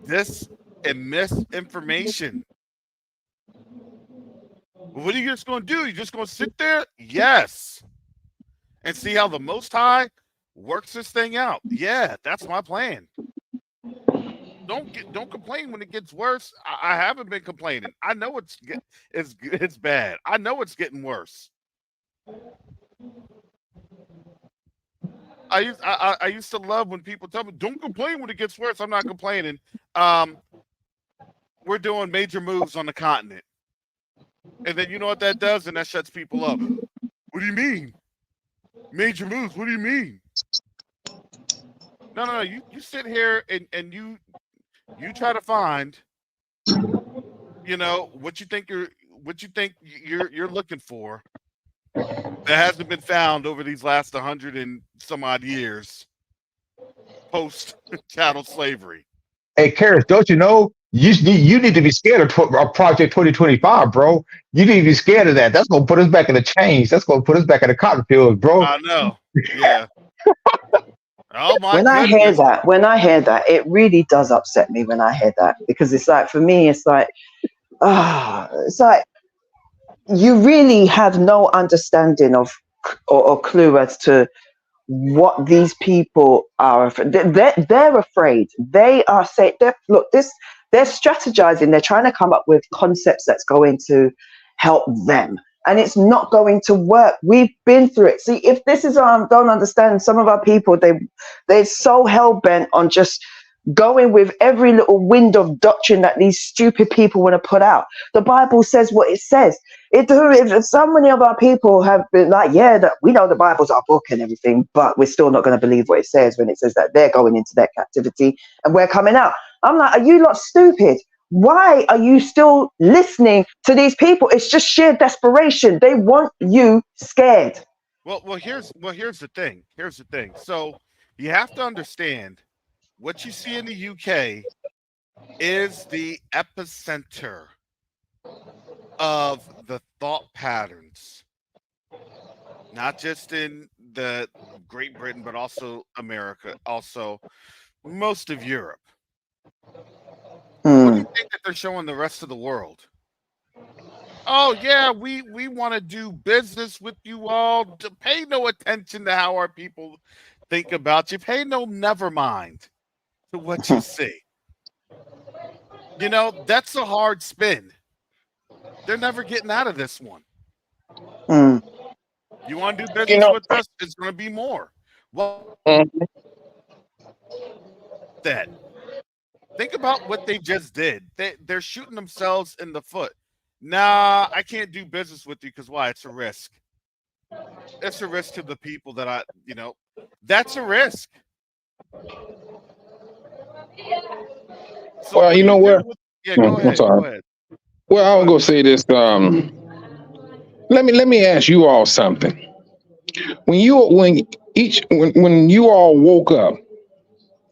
This and misinformation. What are you just going to do? You're just going to sit there? Yes. And see how the Most High works this thing out. Yeah, that's my plan. Don't complain when it gets worse. I haven't been complaining. I know it's bad. I know it's getting worse. I used to love when people tell me, "Don't complain when it gets worse." I'm not complaining. We're doing major moves on the continent, and then you know what that does, and that shuts people up. What do you mean? Major moves? What do you mean? No. You sit here and you try to find, what you think you're looking for that hasn't been found over these last 100 and some odd years post chattel slavery.
Hey, Karis, don't you know you need to be scared of Project 2025, bro? You need to be scared of that. That's gonna put us back in the chains. That's gonna put us back in the cotton fields, bro.
I know. Yeah. Oh my
When I hear that, it really does upset me when I hear that, because it's like, for me, it's like you really have no understanding of or clue as to what these people are. They're afraid. They are saying, look, they're strategizing. They're trying to come up with concepts that's going to help them. And it's not going to work. We've been through it. See, if this is, don't understand, some of our people, they're so hell-bent on just going with every little wind of doctrine that these stupid people want to put out. The Bible says what it says. If so many of our people have been like, yeah, that we know the Bible's our book and everything, but we're still not going to believe what it says when it says that they're going into their captivity and we're coming out. I'm like, are you lot stupid? Why are you still listening to these people? It's just sheer desperation. They want you scared.
Well, here's the thing. Here's the thing. So you have to understand what you see in the UK is the epicenter of the thought patterns, not just in the Great Britain, but also America, also most of Europe. What do you think that they're showing the rest of the world? Oh yeah, we want to do business with you all. Pay no attention to how our people think about you. Pay no never mind to what you see. You know, that's a hard spin. They're never getting out of this one. You want to do business with us? It's going to be more. Well, that. Think about what they just did. They're shooting themselves in the foot. Nah, I can't do business with you because why? It's a risk. It's a risk to the people that that's a risk. So
well, you know what?
Yeah, go ahead. Go ahead.
Well, I was gonna say this. Let me ask you all something. When you all woke up,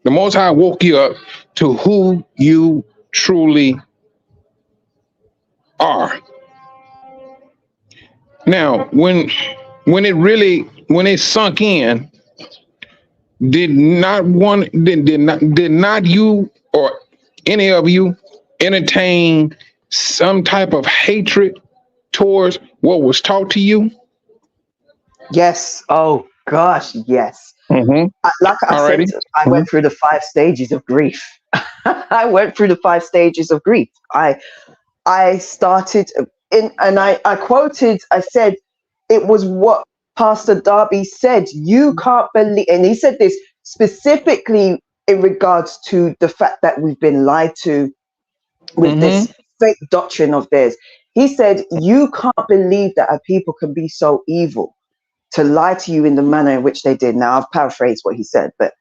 the Most High woke you up to who you truly are. Now, when it sunk in, did not you or any of you entertain some type of hatred towards what was taught to you?
Yes. Oh gosh, yes.
Mm-hmm.
Like I said, I went through the 5 stages of grief. I went through the 5 stages of grief. I started and I quoted, I said, it was what Pastor Darby said. You can't believe, and he said this specifically in regards to the fact that we've been lied to with this fake doctrine of theirs. He said, you can't believe that a people can be so evil to lie to you in the manner in which they did. Now, I've paraphrased what he said, but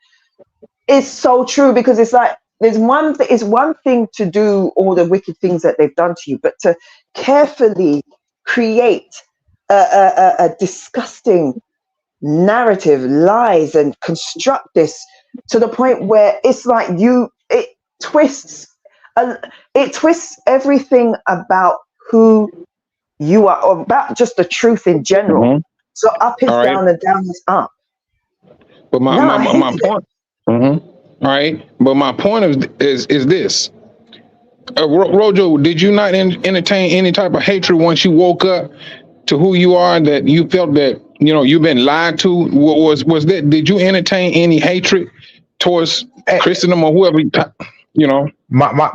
it's so true, because it's like, it's one thing to do all the wicked things that they've done to you, but to carefully create a disgusting narrative, lies, and construct this to the point where it's like it twists everything about who you are, or about just the truth in general. So up is down and down is up.
But my point. All right, but my point is this. Rojo, did you not entertain any type of hatred once you woke up to who you are, that you felt that you've been lied to? Was that? Did you entertain any hatred towards Christendom or whoever?
My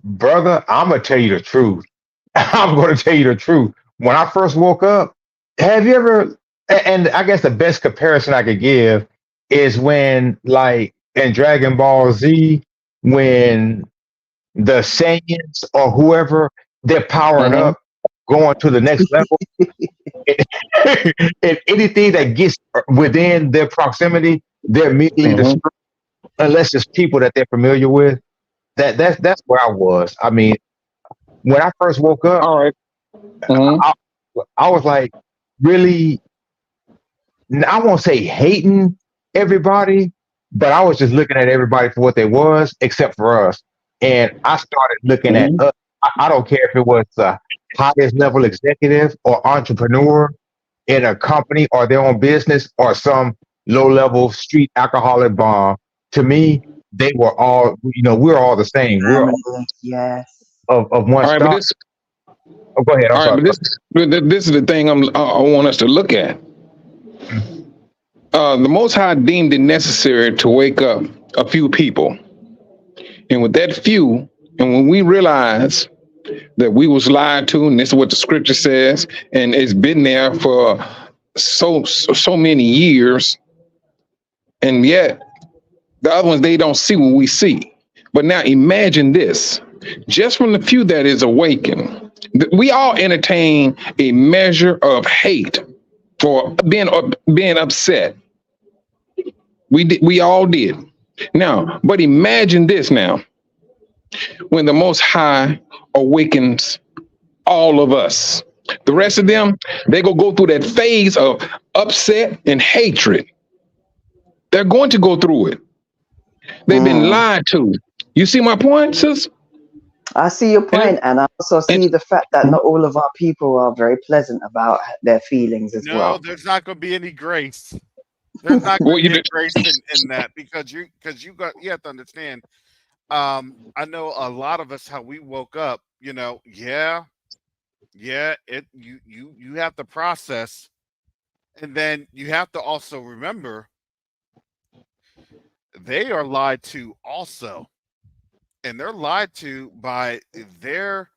brother, I'm gonna tell you the truth. I'm gonna tell you the truth. When I first woke up, have you ever? And I guess the best comparison I could give is when, like, in Dragon Ball Z, when the Saiyans or whoever, they're powering up, going to the next level. And anything that gets within their proximity, they're immediately destroyed, unless it's people that they're familiar with. That's where I was. I mean, when I first woke up, I was like, really, I won't say hating everybody, but I was just looking at everybody for what they was, except for us. And I started looking at us. I don't care if it was the highest level executive or entrepreneur in a company or their own business, or some low level street alcoholic bar. To me, they were all, we're all the same. We're all of one stock. Go ahead.
But this is the thing I want us to look at. the Most High deemed it necessary to wake up a few people, and with that few, and when we realize that we was lied to, and this is what the scripture says, and it's been there for so many years, and yet the other ones, they don't see what we see. But now imagine this: just from the few that is awakened, we all entertain a measure of hate for being upset. We all did. Now, but imagine this now: when the Most High awakens all of us, the rest of them, they go through that phase of upset and hatred. They're going to go through it. They've been lied to. You see my point, sis?
I see your point, and I also see the fact that not all of our people are very pleasant about their feelings as
No,
well.
there's not going to be any grace. There's not going to be grace in that because you have to understand. I know a lot of us how we woke up. You know, you have to process, and then you have to also remember they are lied to also, and they're lied to by their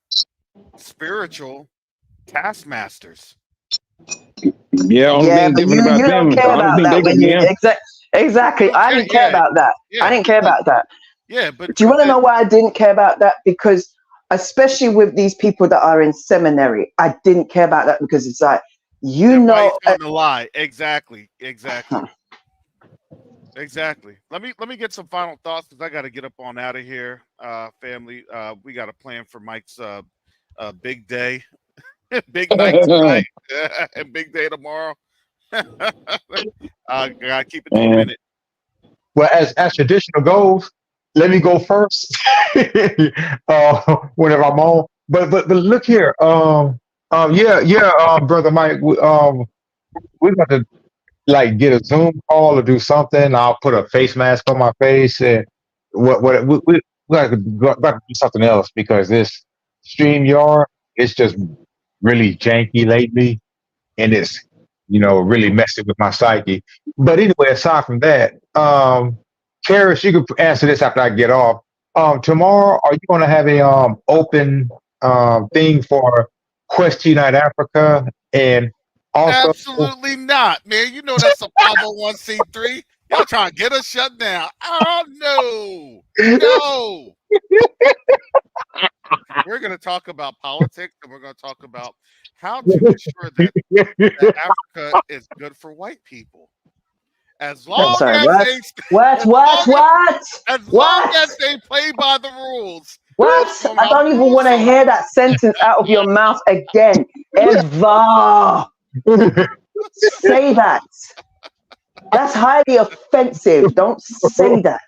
spiritual taskmasters.
Yeah, only
Yeah,
thing
but
different about
you don't
them,
care
the only
about
thing
that
they
when
gonna
you
be
exactly. I didn't care about that. I didn't care about that.
Yeah, but
Do you want to know why I didn't care about that? Because especially with these people that are in seminary, I didn't care about that because it's like, you know,
on the lie. Exactly. Exactly. Let me get some final thoughts because I got to get up on out of here, family. We got a plan for Mike's big day, big night tonight, and big day tomorrow. Gotta keep it to a minute.
Well, as traditional goes, let me go first. Whenever I'm on, but look here, brother Mike, we're going to like get a Zoom call or do something. I'll put a face mask on my face and we got to do something else because this StreamYard it's just really janky lately and it's really messing with my psyche. But anyway, aside from that, Karis, you could answer this after I get off. Tomorrow, are you going to have a open thing for Quest Unite Africa and also?
Absolutely not, man. You know that's a 501c3. Y'all trying to get us shut down. Oh no. We're going to talk about politics and we're going to talk about how to ensure that Africa is good for white people. As long
sorry,
as
what?
they
What?
long as they play by the rules.
What? I don't even want to hear that sentence out of your mouth again. Ever. Say that. That's highly offensive. Don't say that.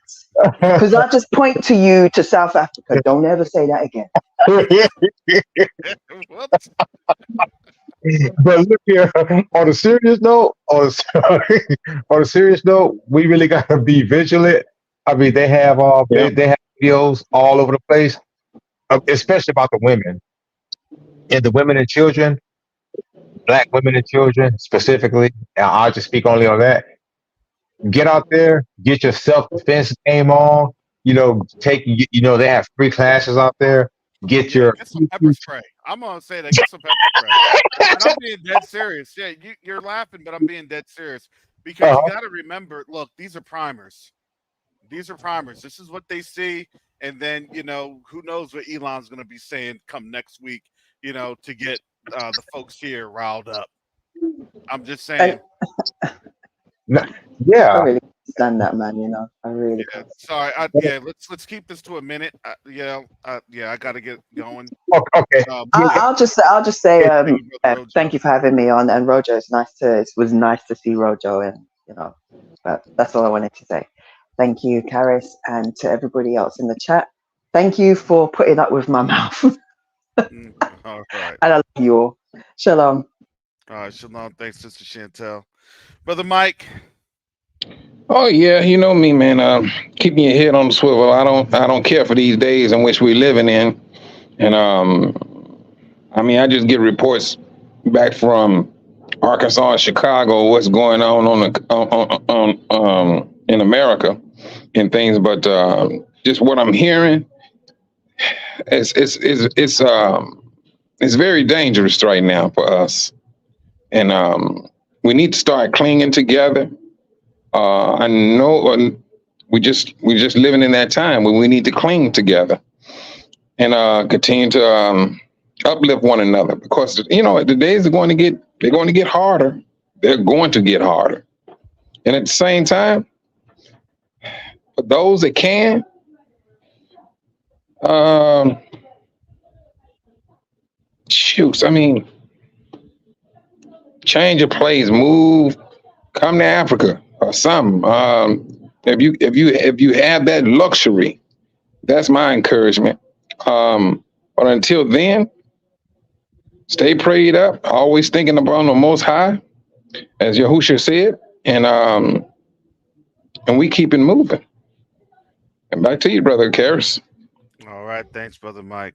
Because I just point to you to South Africa. Don't ever say that again.
But look here, on a serious note, on a serious note, we really got to be vigilant. I mean, they have they have videos all over the place, especially about the women and the women and children, black women and children specifically. And I'll just speak only on that. Get out there, get your self defense game on. They have free classes out there. Get
some pepper spray. I'm gonna say that. Get some pepper spray. And I'm being dead serious. Yeah, you're laughing, but I'm being dead serious because you got to remember. Look, these are primers. These are primers. This is what they see, and then who knows what Elon's gonna be saying come next week. To get the folks here riled up. I'm just saying.
Yeah.
I really understand that, man. I really.
Yeah, sorry. Let's keep this to a minute. I gotta get going.
Okay.
I'll just say thank you for having me on. And Rojo, it was nice to see Rojo, and but that's all I wanted to say. Thank you, Karis, and to everybody else in the chat. Thank you for putting up with my mouth.
All right.
And I love you all. Shalom.
All right, shalom. Thanks, Sister Shantel. Brother Mike.
Oh yeah, you know me, man. Keeping your head on the swivel. I don't care for these days in which we're living in, and I just get reports back from Arkansas, Chicago, what's going on in America and things, but just what I'm hearing, it's very dangerous right now for us, and we need to start clinging together. I know we just living in that time where we need to cling together and continue to uplift one another, because the days are going to get harder. They're going to get harder, and at the same time, for those that can, um, shoots. I mean, change of place, move, come to Africa or something. If you have that luxury, that's my encouragement. But until then, stay prayed up, always thinking about the Most High, as Yahusha said, and we keep it moving. And back to you, brother Karis.
All right, thanks, brother Mike.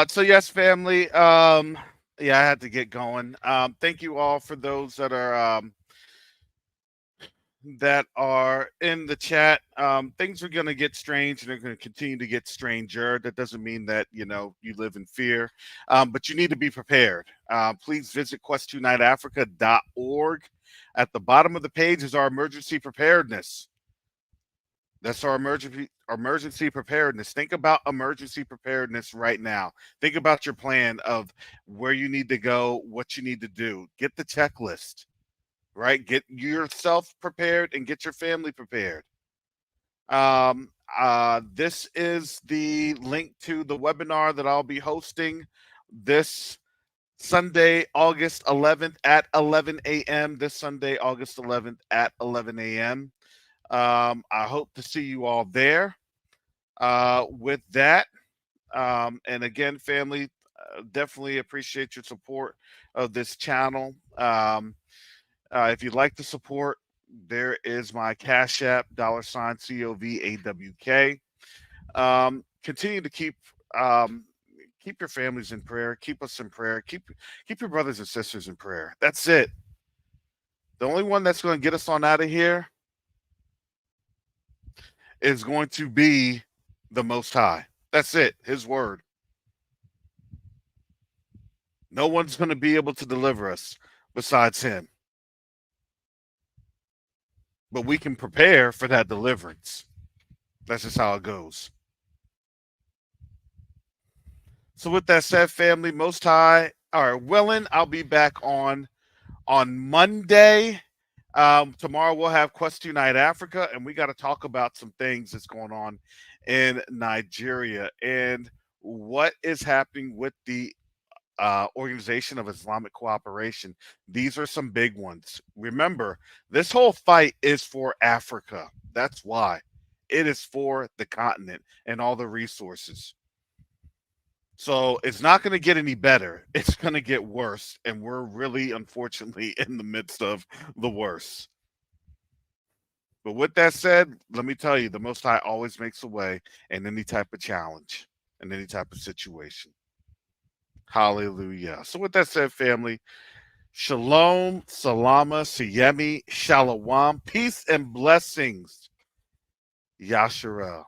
So yes, family. Yeah, I had to get going. Thank you all for those that are in the chat. Things are going to get strange, and they're going to continue to get stranger. That doesn't mean that you live in fear, but you need to be prepared. Please visit quest2nightafrica.org. At the bottom of the page is our emergency preparedness. That's our emergency preparedness. Think about emergency preparedness right now. Think about your plan of where you need to go, what you need to do. Get the checklist, right? Get yourself prepared and get your family prepared. This is the link to the webinar that I'll be hosting this Sunday, August 11th at 11 a.m. This Sunday, August 11th at 11 a.m. I hope to see you all there. With that, and again, family, definitely appreciate your support of this channel. If you'd like to support, there is my Cash App, $COVAWK. Continue to keep your families in prayer. Keep us in prayer. Keep your brothers and sisters in prayer. That's it. The only one that's going to get us on out of here is going to be the Most High. That's it. His word. No one's going to be able to deliver us besides him. But we can prepare for that deliverance. That's just how it goes. So with that said, family, Most High, all right, willing, I'll be back on Monday. Tomorrow we'll have Quest 2 Night Africa, and we got to talk about some things that's going on in Nigeria and what is happening with the Organization of Islamic Cooperation. These are some big ones. Remember, this whole fight is for Africa. That's why. It is for the continent and all the resources. So it's not going to get any better. It's going to get worse. And we're really, unfortunately, in the midst of the worst. But with that said, let me tell you, the Most High always makes a way in any type of challenge, in any type of situation. Hallelujah. So with that said, family, shalom, salama, siyemi, shalom, peace and blessings. Yasharel.